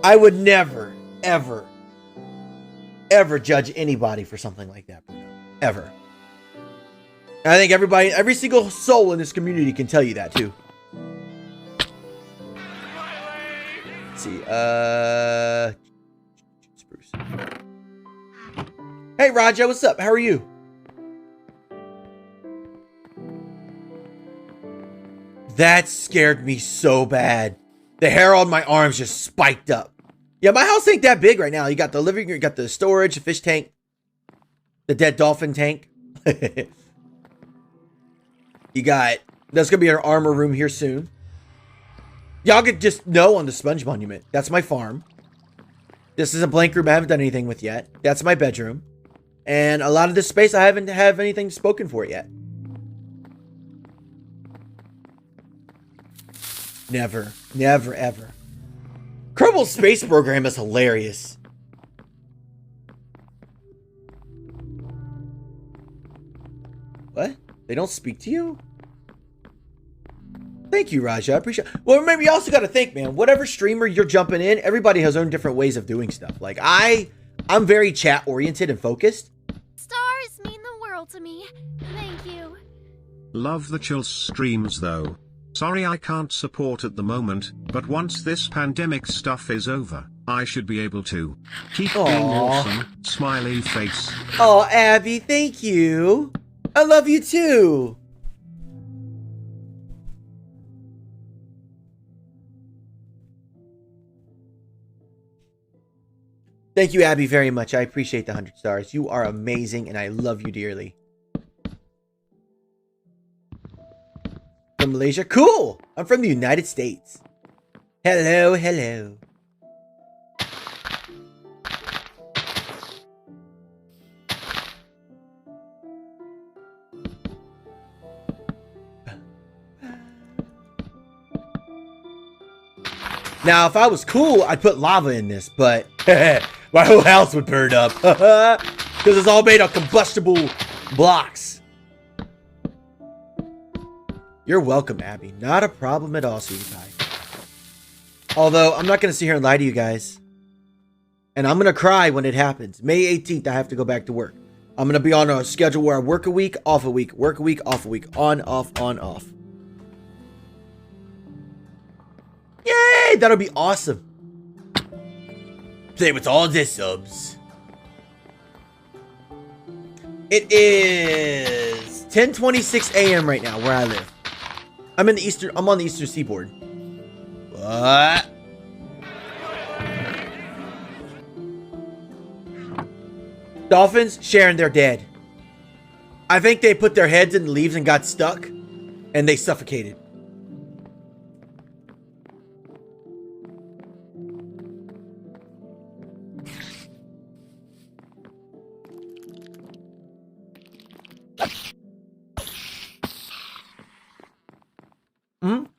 I would never, ever, ever judge anybody for something like that, Bruno. Ever. I think every single soul in this community can tell you that too. Let's see, Spruce. Hey Raja, what's up? How are you? That scared me so bad. The hair on my arms just spiked up. Yeah, my house ain't that big right now. You got the living room, you got the storage, the fish tank, the dead dolphin tank. You got, there's going to be an armor room here soon. Y'all could just know on the Sponge Monument. That's my farm. This is a blank room I haven't done anything with yet. That's my bedroom. And a lot of this space I haven't have anything spoken for yet. Never, never, ever. Kerbal's space program is hilarious. What? They don't speak to you? Thank you, Raja. I appreciate it. Well, remember, you also got to think, man, whatever streamer you're jumping in, everybody has their own different ways of doing stuff. Like, I'm very chat-oriented and focused. Stars mean the world to me. Thank you. Love the chill streams, though. Sorry I can't support at the moment, but once this pandemic stuff is over, I should be able to. Keep being awesome, smiley face. Oh, Abby, thank you. I love you too. Thank you, Abby, very much. I appreciate the 100 stars. You are amazing, and I love you dearly. From Malaysia? Cool! I'm from the United States. Hello, hello. Now, if I was cool, I'd put lava in this, but my whole house would burn up. Because it's all made of combustible blocks. You're welcome, Abby. Not a problem at all, sweetie pie. Although, I'm not going to sit here and lie to you guys. And I'm going to cry when it happens. May 18th, I have to go back to work. I'm going to be on a schedule where I work a week, off a week, work a week, off a week, on, off, on, off. Yay! That'll be awesome. Play with all the subs. It is 10:26 a.m. right now where I live. I'm on the Eastern Seaboard. What? Dolphins, Sharon, they're dead. I think they put their heads in the leaves and got stuck, and they suffocated.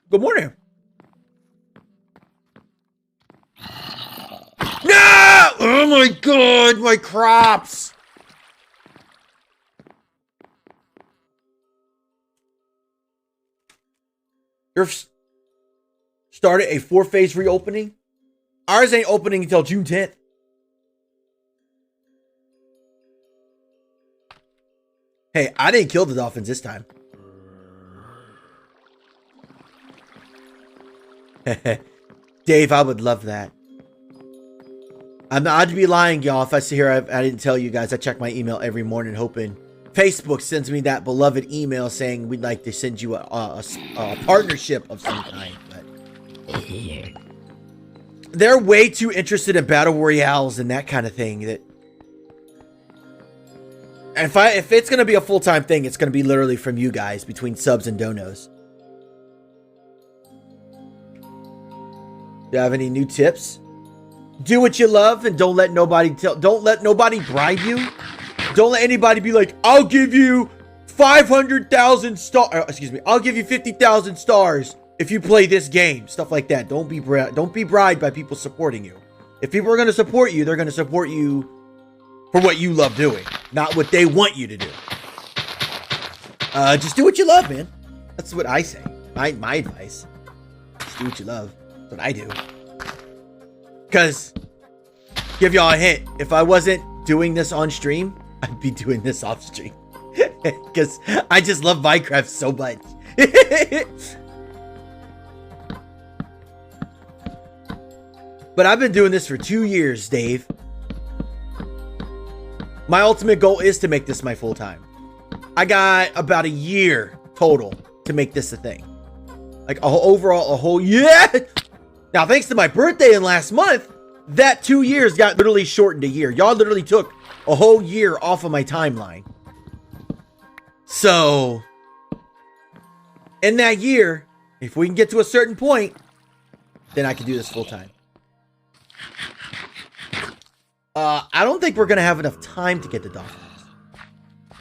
Good morning. No! Oh my god, my crops! You've started a 4-phase reopening? Ours ain't opening until June 10th. Hey, I didn't kill the dolphins this time. Dave, I would love that. I'd be lying, y'all, if I sit here I didn't tell you guys. I check my email every morning hoping Facebook sends me that beloved email saying we'd like to send you a partnership of some kind. But they're way too interested in battle royales and that kind of thing. That if it's gonna be a full-time thing, it's gonna be literally from you guys between subs and donos. Do you have any new tips? Do what you love and don't let nobody bribe you. Don't let anybody be like, I'll give you 500,000 stars. Excuse me. I'll give you 50,000 stars if you play this game. Stuff like that. Don't be bribed by people supporting you. If people are going to support you, they're going to support you for what you love doing, not what they want you to do. Just do what you love, man. That's what I say. My advice. Just do what you love. That's what I do. Because, give y'all a hint. If I wasn't doing this on stream, I'd be doing this off stream. Because I just love Minecraft so much. But I've been doing this for 2 years, Dave. My ultimate goal is to make this my full time. I got about a year total to make this a thing. Like a whole year. Now, thanks to my birthday in last month, that 2 years got literally shortened a year. Y'all literally took a whole year off of my timeline. So, in that year, if we can get to a certain point, then I can do this full time. I don't think we're going to have enough time to get the dolphins.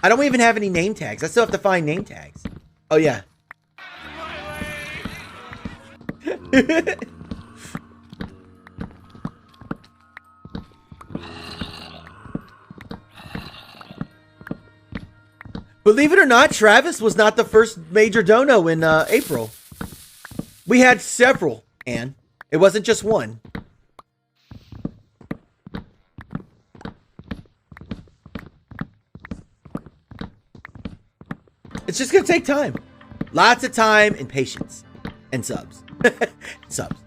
I don't even have any name tags. I still have to find name tags. Oh, yeah. Believe it or not, Travis was not the first major dono in April. We had several, Anne. It wasn't just one. It's just going to take time. Lots of time and patience. And subs. Subs.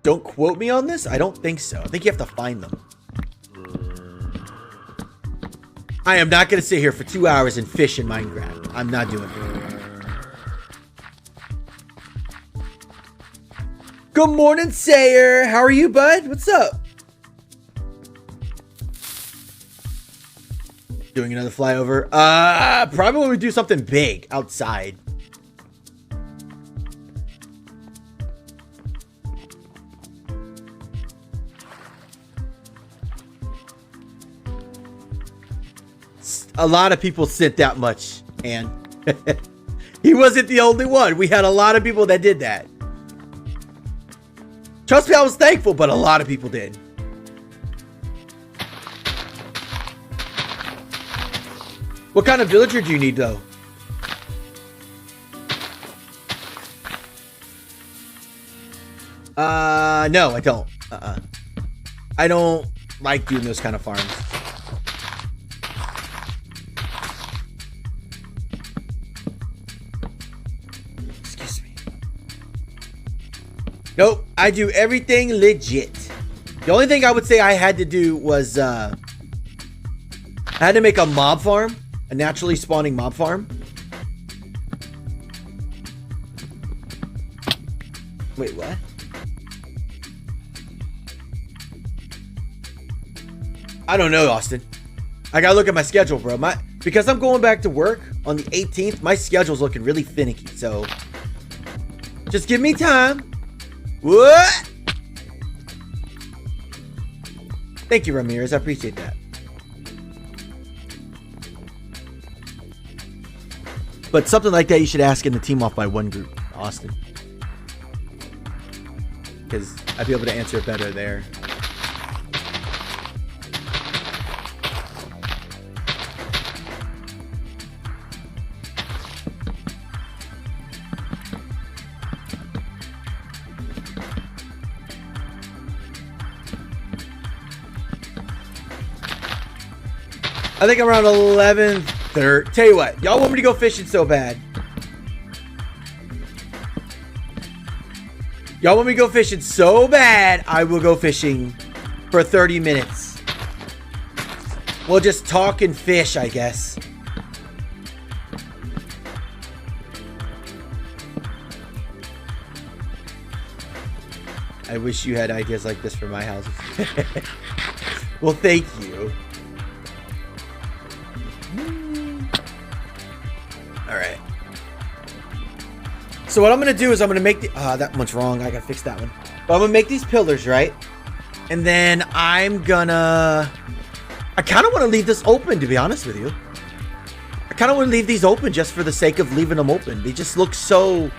Don't quote me on this. I don't think so. I think you have to find them. I am not going to sit here for 2 hours and fish in Minecraft. I'm not doing it. Good morning, Sayer. How are you, bud? What's up? Doing another flyover? Probably when we do something big outside. A lot of people sent that much, and he wasn't the only one. We had a lot of people that did that. Trust me, I was thankful, but a lot of people did. What kind of villager do you need, though? No, I don't. I don't like doing those kind of farms. Excuse me. Nope, I do everything legit. The only thing I would say I had to do was, I had to make a mob farm. A naturally spawning mob farm. Wait, what? I don't know, Austin. I gotta look at my schedule, bro. Because I'm going back to work on the 18th, my schedule's looking really finicky, so just give me time. What? Thank you, Ramirez. I appreciate that. But something like that, you should ask in the team off by one group, Austin. Because I'd be able to answer it better there. I think around 11:30. Tell you what, y'all want me to go fishing so bad. Y'all want me to go fishing so bad, I will go fishing for 30 minutes. We'll just talk and fish, I guess. I wish you had ideas like this for my house. Well, thank you. Alright. So what I'm going to do is I'm going to make the... that one's wrong. I got to fix that one. But I'm going to make these pillars, right? And then I kind of want to leave this open, to be honest with you. I kind of want to leave these open just for the sake of leaving them open. They just look so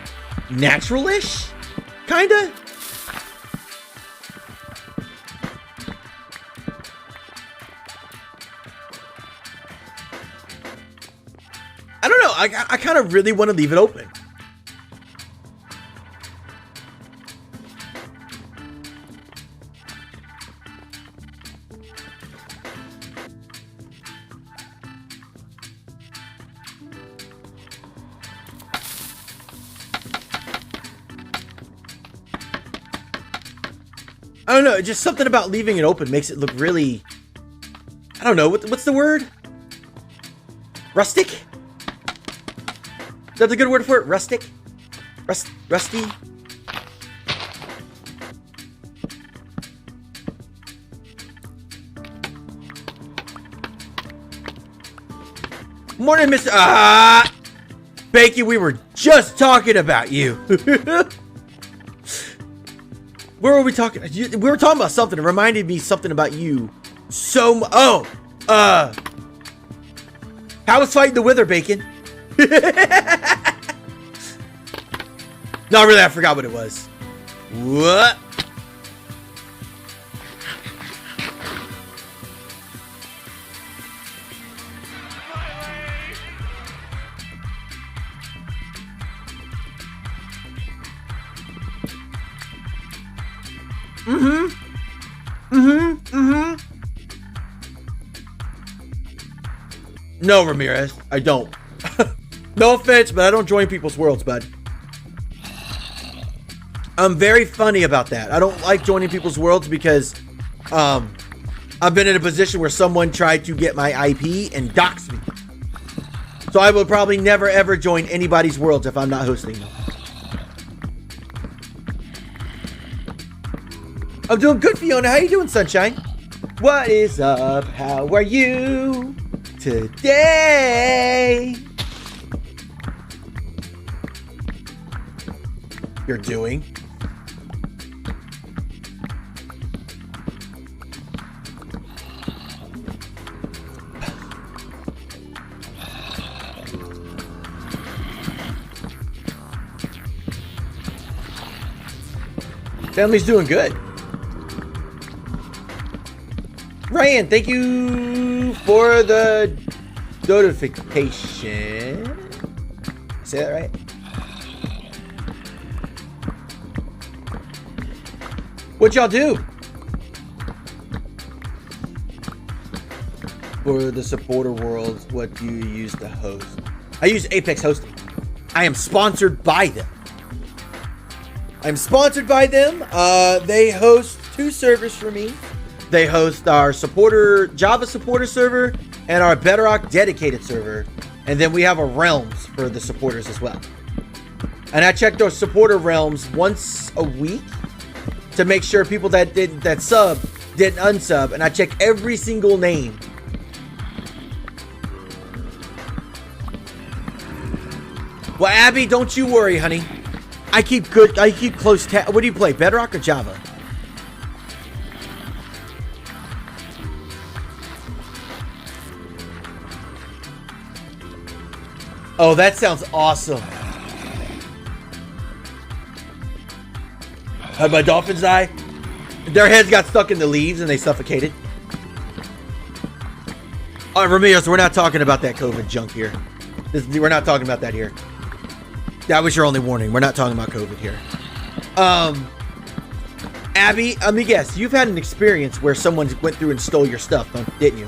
natural-ish, kind of. I don't know. I kind of really want to leave it open. I don't know, just something about leaving it open makes it look really, I don't know, what's the word? Rustic? Is that the good word for it? Rustic? Rusty? Morning, Mr. Bakey, we were just talking about you. Where were we talking? We were talking about something. It reminded me something about you. How was fighting the Wither, Bacon? No, really, I forgot what it was. What? No, Ramirez, I don't. No offense, but I don't join people's worlds, bud. I'm very funny about that. I don't like joining people's worlds because I've been in a position where someone tried to get my IP and dox me. So I will probably never ever join anybody's worlds if I'm not hosting them. I'm doing good, Fiona. How you doing, sunshine? What is up? How are you today? You're doing? Family's doing good. Ryan, thank you for the notification. Say that right? What y'all do? For the supporter worlds, what do you use to host? I use Apex Hosting. I am sponsored by them. I'm sponsored by them. They host 2 servers for me. They host our Java supporter server and our Bedrock dedicated server. And then we have a Realms for the supporters as well. And I check those supporter realms once a week to make sure people that sub didn't unsub. And I check every single name. Well, Abby, don't you worry, honey. I keep close tab. What do you play, Bedrock or Java? Oh, that sounds awesome. How'd my dolphins die? Their heads got stuck in the leaves and they suffocated. All right, Ramirez, we're not talking about that COVID junk here. We're not talking about that here. That was your only warning. We're not talking about COVID here. Abby, let me guess. You've had an experience where someone went through and stole your stuff, didn't you?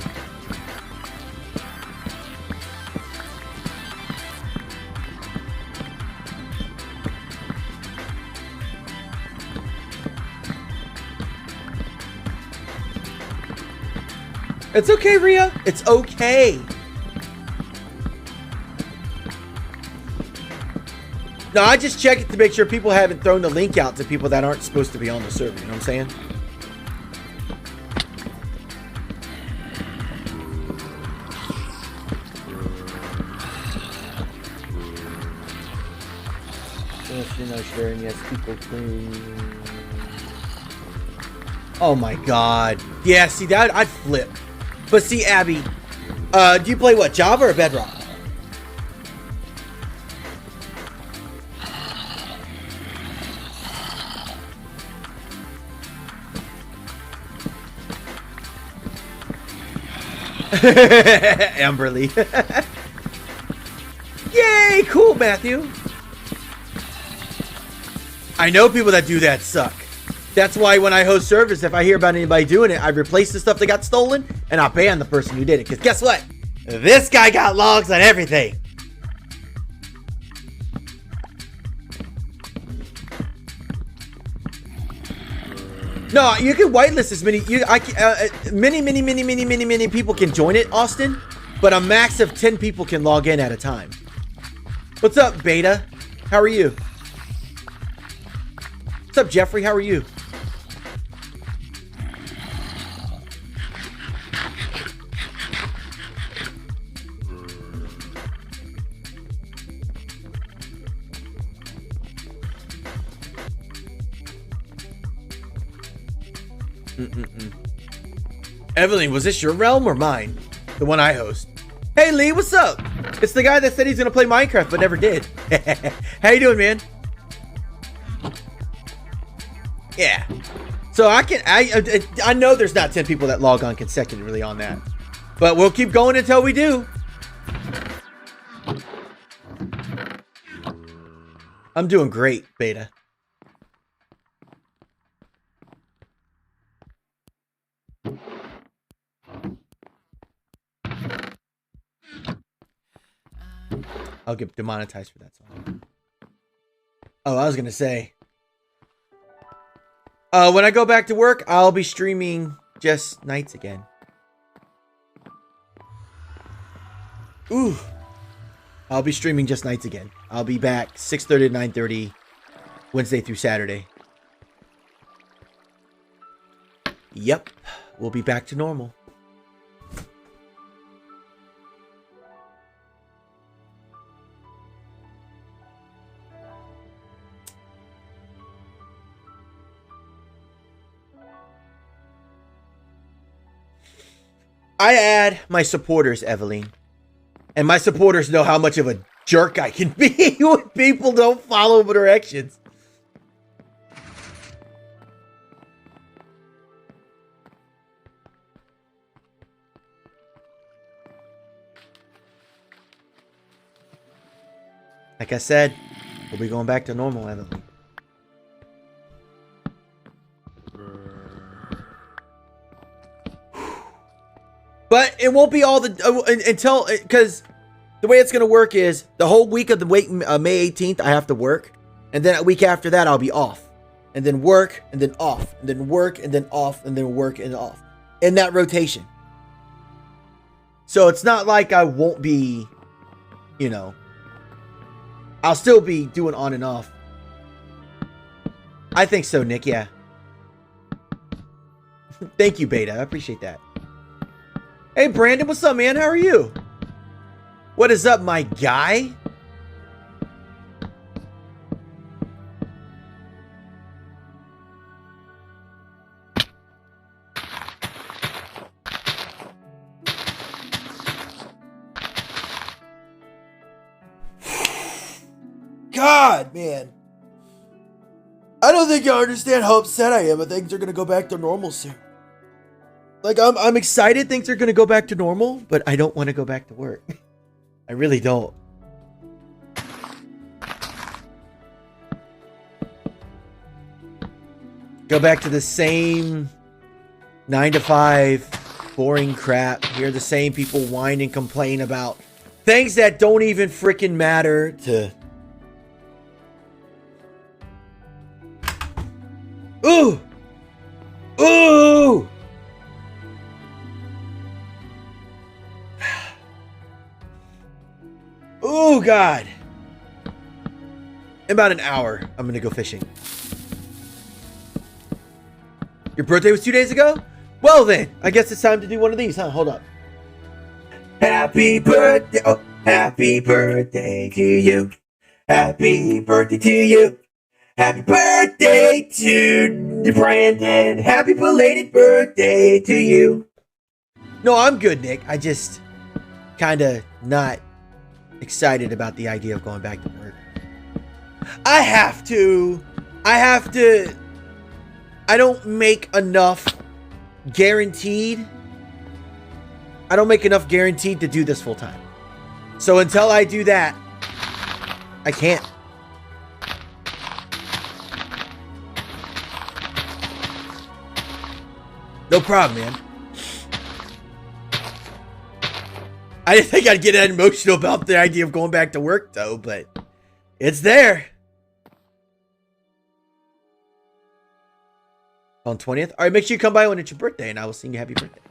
It's okay, Rhea. It's okay. No, I just check it to make sure people haven't thrown the link out to people that aren't supposed to be on the server. You know what I'm saying? Yes, you're not sharing. Yes, people clean. Oh my god. Yeah, see that I'd flip. But see, Abby, do you play what, Java or Bedrock? Amberly. Yay, cool, Matthew. I know people that do that suck. That's why when I host service, if I hear about anybody doing it, I replace the stuff that got stolen and I ban the person who did it. Because guess what? This guy got logs on everything. No, you can whitelist as many. Many people can join it, Austin. But a max of 10 people can log in at a time. What's up, Beta? How are you? What's up, Jeffrey? How are you? Evelyn, was this your realm or mine? The one I host. Hey Lee, what's up? It's the guy that said he's gonna play Minecraft but never did. How you doing, man? Yeah. So I know there's not 10 people that log on consecutively on that. But we'll keep going until we do. I'm doing great, Beta. I'll get demonetized for that song. Oh, I was gonna say. When I go back to work, I'll be streaming just nights again. Ooh. I'll be streaming just nights again. I'll be back 6:30 to 9:30 Wednesday through Saturday. Yep. We'll be back to normal. I add my supporters, Evelyn. And my supporters know how much of a jerk I can be when people don't follow directions. Like I said, we'll be going back to normal, Evelyn. But it won't be all the until, because the way it's going to work is the whole week of the May 18th, I have to work. And then a week after that, I'll be off. And then work, and then off. And then work, and then off. And then work, and off. In that rotation. So it's not like I won't be, you know. I'll still be doing on and off. I think so, Nick, yeah. Thank you, Beta. I appreciate that. Hey, Brandon, what's up, man? How are you? What is up, my guy? God, man. I don't think y'all understand how upset I am, but things are going to go back to normal soon. Like, I'm excited things are going to go back to normal, but I don't want to go back to work. I really don't. Go back to the same 9 to 5 boring crap. Hear the same people whine and complain about things that don't even freaking matter to... Ooh! Ooh! Oh, God. In about an hour, I'm going to go fishing. Your birthday was 2 days ago? Well, then, I guess it's time to do one of these, huh? Hold up. Happy birthday. Oh, happy birthday to you. Happy birthday to you. Happy birthday to Brandon. Happy belated birthday to you. No, I'm good, Nick. I just kind of not excited about the idea of going back to work. I have to. I don't make enough guaranteed. I don't make enough guaranteed to do this full time. So until I do that, I can't. No problem, man. I didn't think I'd get that emotional about the idea of going back to work, though, but it's there. On 20th? All right, make sure you come by when it's your birthday, and I will sing you happy birthday.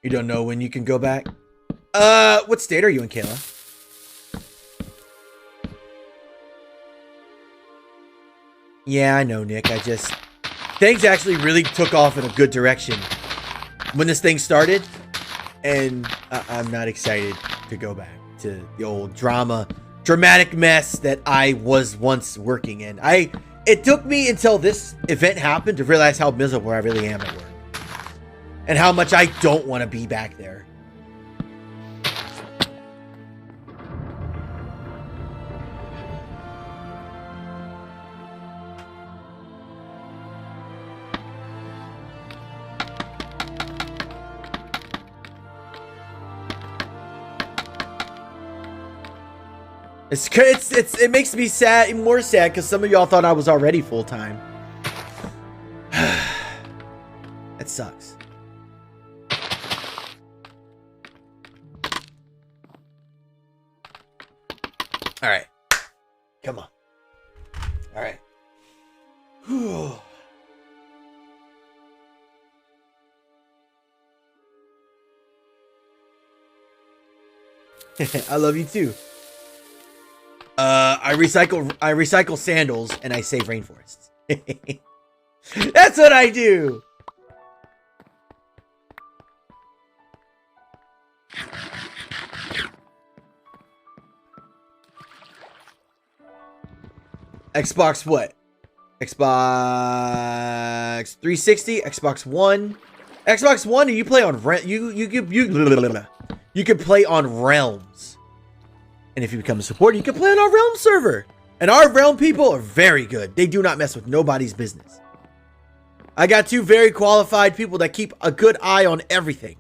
You don't know when you can go back? What state are you in, Kayla? Yeah, I know, Nick. Things actually really took off in a good direction when this thing started, and I'm not excited to go back to the old dramatic mess that I was once working in. It took me until this event happened to realize how miserable I really am at work. And how much I don't want to be back there. It makes me sad, more sad, because some of y'all thought I was already full-time. That sucks. All right. Come on. All right. Whew. I love you too. I recycle sandals and I save rainforests. That's what I do. Xbox what? Xbox 360, Xbox One. Xbox One, you play on you can play on Realms. And if you become a supporter, you can play on our Realm server. And our Realm people are very good. They do not mess with nobody's business. I got two very qualified people that keep a good eye on everything.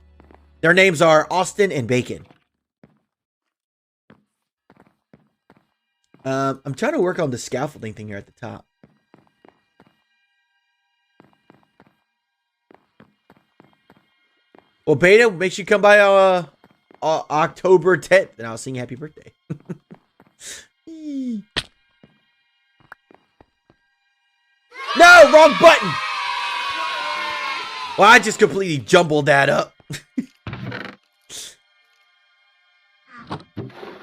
Their names are Austin and Bacon. I'm trying to work on the scaffolding thing here at the top. Well, Beta, make sure you come by October 10th, and I'll sing you happy birthday. No, wrong button. Well, I just completely jumbled that up.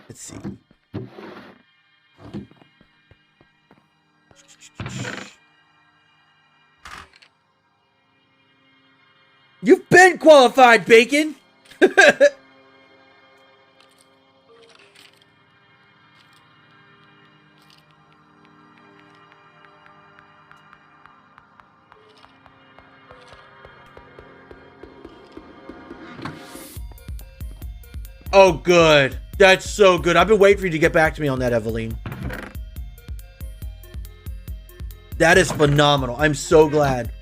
Let's see. You've been qualified, Bacon. Oh, good. That's so good. I've been waiting for you to get back to me on that, Eveline. That is phenomenal. I'm so glad.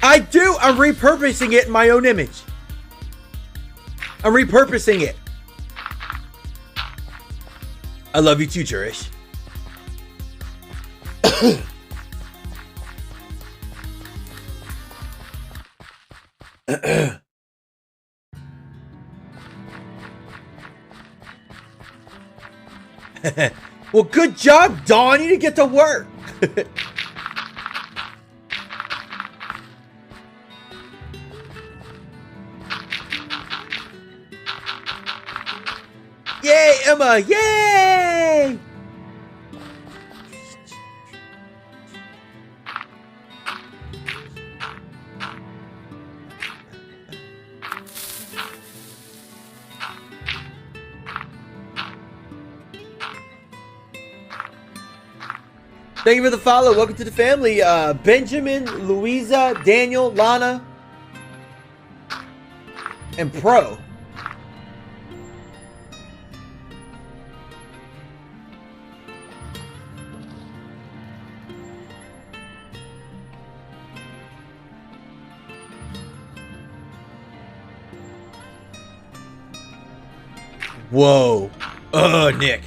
I do. I'm repurposing it in my own image. I'm repurposing it. I love you too, Jurish. Well, good job, Dawn. You didn't get to work. Yeah. Emma. Yay! Thank you for the follow. Welcome to the family. Benjamin, Louisa, Daniel, Lana, and Pro. Whoa. Nick.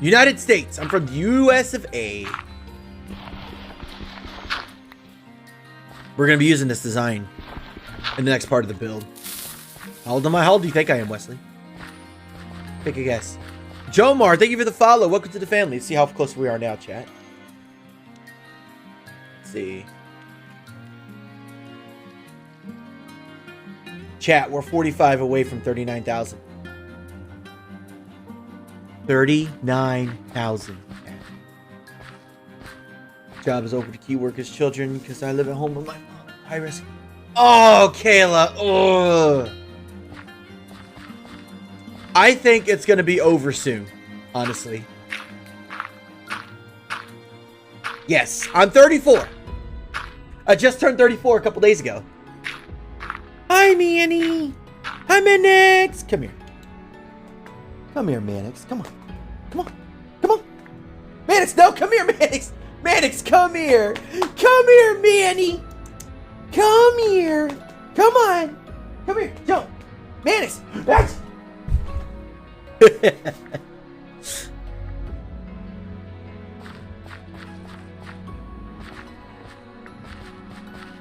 United States. I'm from the US of A. We're going to be using this design in the next part of the build. How old am I? How old do you think I am, Wesley? Take a guess. Jomar, thank you for the follow. Welcome to the family. Let's see how close we are now, chat. Let's see. Chat, we're 45 away from 39,000. 39,000. Job is open to key workers' children because I live at home with my mom. High risk. Oh, Kayla. Ugh. I think it's going to be over soon, honestly. Yes, I'm 34. I just turned 34 a couple days ago. Hi, Manny. Hi, Mannix. Come here. Come here, Mannix. Come on. Come on. Come on. Mannix, no, come here, Mannix. Mannix, come here. Come here, Manny. Come here. Come on. Come here. Jump. Mannix.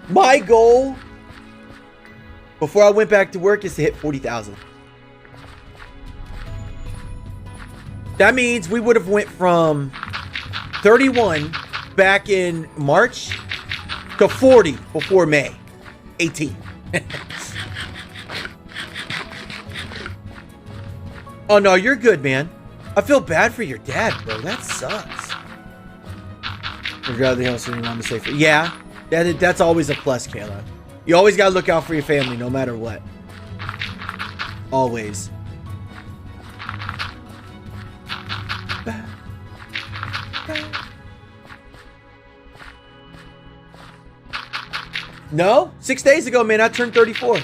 My goal before I went back to work is to hit 40,000. That means we would have went from 31 back in March to 40 before May 18. Oh no, you're good, man. I feel bad for your dad, bro. That sucks. Regardless of how you want to say, yeah, that's always a plus, Kayla. You always gotta look out for your family, no matter what. Always. No, 6 days ago, man, I turned 34.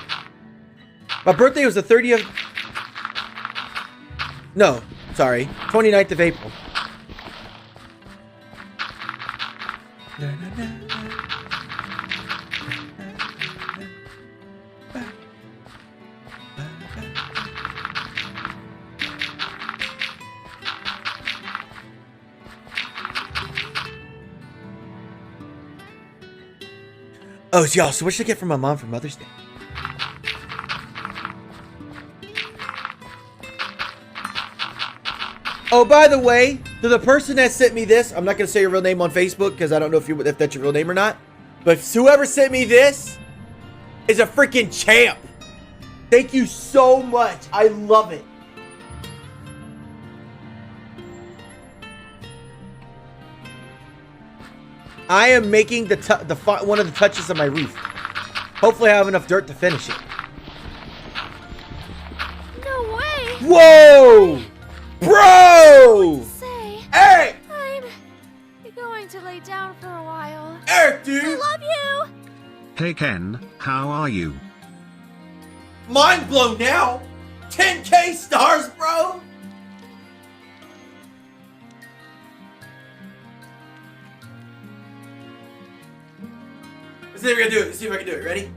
My birthday was the 30th. No, sorry, 29th of April. Oh, y'all, so what should I get from my mom for Mother's Day? Oh, by the way, to the person that sent me this, I'm not going to say your real name on Facebook because I don't know if that's your real name or not. But whoever sent me this is a freaking champ. Thank you so much. I love it. I am making one of the touches of my roof. Hopefully I have enough dirt to finish it. No way! Whoa! Bro! Say, Eric! I'm going to lay down for a while. Eric, dude! I love you! Hey Ken, how are you? Mind blown now! 10K stars, bro! Let's see if we can do it. Let's see if I can do it. Ready?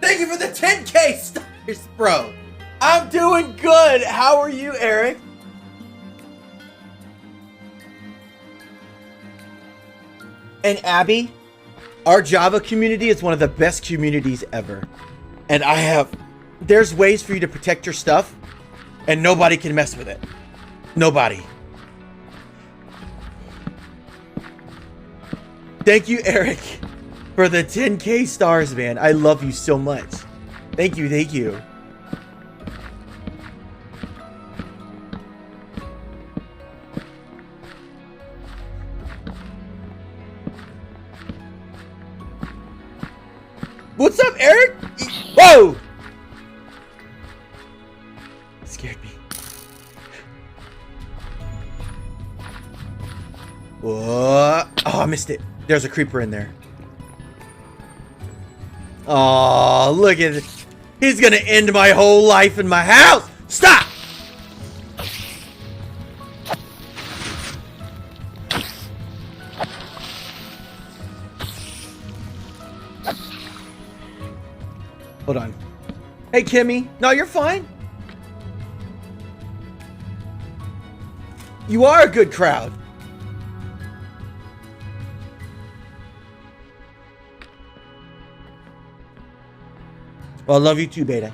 Thank you for the 10K stars, bro. I'm doing good. How are you, Eric? And Abby, our Java community is one of the best communities ever. And there's ways for you to protect your stuff, and nobody can mess with it. Nobody. Thank you, Eric, for the 10K stars, man. I love you so much. Thank you, thank you. What's up, Eric? Whoa! Scared me. Whoa. Oh, I missed it. There's a creeper in there. Oh, look at it. He's gonna end my whole life in my house. Stop! Hold on. Hey, Kimmy. No, you're fine. You are a good crowd. Well, I love you too, Beta.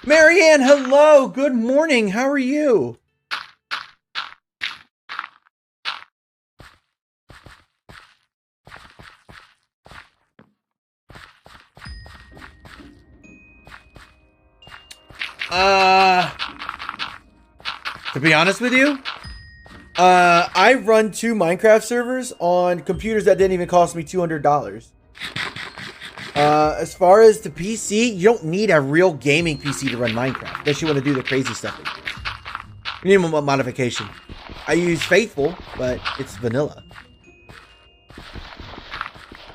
Marianne, hello. Good morning. How are you? To be honest with you, I run 2 Minecraft servers on computers that didn't even cost me $200. As far as the PC, you don't need a real gaming PC to run Minecraft unless you want to do the crazy stuff. You need a modification. I use Faithful, but it's vanilla.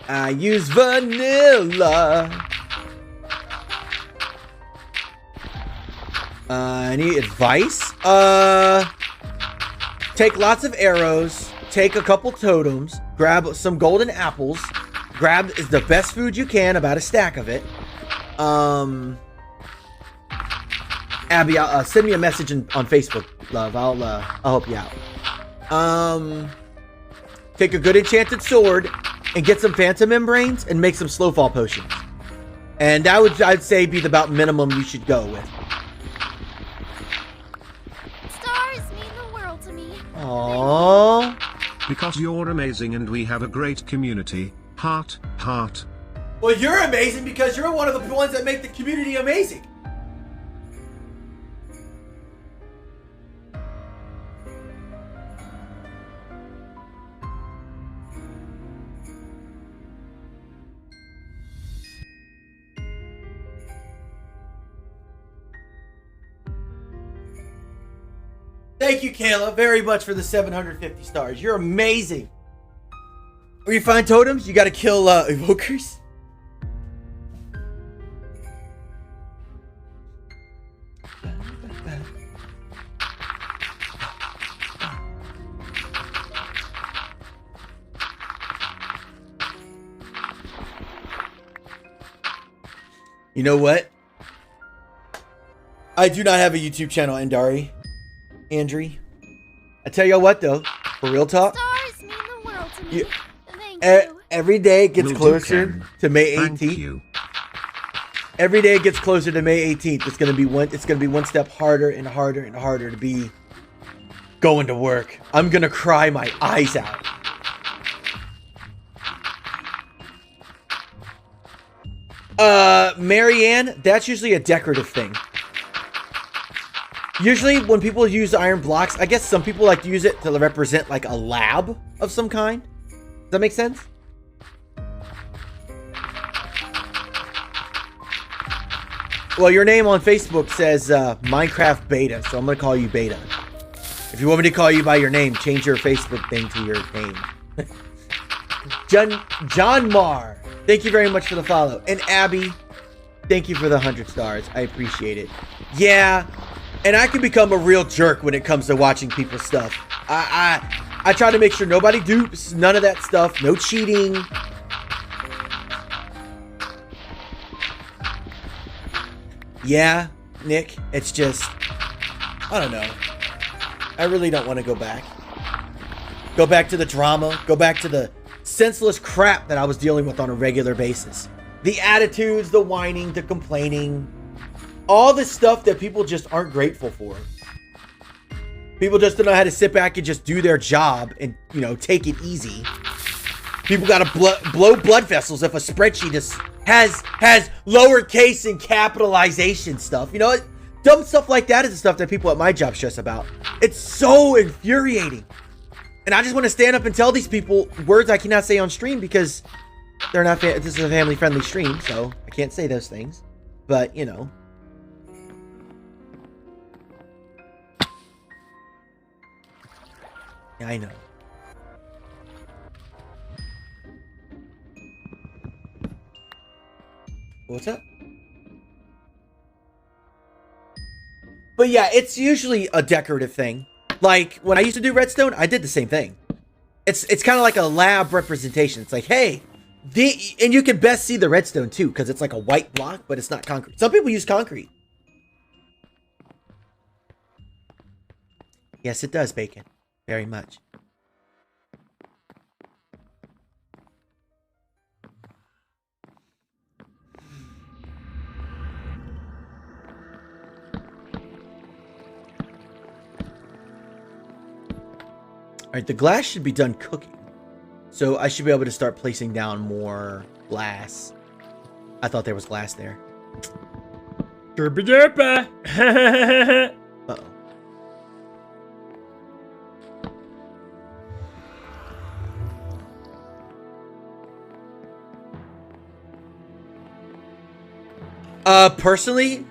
I use vanilla. Any advice? Take lots of arrows, take a couple totems, grab some golden apples, grab is the best food you can, about a stack of it. Abby, send me a message on Facebook, love. I'll help you out. Take a good enchanted sword and get some phantom membranes and make some slowfall potions. And that would, I'd say, be the about minimum you should go with. Aww. Because you're amazing and we have a great community. Heart, heart. Well, you're amazing because you're one of the ones that make the community amazing. Thank you, Kayla, very much for the 750 stars. You're amazing. Where you find totems, you gotta kill evokers. You know what? I do not have a YouTube channel, Andari. Andri. I tell you what though, for real talk. Stars mean the world to me. Thank you. Every day it gets closer to May 18th. Every day it gets closer to May 18th. It's gonna be one step harder and harder and harder to be going to work. I'm gonna cry my eyes out. Marianne, that's usually a decorative thing. Usually when people use iron blocks, I guess some people like to use it to represent like a lab of some kind. Does that make sense? Well, your name on Facebook says Minecraft Beta, so I'm going to call you Beta. If you want me to call you by your name, change your Facebook thing to your name. John Marr, thank you very much for the follow. And Abby, thank you for the 100 stars. I appreciate it. Yeah. And I can become a real jerk when it comes to watching people's stuff. I try to make sure nobody dupes, none of that stuff, no cheating. Yeah, Nick, it's just, I don't know. I really don't want to go back. Go back to the drama, go back to the senseless crap that I was dealing with on a regular basis. The attitudes, the whining, the complaining, all the stuff that people just aren't grateful for. People just don't know how to sit back and just do their job and, you know, take it easy. People got to blow blood vessels if a spreadsheet has lowercase and capitalization stuff. You know, dumb stuff like that is the stuff that people at my job stress about. It's so infuriating. And I just want to stand up and tell these people words I cannot say on stream because they're not. This is a family-friendly stream, so I can't say those things. But, you know. Yeah, I know. What's up? But yeah, it's usually a decorative thing. Like, when I used to do redstone, I did the same thing. It's kind of like a lab representation. It's like, hey, and you can best see the redstone too, because it's like a white block, but it's not concrete. Some people use concrete. Yes, it does, Bacon. Very much. All right, the glass should be done cooking. So I should be able to start placing down more glass. I thought there was glass there. Derpa derpa. Uh-oh. Personally,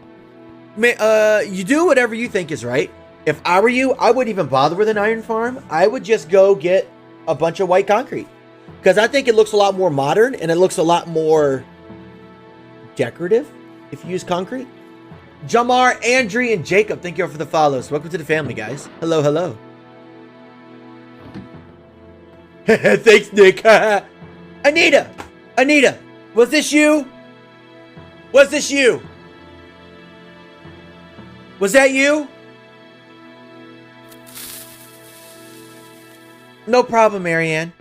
you do whatever you think is right. If I were you, I wouldn't even bother with an iron farm. I would just go get a bunch of white concrete. Because I think it looks a lot more modern and it looks a lot more decorative if you use concrete. Jamar, Andrew, and Jacob, thank you all for the follows. Welcome to the family, guys. Hello, hello. Thanks, Nick. Anita, was this you? Was this you? Was that you? No problem, Marianne.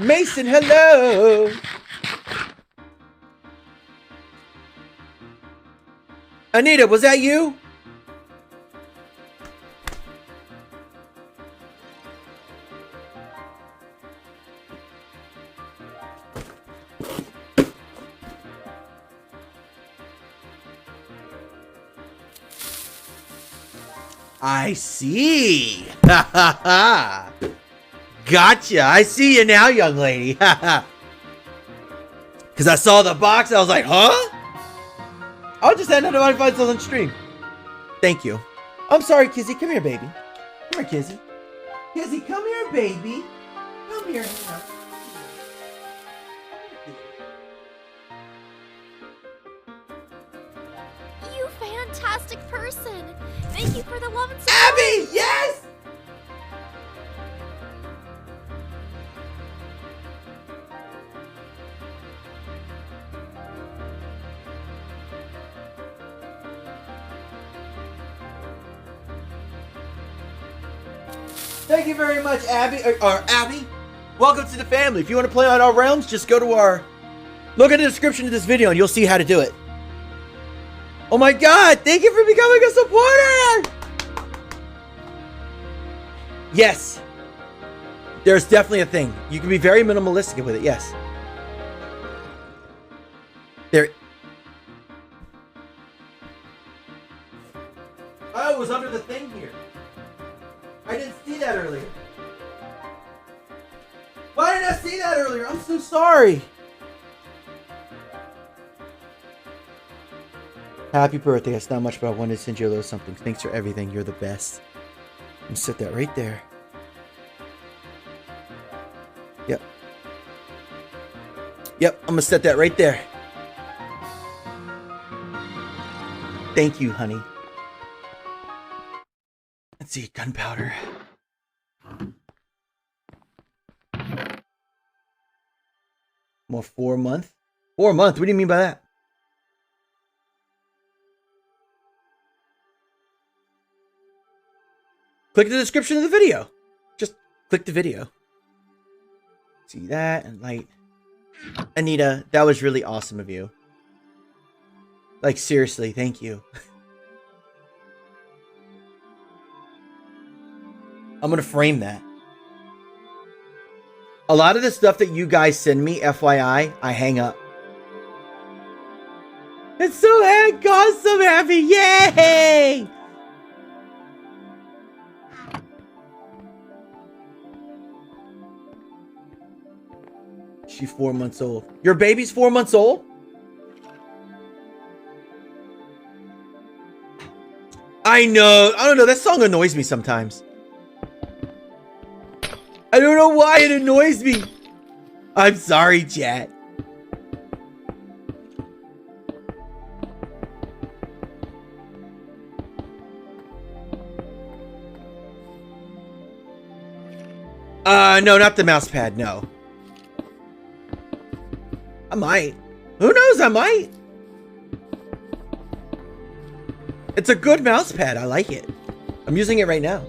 Mason, hello. Anita, was that you? I see. Ha ha ha. Gotcha. I see you now, young lady. Ha ha. Because I saw the box, I was like, huh? I'll just end up to find something on stream. Thank you. I'm sorry, Kizzy. Come here, baby. Come here, Kizzy. Kizzy, come here, baby. Come here. You fantastic person. Thank you for the love and support. Abby, yes! Thank you very much, Abby. Abby, welcome to the family. If you want to play on our realms, just go to our... Look at the description of this video and you'll see how to do it. Oh my god, thank you for becoming a supporter! Yes. There's definitely a thing. You can be very minimalistic with it, yes. There... Oh, it was under the thing here. I didn't see that earlier. Why didn't I see that earlier? I'm so sorry. Happy birthday. That's not much, but I wanted to send you a little something. Thanks for everything. You're the best. I'm gonna set that right there. Yep. Yep, I'm gonna set that right there. Thank you, honey. Let's see, gunpowder. More 4 month? 4 month? What do you mean by that? Click the description of the video. Just click the video. See that and light. Anita, that was really awesome of you. Like, seriously, thank you. I'm gonna frame that. A lot of the stuff that you guys send me, FYI, I hang up. It's so happy, God, so happy, yay! She's 4 months old. Your baby's 4 months old? I know. I don't know. That song annoys me sometimes. I don't know why it annoys me. I'm sorry, chat. No, not the mouse pad, no. I might. Who knows? I might. It's a good mouse pad. I like it. I'm using it right now.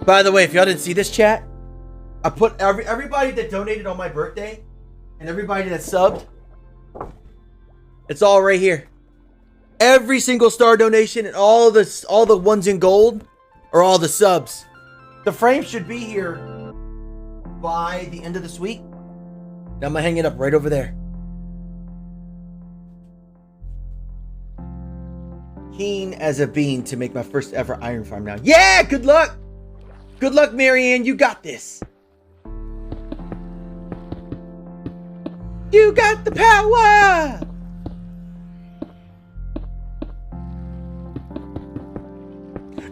By the way, if y'all didn't see this chat, I put everybody that donated on my birthday and everybody that subbed. It's all right here. Every single star donation and all the ones in gold are all the subs. The frame should be here by the end of this week. Now I'm gonna hang it up right over there. Keen as a bean to make my first ever iron farm now. Yeah, good luck. Good luck, Marianne. You got this. You got the power.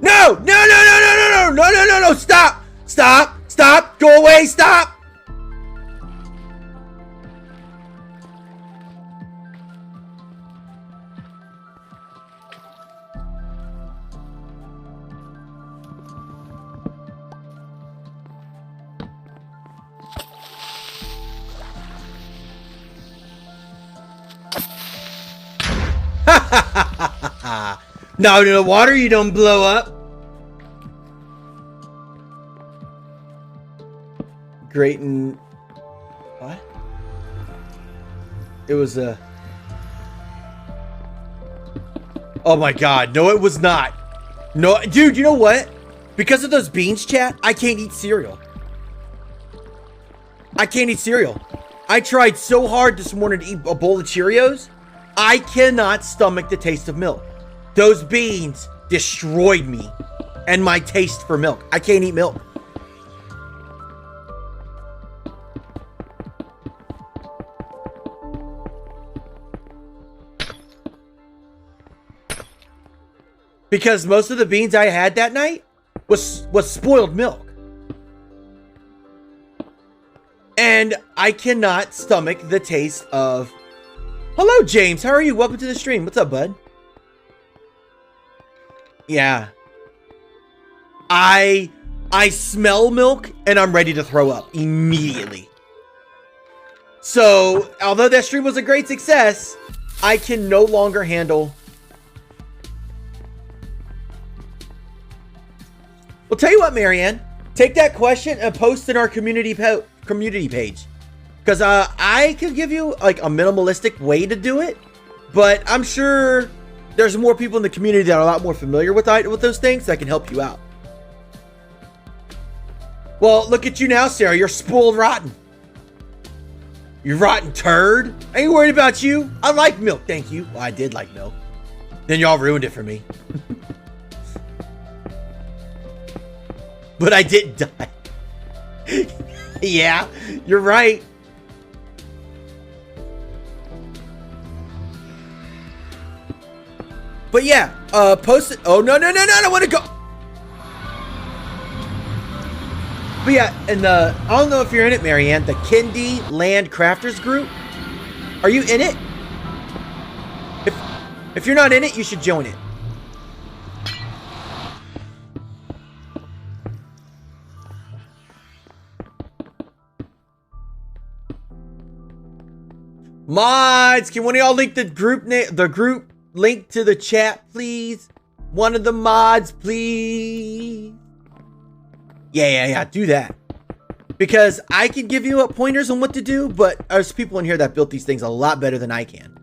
No, no, no, no, no, no, no, no, no, no, stop, stop, stop, go away, stop. Now in the water you don't blow up. Great and what? It was a. Oh my god! No, it was not. No, dude. You know what? Because of those beans, chat, I can't eat cereal. I can't eat cereal. I tried so hard this morning to eat a bowl of Cheerios. I cannot stomach the taste of milk. Those beans destroyed me and my taste for milk. I can't eat milk. Because most of the beans I had that night was spoiled milk. And I cannot stomach the taste of... Hello, James. How are you? Welcome to the stream. What's up, bud? Yeah. I smell milk and I'm ready to throw up immediately. So, although that stream was a great success, I can no longer handle... Well, tell you what, Marianne. Take that question and post in our community page. Because I can give you like a minimalistic way to do it. But I'm sure there's more people in the community that are a lot more familiar with those things that can help you out. Well, look at you now, Sarah. You're spoiled rotten. You rotten turd. I ain't worried about you. I like milk, thank you. Well, I did like milk. Then y'all ruined it for me. But I didn't die. Yeah, you're right. But yeah, post it. Oh, no, no, no, no, I don't want to go. But yeah, and I don't know if you're in it, Marianne, the Kindy Land Crafters group. Are you in it? If you're not in it, you should join it. Mods, can one of y'all link the group link to the chat, please? One of the mods, please. Yeah. Do that. Because I can give you pointers on what to do, but there's people in here that built these things a lot better than I can.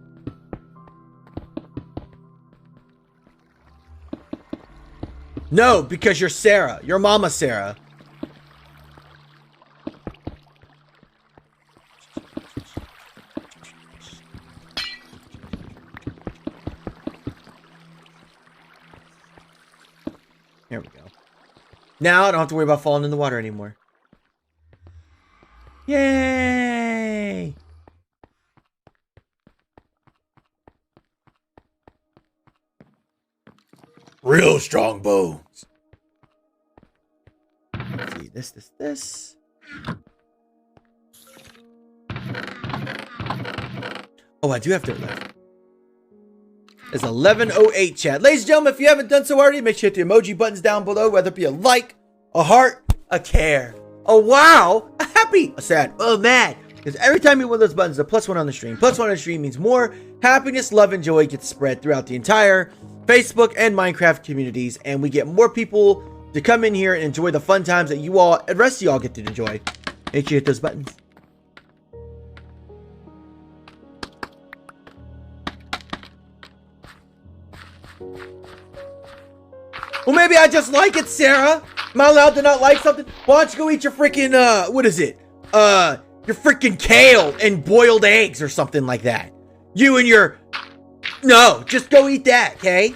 No, because you're Sarah. You're Mama Sarah. There we go. Now I don't have to worry about falling in the water anymore. Yay! Real strong bones. Let's see, this. Oh, I do have dirt left. It's 11:08, chat. Ladies and gentlemen, if you haven't done so already, make sure to hit the emoji buttons down below, whether it be a like, a heart, a care, a wow, a happy, a sad, a mad. Because every time you hit one of those buttons, a +1 on the stream. +1 on the stream means more happiness, love, and joy gets spread throughout the entire Facebook and Minecraft communities, and we get more people to come in here and enjoy the fun times that you all, the rest of y'all get to enjoy. Make sure you hit those buttons. Well, maybe I just like it, Sarah. Am I allowed to not like something? Why don't you go eat your freaking, what is it? Your freaking kale and boiled eggs or something like that. You and your... No, just go eat that, okay?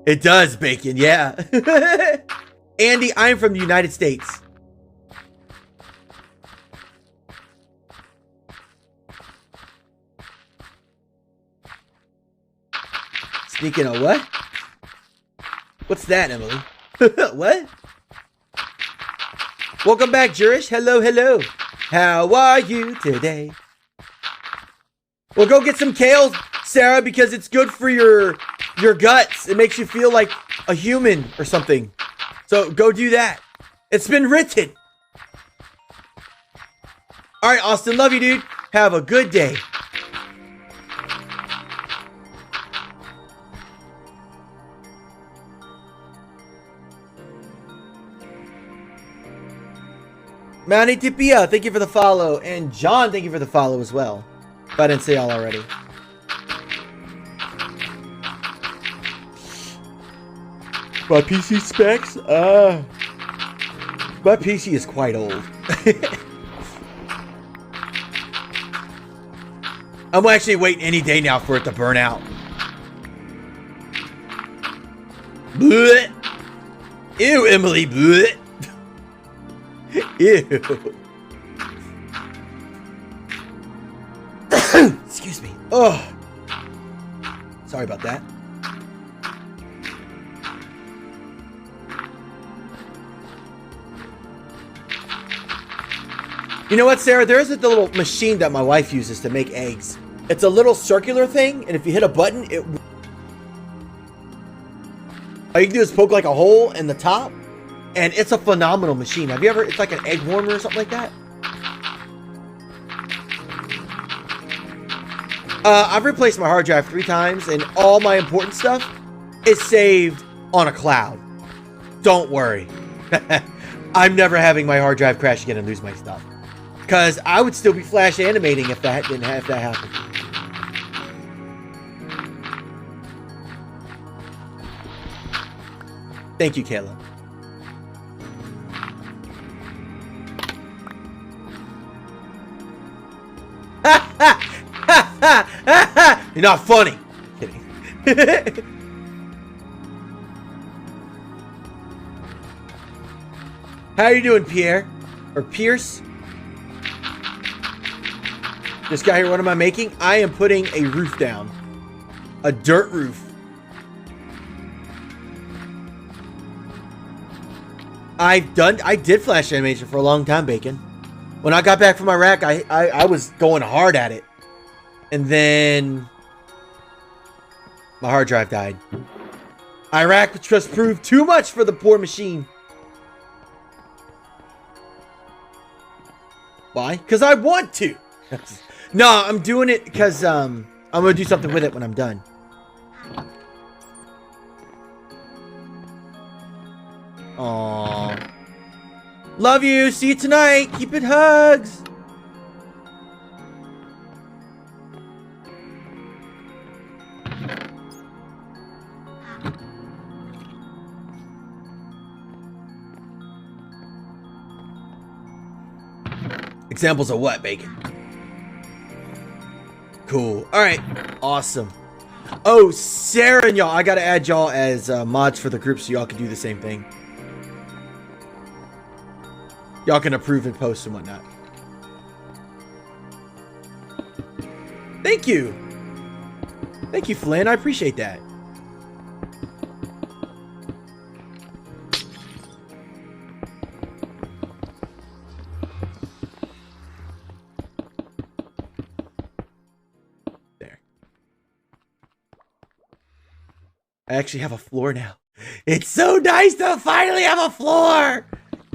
It does, Bacon, yeah. Andy, I'm from the United States. Sneaking a what? What's that, Emily? What? Welcome back, Jurish. Hello. How are you today? Well, go get some kale, Sarah, because it's good for your guts. It makes you feel like a human or something. So go do that. It's been written. All right, Austin. Love you, dude. Have a good day. Manny Tipia, thank you for the follow. And John, thank you for the follow as well. If I didn't say all already. My PC specs? My PC is quite old. I'm actually waiting any day now for it to burn out. Blech. Ew, Emily. Blech. Ew. Excuse me. Oh. Sorry about that. You know what, Sarah? There is a little machine that my wife uses to make eggs. It's a little circular thing, and if you hit a button, it... All you can do is poke like a hole in the top, and it's a phenomenal machine. Have you ever... It's like an egg warmer or something like that. I've replaced my hard drive 3 times, and all my important stuff is saved on a cloud. Don't worry. I'm never having my hard drive crash again and lose my stuff. Because I would still be flash animating if that happened. Thank you, Kayla. You're not funny. Kidding. How are you doing, Pierre? Or Pierce? This guy here, what am I making? I am putting a roof down. A dirt roof. I did flash animation for a long time, Bacon. When I got back from Iraq, I was going hard at it. And then my hard drive died. Iraq just proved too much for the poor machine. Why? Because I want to. No, I'm doing it because I'm going to do something with it when I'm done. Aww. Love you. See you tonight. Keep it hugs. Examples of what, Bacon? Cool. All right. Awesome. Oh, Sarah and y'all, I gotta add y'all as mods for the group so y'all can do the same thing. Y'all can approve and post and whatnot. Thank you. Thank you, Flynn. I appreciate that. There. I actually have a floor now. It's so nice to finally have a floor.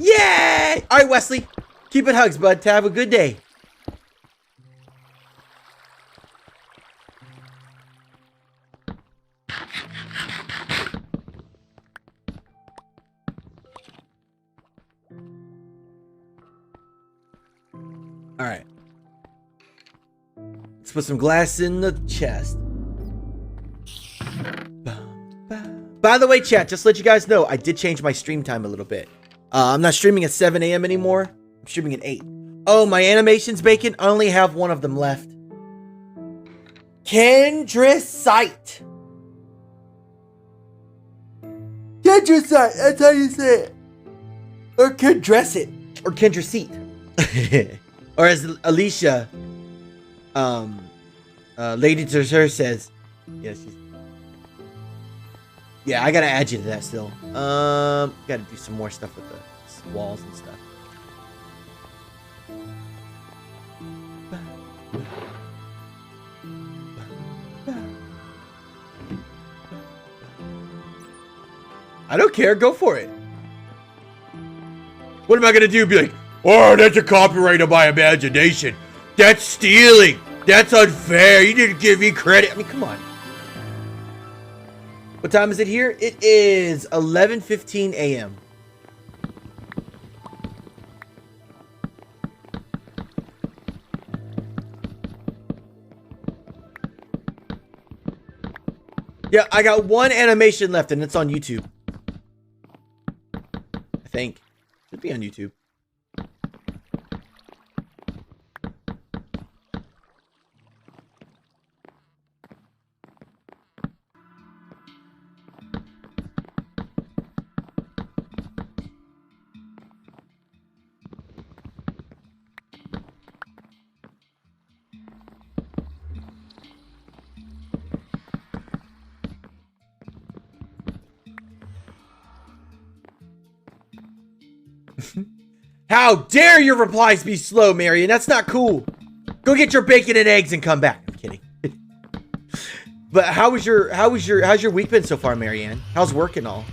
Yay! All right, Wesley. Keep it hugs, bud. Have a good day. All right. Let's put some glass in the chest. By the way, chat, just to let you guys know, I did change my stream time a little bit. I'm not streaming at 7 a.m. anymore. I'm streaming at 8. Oh, my animations, Bacon. I only have one of them left. 𝐸𝐤𝐤𝐤. 𝐸𝐤𝐤𝐤. That's how you say it. Or 𝐸𝐤𝐤𝐤. Or 𝐸𝐤𝐤𝐤. Or as Alicia, Lady Terzur says, yeah, yeah, I gotta add you to that still. Gotta do some more stuff with the walls and stuff. I don't care. Go for it. What am I gonna do? Be like, oh, that's a copyright of my imagination. That's stealing. That's unfair. You didn't give me credit. I mean, come on. What time is it here? It is 11:15 a.m. Yeah, I got one animation left and it's on YouTube. I think. Should be on YouTube. How dare your replies be slow, Marion? That's not cool. Go get your bacon and eggs and come back. I'm kidding. But how's your week been so far, Marianne? How's work and all?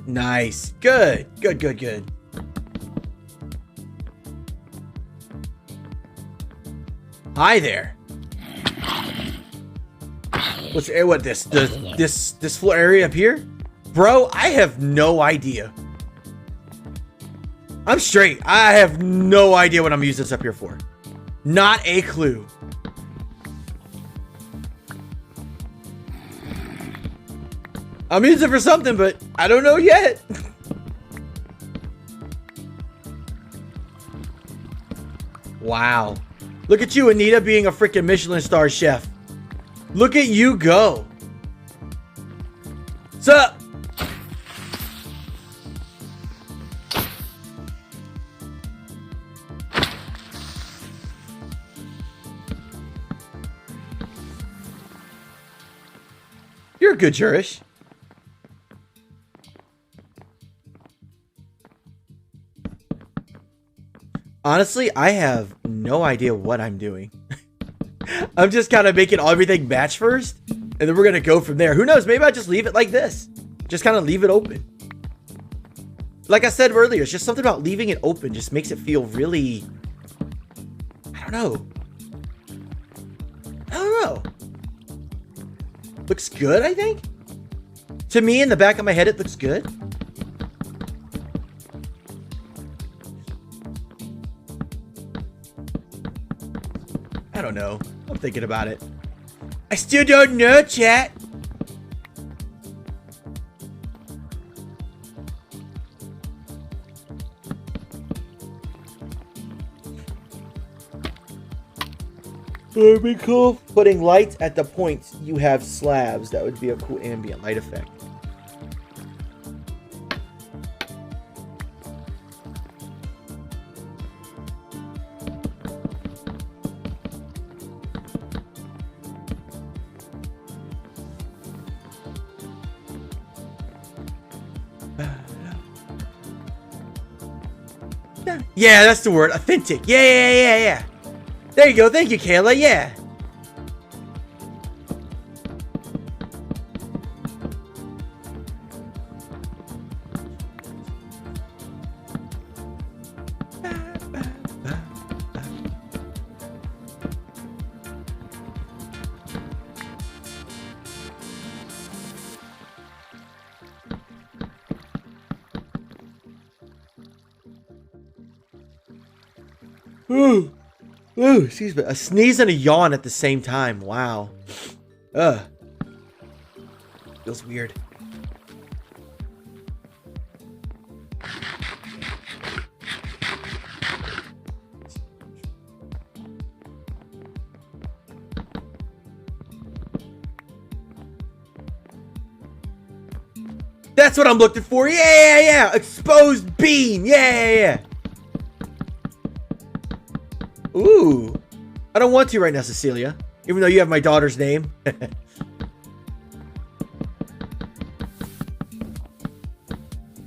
Nice. Good. Good, good, good. Hi there. What this floor area up here? Bro, I have no idea. I'm straight. I have no idea what I'm using this up here for. Not a clue. I'm using it for something, but I don't know yet. Wow. Look at you, Anita, being a freaking Michelin star chef. Look at you go. Sup? You're a good jurish. Honestly, I have no idea what I'm doing. I'm just kind of making everything match first, and then we're going to go from there. Who knows? Maybe I just leave it like this. Just kind of leave it open. Like I said earlier, it's just something about leaving it open just makes it feel really... I don't know. I don't know. Looks good, I think. To me, in the back of my head, it looks good. I don't know. I'm thinking about it. I still don't know, chat. It would be cool putting lights at the points you have slabs. That would be a cool ambient light effect. Yeah, that's the word. Authentic. Yeah. There you go. Thank you, Kayla. Yeah. Ooh, excuse me. A sneeze and a yawn at the same time. Wow. Feels weird. That's what I'm looking for. Yeah. Exposed bean. Yeah. Ooh. I don't want to right now, Cecilia. Even though you have my daughter's name.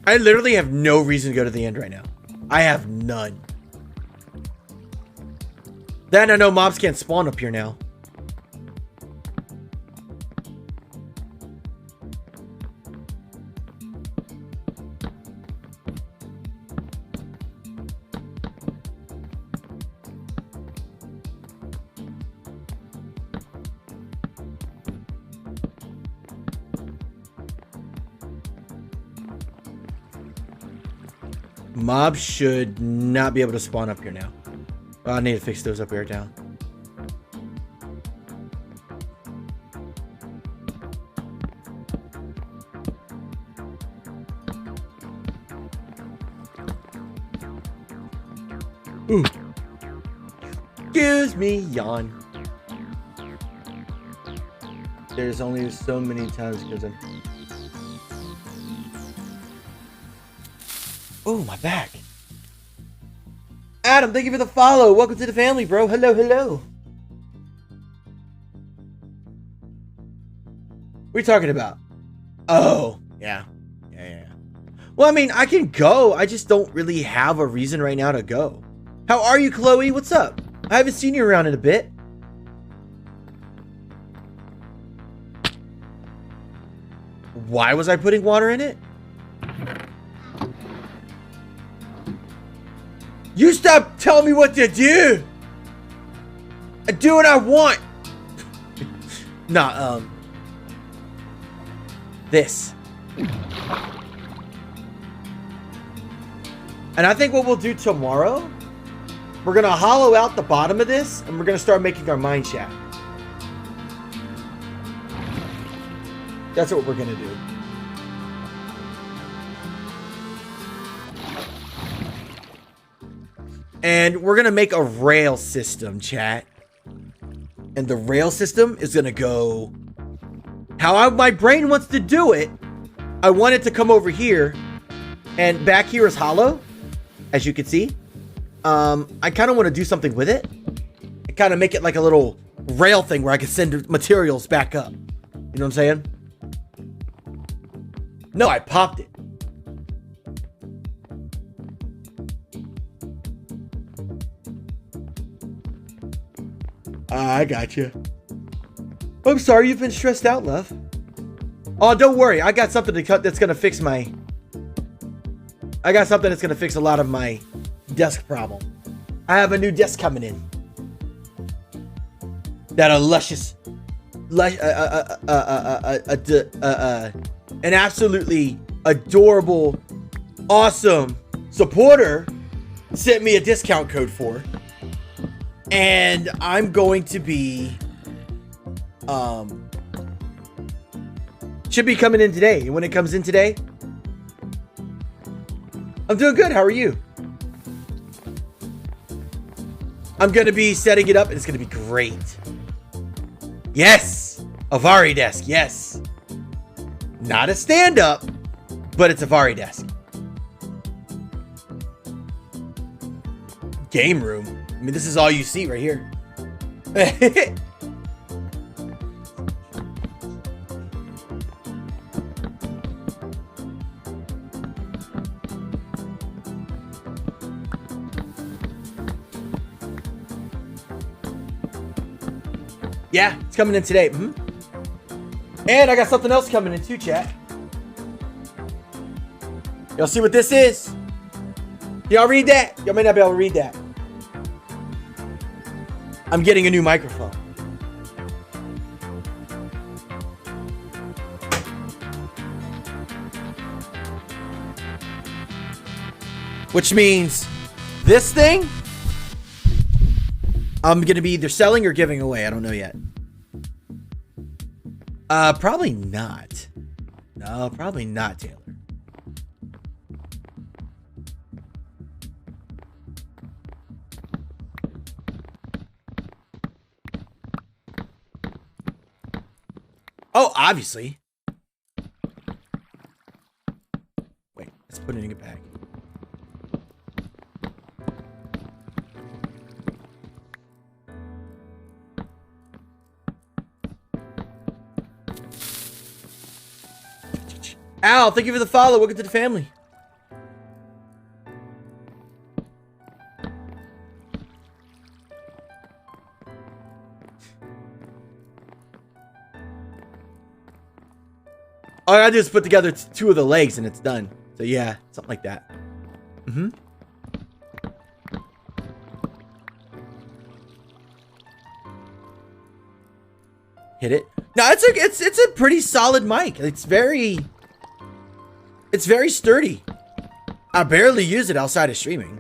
I literally have no reason to go to the end right now. I have none. Then I know mobs can't spawn up here now. Mobs should not be able to spawn up here now. Oh, I need to fix those up here down. Ooh. Excuse me, yawn. There's only so many times because I'm... Oh, my back. Adam, thank you for the follow. Welcome to the family, bro. Hello. What are you talking about? Oh, yeah. Well, I mean, I can go. I just don't really have a reason right now to go. How are you, Chloe? What's up? I haven't seen you around in a bit. Why was I putting water in it? You stop telling me what to do. I do what I want. Nah, this. And I think what we'll do tomorrow We're going to hollow out the bottom of this, and we're going to start making our mine shaft. That's what we're going to do. And we're going to make a rail system, chat. And the rail system is going to go how my brain wants to do it. I want it to come over here. And back here is hollow, as you can see. I kind of want to do something with it. And kind of make it like a little rail thing where I can send materials back up. You know what I'm saying? No, I popped it. I got you. I'm sorry you've been stressed out, love. Oh, don't worry. I got something to cut that's going to fix my... I got something that's going to fix a lot of my desk problem. I have a new desk coming in. That a luscious... an absolutely adorable, awesome supporter sent me a discount code for. And I'm going to be... should be coming in today. And when it comes in today... I'm doing good. How are you? I'm going to be setting it up and it's going to be great. Yes! A Vari desk. Yes. Not a stand-up, but it's a Vari desk. Game room. I mean, this is all you see right here. Yeah, it's coming in today. And I got something else coming in too, chat. Y'all see what this is? Y'all read that? Y'all may not be able to read that. I'm getting a new microphone. Which means this thing, I'm going to be either selling or giving away. I don't know yet. Probably not. No, probably not, Taylor. Oh, obviously. Wait, let's put it in a bag. Al, thank you for the follow. Welcome to the family. All I gotta do is put together two of the legs and it's done. So yeah, something like that. Hit it. No, it's a pretty solid mic. It's very sturdy. I barely use it outside of streaming.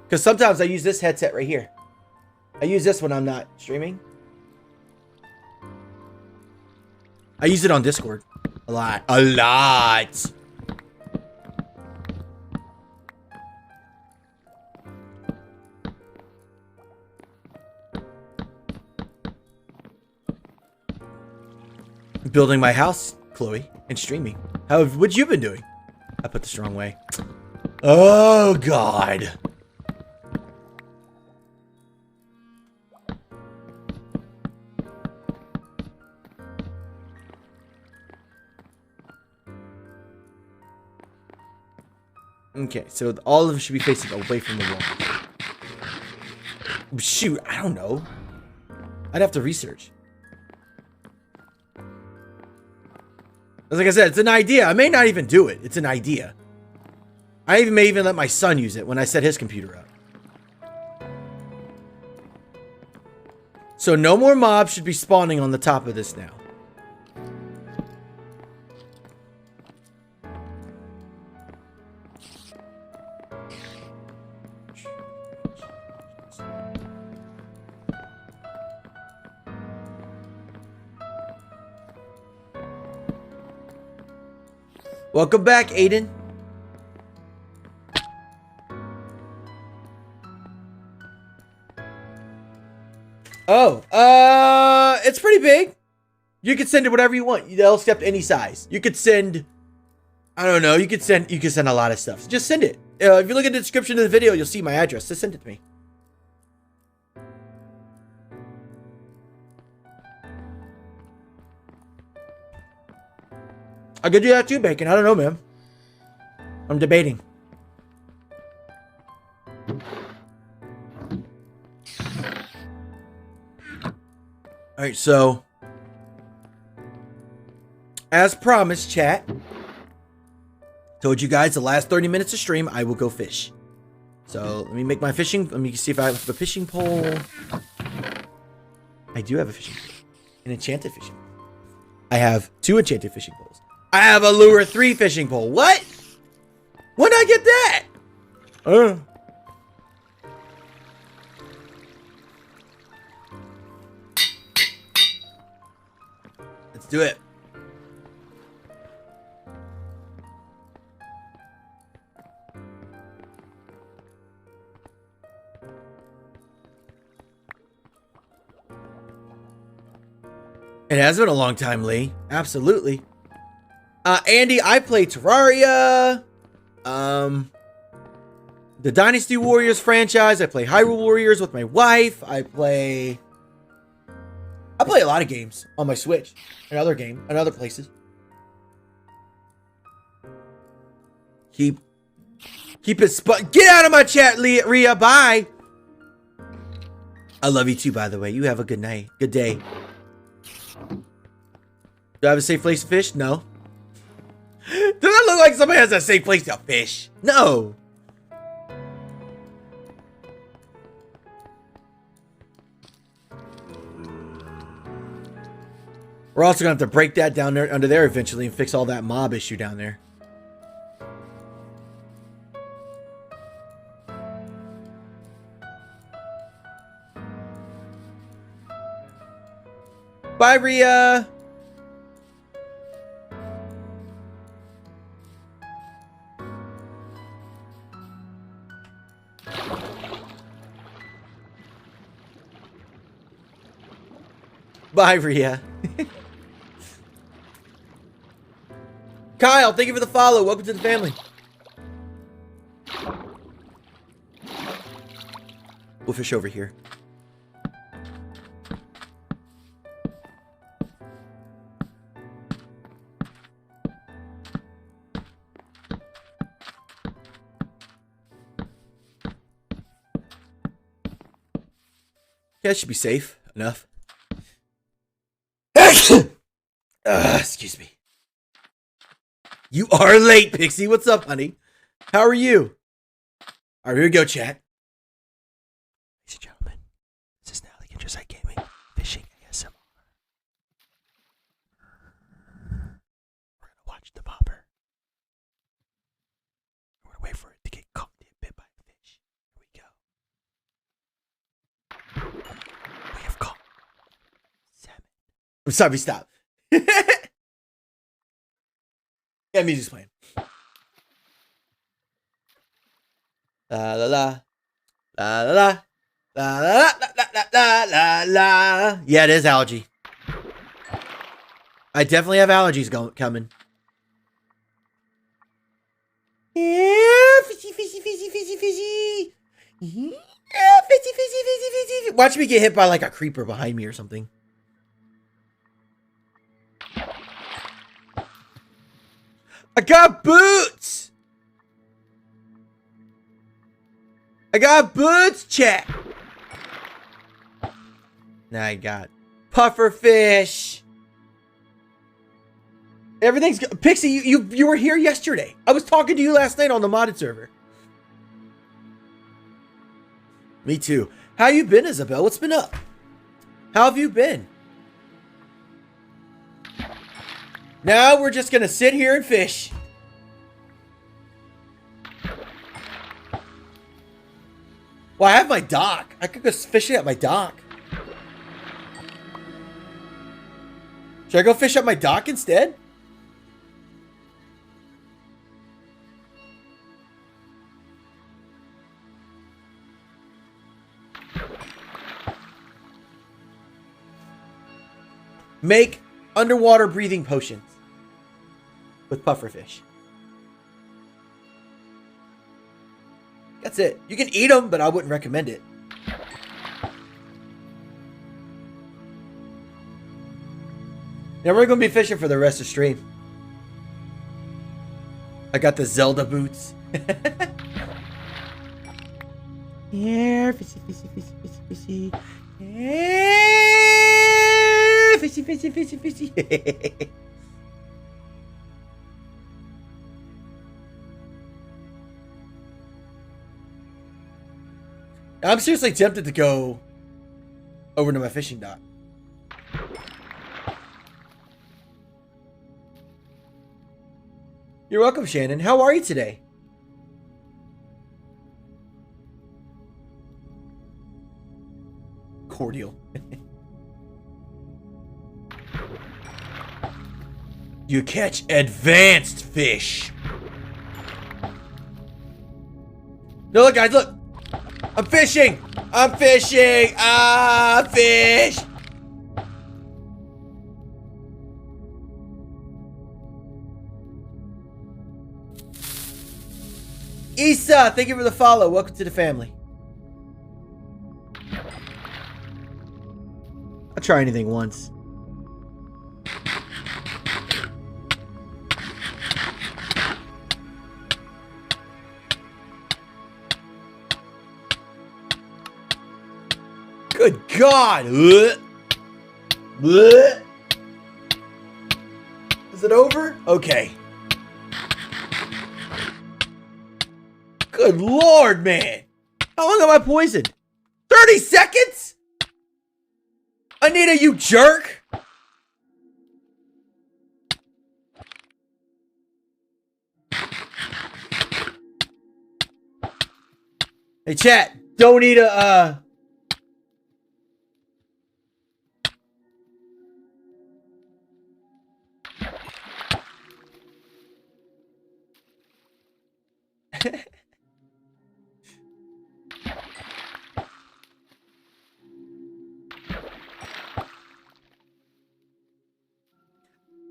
Because sometimes I use this headset right here. I use this when I'm not streaming. I use it on Discord. A lot. A lot. Building my house, Chloe, and streaming. What you been doing? I put this the wrong way. Oh, God. Okay, so all of them should be facing away from the wall. Shoot, I don't know. I'd have to research. Like I said, it's an idea. I may not even do it. It's an idea. I may even let my son use it when I set his computer up. So no more mobs should be spawning on the top of this now. Welcome back, Aiden. Oh, it's pretty big. You can send it whatever you want. They'll accept any size. You could send, I don't know. You could send a lot of stuff. So just send it. If you look at the description of the video, you'll see my address. Just send it to me. I could do that too, Bacon. I don't know, man. I'm debating. All right, so as promised, chat, told you guys the last 30 minutes of stream, I will go fish. So let me make my fishing. Let me see if I have a fishing pole. I do have a fishing pole. An enchanted fishing pole. I have 2 enchanted fishing poles. I have a lure 3 fishing pole. What? When did I get that? Let's do it. It has been a long time, Lee. Absolutely. Andy, I play Terraria. The Dynasty Warriors franchise. I play Hyrule Warriors with my wife. I play a lot of games on my Switch and other places. Keep it get out of my chat, Rhea. Bye. I love you too, by the way. You have a good night. Good day. Do I have a safe place to fish? No. Does that look like somebody has a safe place to fish? No. We're also going to have to break that down there under there eventually and fix all that mob issue down there. Bye, Rhea. Bye, Rhea. Kyle, thank you for the follow. Welcome to the family. We'll fish over here. Yeah, it should be safe enough. Excuse me. You are late, Pixie. What's up, honey? How are you? All right, here we go, chat. Ladies and gentlemen, this is now the 𝐤𝐤𝐤𝐤 Gaming Fishing ASMR. We're gonna watch the popper. We're gonna wait for it to get caught and bit by a fish. Here we go. We have caught salmon. I'm sorry, stop. Yeah, music's playing. La la la. La la la. La la la la la la la. Yeah, it is algae. I definitely have allergies coming. Yeah, fishy, fishy, fishy, fishy, fishy. Yeah, fishy, fishy, fishy, fishy. Watch me get hit by like a creeper behind me or something. I got boots! I got boots, chat! Now I got puffer fish. Everything's good. Pixie, you were here yesterday. I was talking to you last night on the modded server. Me too. How you been, Isabel? What's been up? How have you been? Now we're just gonna sit here and fish. Well, I have my dock. I could go fishing at my dock. Should I go fish at my dock instead? Make underwater breathing potions with pufferfish. That's it. You can eat them, but I wouldn't recommend it. Now we're going to be fishing for the rest of the stream. I got the Zelda boots. Yeah, fishy, fishy, fishy, fishy, fishy. Yeah, fishy, fishy, fishy, fishy. I'm seriously tempted to go over to my fishing dock. You're welcome, Shannon. How are you today? Cordial. You catch advanced fish. No, look, guys, look. I'm fishing. I'm fishing. Ah, fish. Issa, thank you for the follow. Welcome to the family. I'll try anything once. Good God! Is it over? Okay. Good Lord, man! How long am I poisoned? 30 seconds? Anita, you jerk! Hey, chat, don't eat a,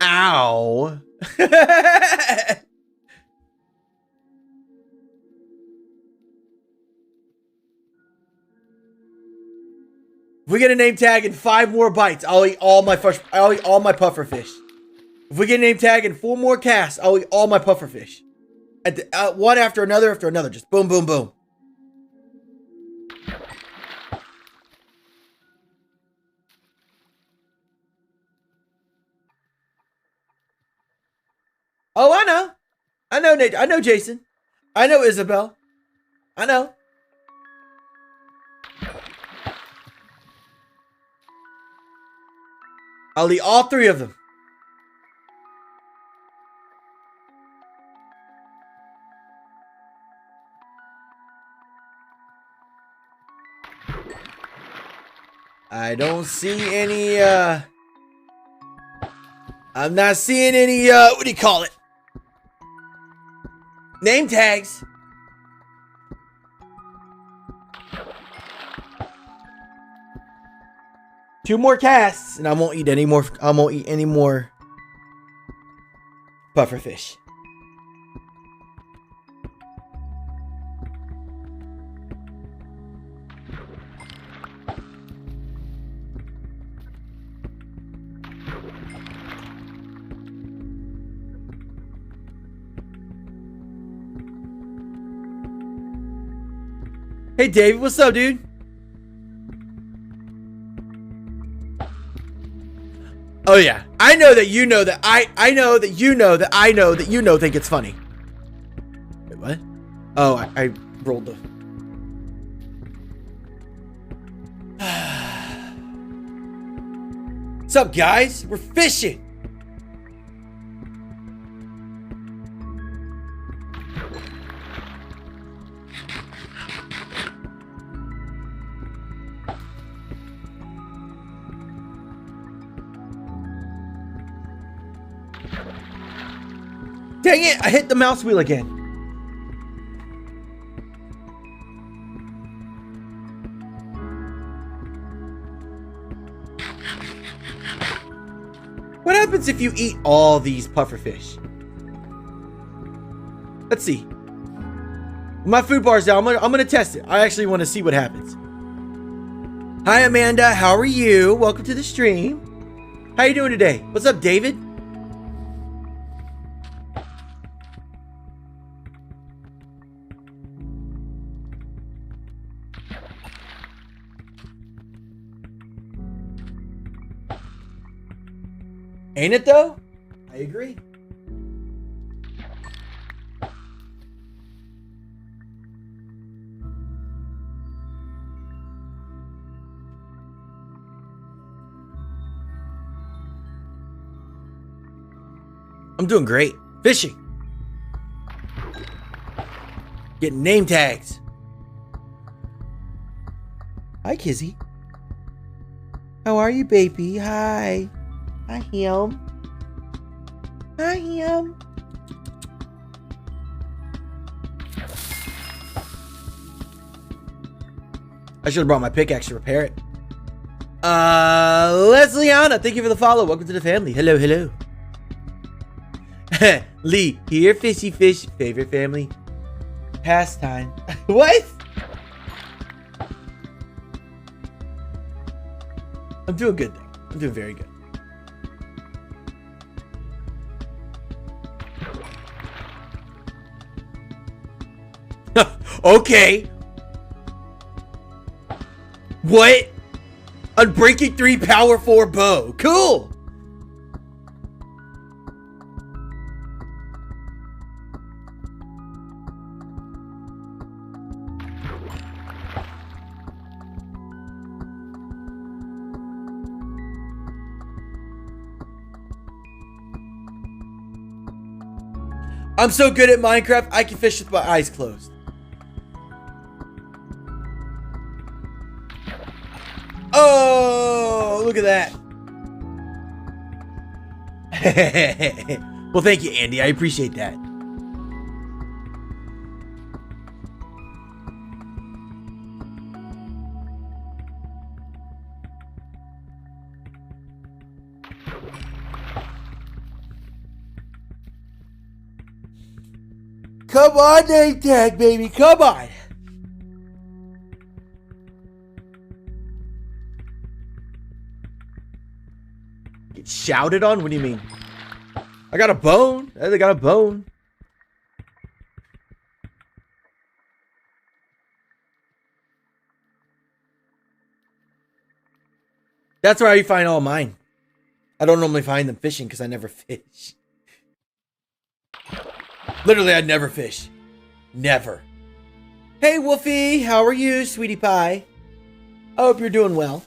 Ow. If we get a name tag in 5 more bites, I'll eat all my puffer fish. If we get a name tag in 4 more casts, I'll eat all my puffer fish. At the, one after another, just boom, boom, boom. Oh, I know. I know Nate. I know Jason. I know Isabel. I know. I'll eat all 3 of them. I don't see any, I'm not seeing any, what do you call it? Name tags. Two more casts, and I won't eat any more. I won't eat any more puffer fish. Hey, David, what's up, dude? Oh yeah, I know that you know that I know that you know that I know that you know think it's funny. Wait, what? Oh, I rolled the... What's up, guys? We're fishing. Dang it, I hit the mouse wheel again. happens if you eat all these puffer fish? Let's see. My food bar's down. I'm gonna test it. I actually want to see what happens. Hi, Amanda. How are you? Welcome to the stream. How you doing today? What's up, David? Ain't it though? I agree. I'm doing great. Fishing. Getting name tags. Hi, Kizzy. How are you, baby? Hi. Hi, him. Hi, him. I should have brought my pickaxe to repair it. Lesliana, thank you for the follow. Welcome to the family. Hello, hello. Lee, here, fishy fish. Favorite family. Pastime. What? I'm doing good, though. I'm doing very good. Okay. What? Unbreaking 3 power 4 bow. Cool. I'm so good at Minecraft, I can fish with my eyes closed. Oh, look at that. Well, thank you, Andy. I appreciate that. Come on, name tag, baby. Come on. Get shouted on? What do you mean? I got a bone. I got a bone. That's where I find all mine. I don't normally find them fishing because I never fish. Literally, I'd never fish. Never. Hey, Wolfie. How are you, sweetie pie? I hope you're doing well.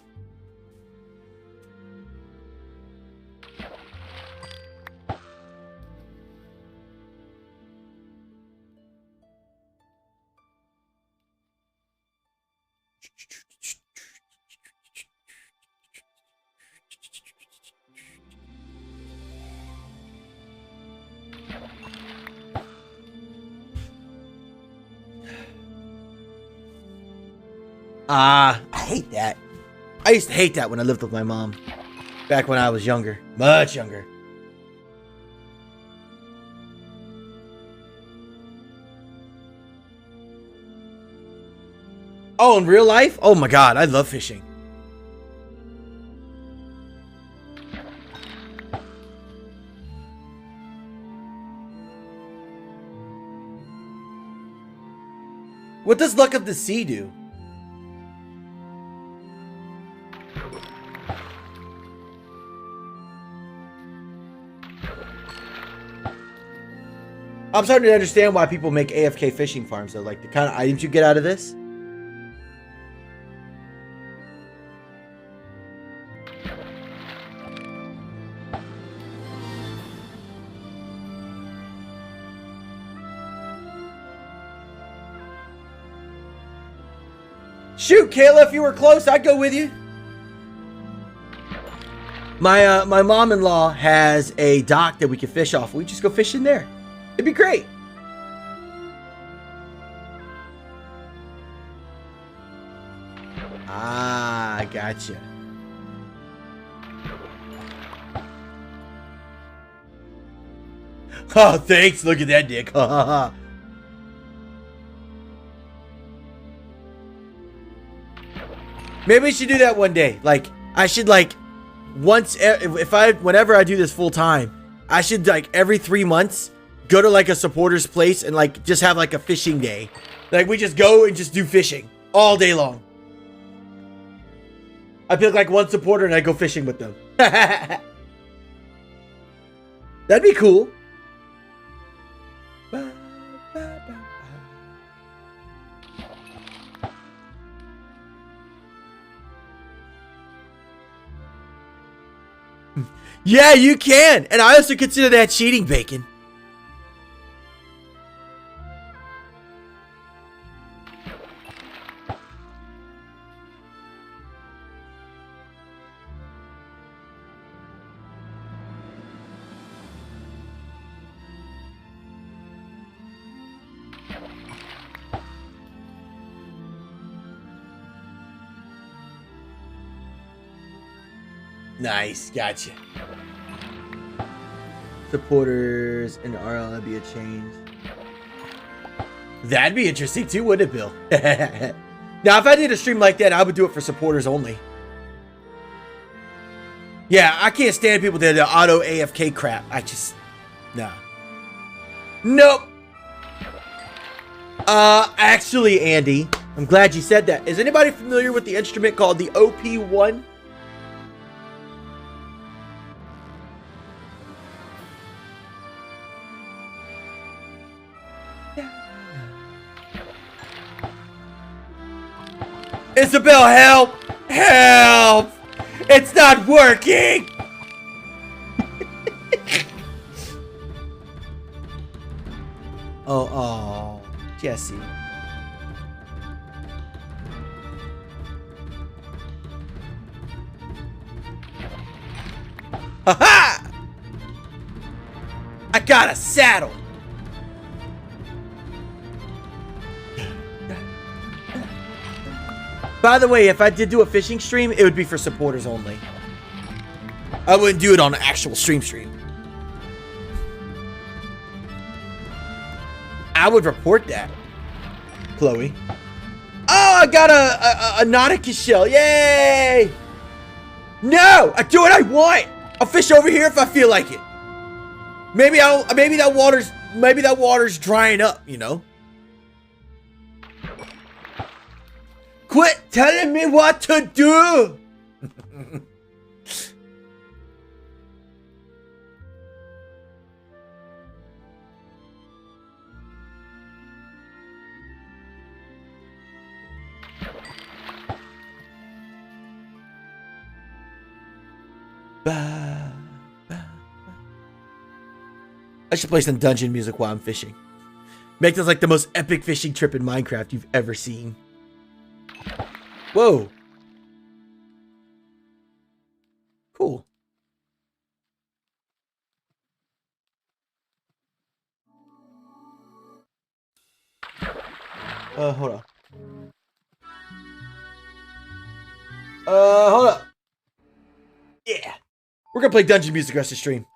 I hate that. I used to hate that when I lived with my mom. Back when I was younger. Much younger. Oh, in real life? Oh my god, I love fishing. What does Luck of the Sea do? I'm starting to understand why people make AFK fishing farms, though. Like, the kind of items you get out of this. Shoot, Kayla, if you were close, I'd go with you. My mom-in-law has a dock that we can fish off. We just go fishing there. It'd be great. Ah, gotcha. Oh, thanks. Look at that dick. Maybe we should do that one day. Like, I should like whenever I do this full time, I should like every 3 months go to like a supporter's place and like just have like a fishing day. Like we just go and just do fishing all day long. I pick like one supporter and I go fishing with them. That'd be cool. Yeah, you can. And I also consider that cheating, Bacon. Nice, gotcha. Supporters and RL, that'd be a change. That'd be interesting too, wouldn't it, Bill? Now, if I did a stream like that, I would do it for supporters only. Yeah, I can't stand people that do auto AFK crap. I just, nah. Nope. Actually, Andy, I'm glad you said that. Is anybody familiar with the instrument called the OP1? Isabel, help! Help! It's not working! Oh, Jesse. Ha-ha! I got a saddle! By the way, if I did do a fishing stream, it would be for supporters only. I wouldn't do it on an actual stream. I would report that, Chloe. Oh, I got a nauticus shell. Yay! No! I do what I want! I'll fish over here if I feel like it. Maybe that water's drying up, you know? Quit telling me what to do! I should play some dungeon music while I'm fishing. Make this like the most epic fishing trip in Minecraft you've ever seen. Whoa. Cool. Hold on. Hold up. Yeah. We're gonna play dungeon music rest of the stream.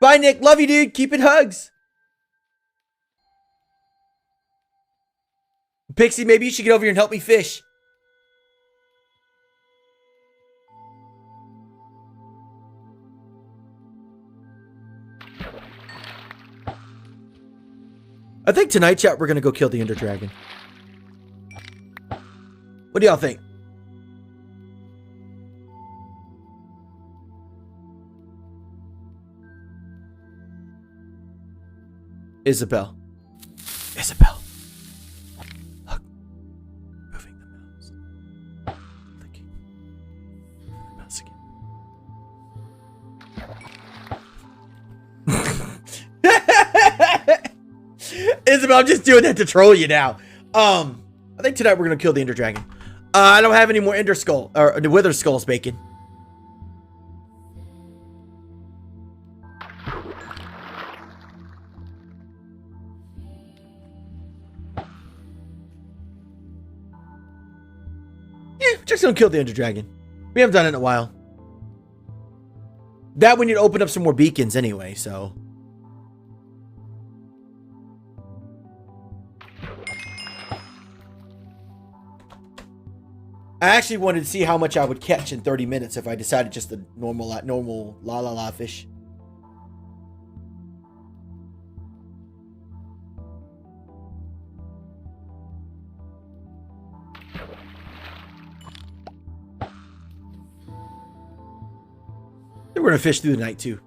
Bye, Nick. Love you, dude. Keep it hugs. Pixie, maybe you should get over here and help me fish. I think tonight, chat, we're gonna go kill the Ender Dragon. What do y'all think? Isabel. Look. Moving the mouse. Clicking. Mouse again. Isabel, I'm just doing that to troll you now. I think tonight we're gonna kill the Ender Dragon. I don't have any more Ender Skull or the Wither Skulls, Bacon. Just gonna kill the Ender Dragon. We haven't done it in a while. That we need to open up some more beacons anyway, so. I actually wanted to see how much I would catch in 30 minutes if I decided just the normal la la la fish. We're gonna fish through the night too.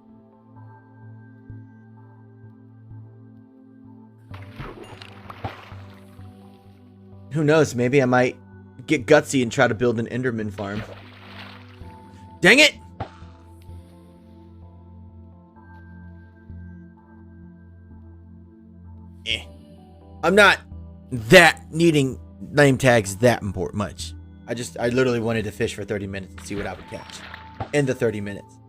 Who knows? Maybe I might get gutsy and try to build an Enderman farm. Dang it! I'm not that needing name tags that important much. I literally wanted to fish for 30 minutes and see what I would catch in the 30 minutes.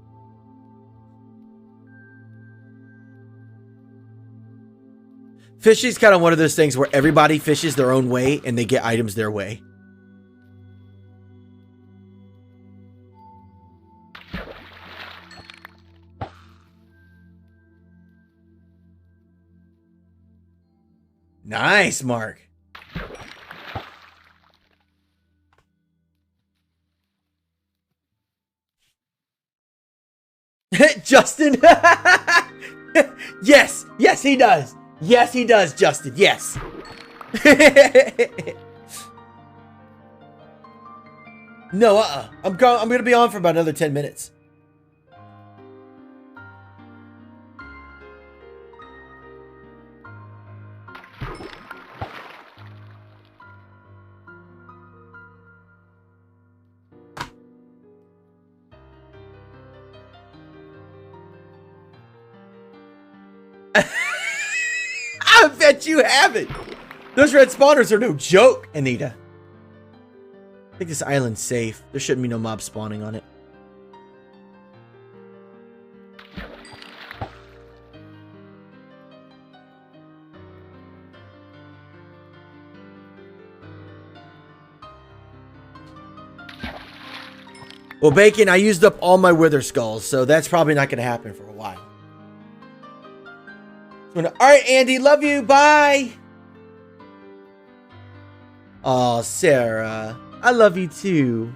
Fishing's kind of one of those things where everybody fishes their own way and they get items their way. Nice, Mark. Justin. Yes, yes, he does. Yes, he does, Justin. Yes. No, I'm gonna be on for about another 10 minutes. I bet you haven't. Those red spawners are no joke, Anita. I think this island's safe. There shouldn't be no mob spawning on it. Well, Bacon, I used up all my wither skulls, so that's probably not going to happen for a while. Alright, Andy, love you. Bye. Oh, Sarah. I love you too.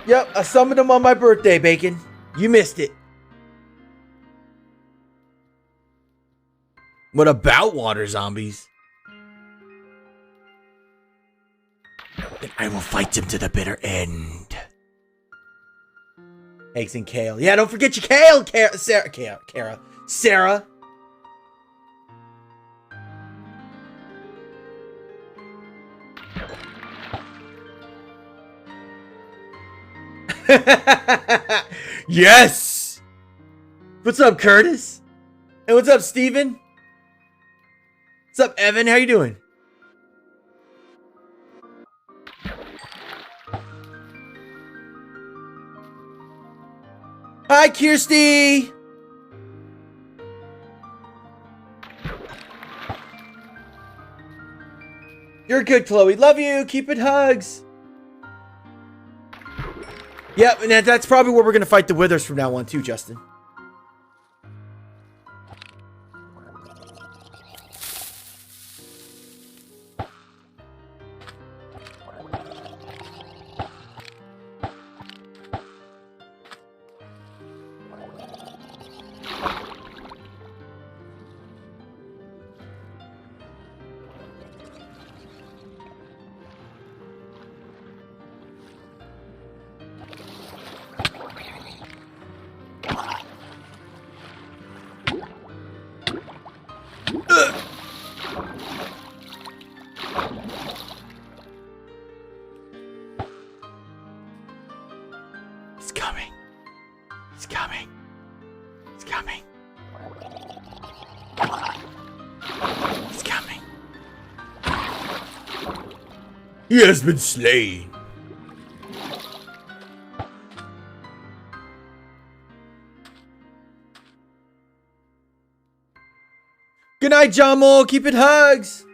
Yep, I summoned him on my birthday, Bacon. You missed it. What about water zombies? Then I will fight them to the bitter end. Eggs and kale. Yeah, don't forget your kale, Sarah. Yes! What's up, Curtis? And what's up, Steven? What's up, Evan? How you doing? Hi, Kirsty! You're good, Chloe. Love you. Keep it hugs. Yep, and that's probably where we're going to fight the withers from now on, too, Justin. He has been slain. Good night, Jamo. Keep it hugs.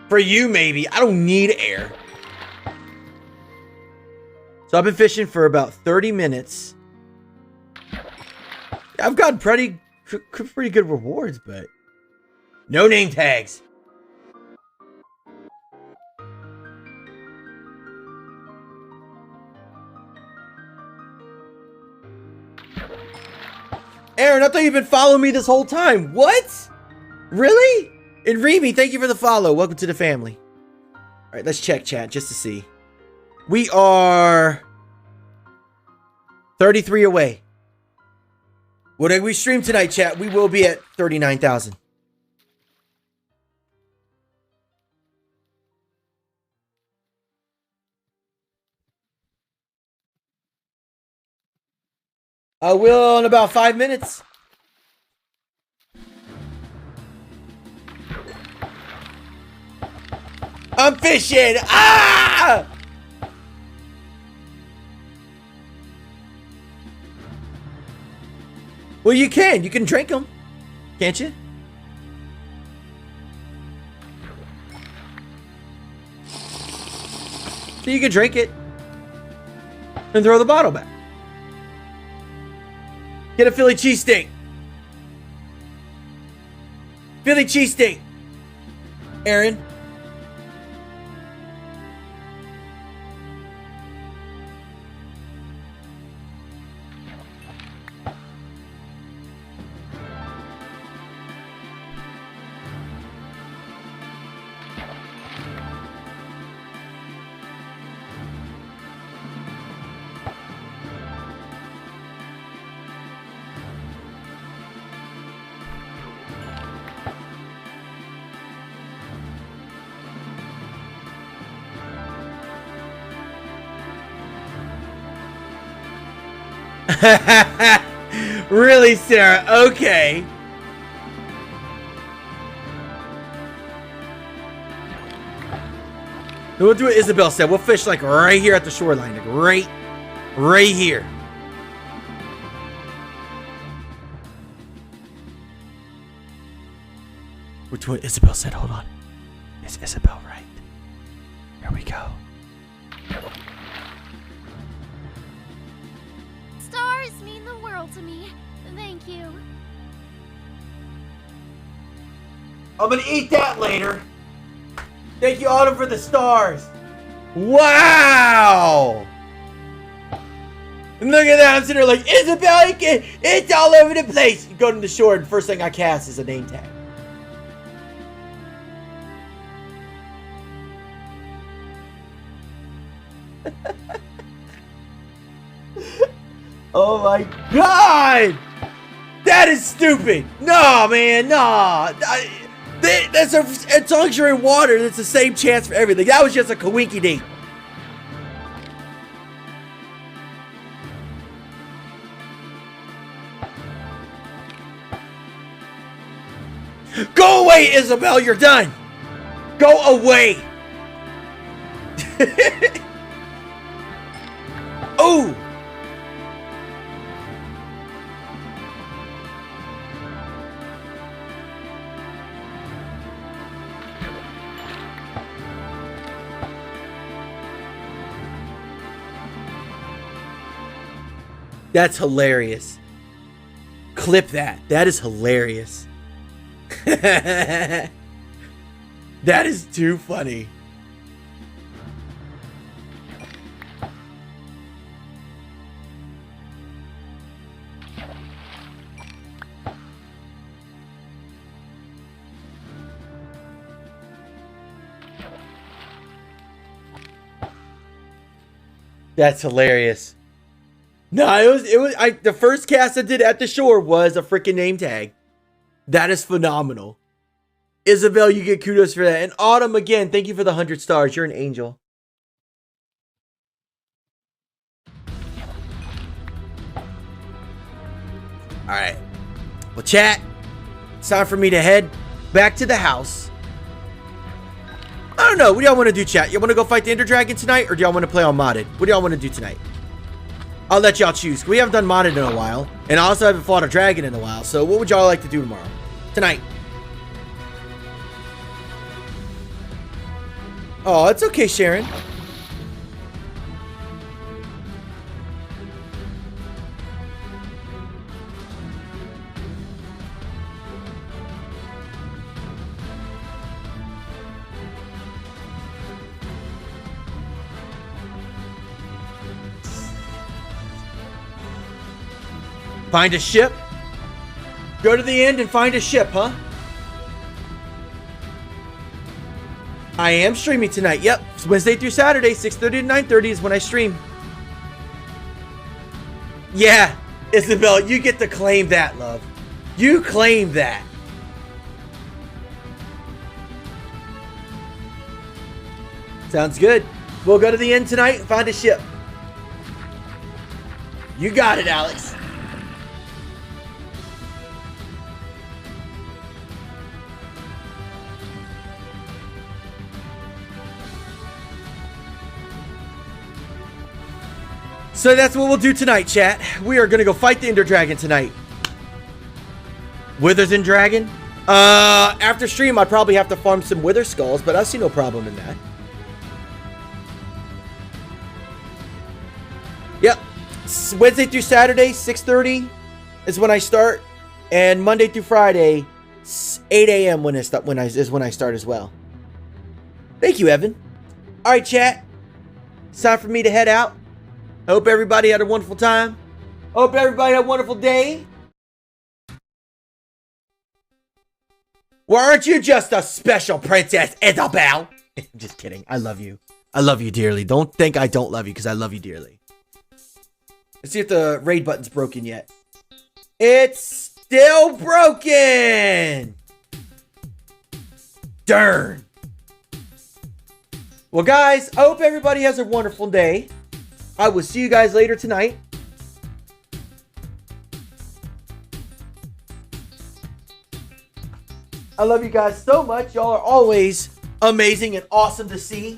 For you, maybe. I don't need air. So I've been fishing for about 30 minutes. I've gotten pretty good rewards, but no name tags. Aaron, I thought you've been following me this whole time. What? Really? And Remy, thank you for the follow. Welcome to the family. All right, let's check chat just to see. We are 33 away. When we stream tonight, chat, we will be at 39,000. I will in about 5 minutes. I'm fishing! Ah! Well, you can drink them, can't you? So you can drink it and throw the bottle back. Get a Philly cheesesteak. Philly cheesesteak. Aaron. Really, Sarah? Okay. We'll do what Isabel said. We'll fish like right here at the shoreline. Like right here. Which one? Isabel said, hold on. Is Isabel right? Here we go. Stars mean the world to me. Thank you. I'm gonna eat that later. Thank you, Autumn, for the stars. Wow! And look at that. I'm sitting there like, Isabel, it's all over the place. You go to the shore, and the first thing I cast is a name tag. Oh my god! That is stupid! No, man, no! It's luxury water. It's the same chance for everything. That was just a coinky-dink. Go away, Isabel. You're done. Go away. Oh. That's hilarious. Clip that. That is hilarious. That is too funny. That's hilarious. No, the first cast I did at the shore was a freaking name tag. That is phenomenal. Isabel, you get kudos for that. And Autumn, again, thank you for the 100 stars. You're an angel. All right. Well, chat, it's time for me to head back to the house. I don't know. What do y'all want to do, chat? You want to go fight the Ender Dragon tonight, or do y'all want to play on modded? What do y'all want to do tonight? I'll let y'all choose. We haven't done modded in a while, and I also haven't fought a dragon in a while. So what would y'all like to do tomorrow? Tonight. Oh, it's okay, Sharon. Find a ship? Go to the end and find a ship, huh? I am streaming tonight. Yep. It's Wednesday through Saturday, 6:30 to 9:30 is when I stream. Yeah, Isabel, you get to claim that, love. You claim that. Sounds good. We'll go to the end tonight and find a ship. You got it, Alex. So that's what we'll do tonight, chat. We are going to go fight the Ender Dragon tonight. Withers and Dragon? After stream, I probably have to farm some Wither Skulls, but I see no problem in that. Yep. Wednesday through Saturday, 6:30 is when I start. And Monday through Friday, 8 a.m. is when I start as well. Thank you, Evan. All right, chat. It's time for me to head out. I hope everybody had a wonderful time. I hope everybody had a wonderful day. Well, aren't you just a special princess, Isabel? I'm just kidding. I love you. I love you dearly. Don't think I don't love you, because I love you dearly. Let's see if the raid button's broken yet. It's still broken! Darn. Well, guys, I hope everybody has a wonderful day. I will see you guys later tonight. I love you guys so much. Y'all are always amazing and awesome to see.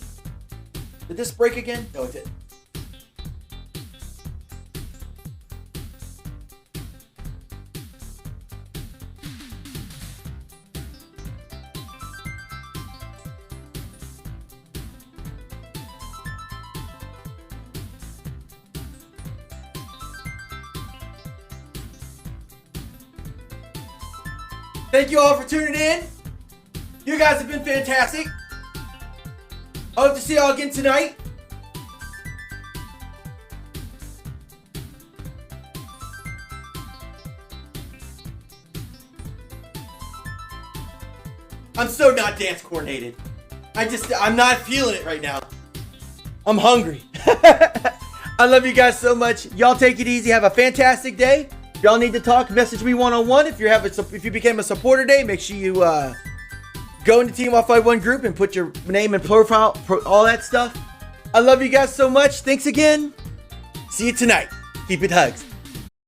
Did this break again? No, it didn't. Thank you all for tuning in. You guys have been fantastic. I hope to see y'all again tonight. I'm so not dance coordinated. I'm not feeling it right now. I'm hungry. I love you guys so much. Y'all take it easy. Have a fantastic day. If y'all need to talk, message me one-on-one. If you became a supporter today, make sure you go into Team 151 group and put your name and profile, all that stuff. I love you guys so much. Thanks again. See you tonight. Keep it hugs.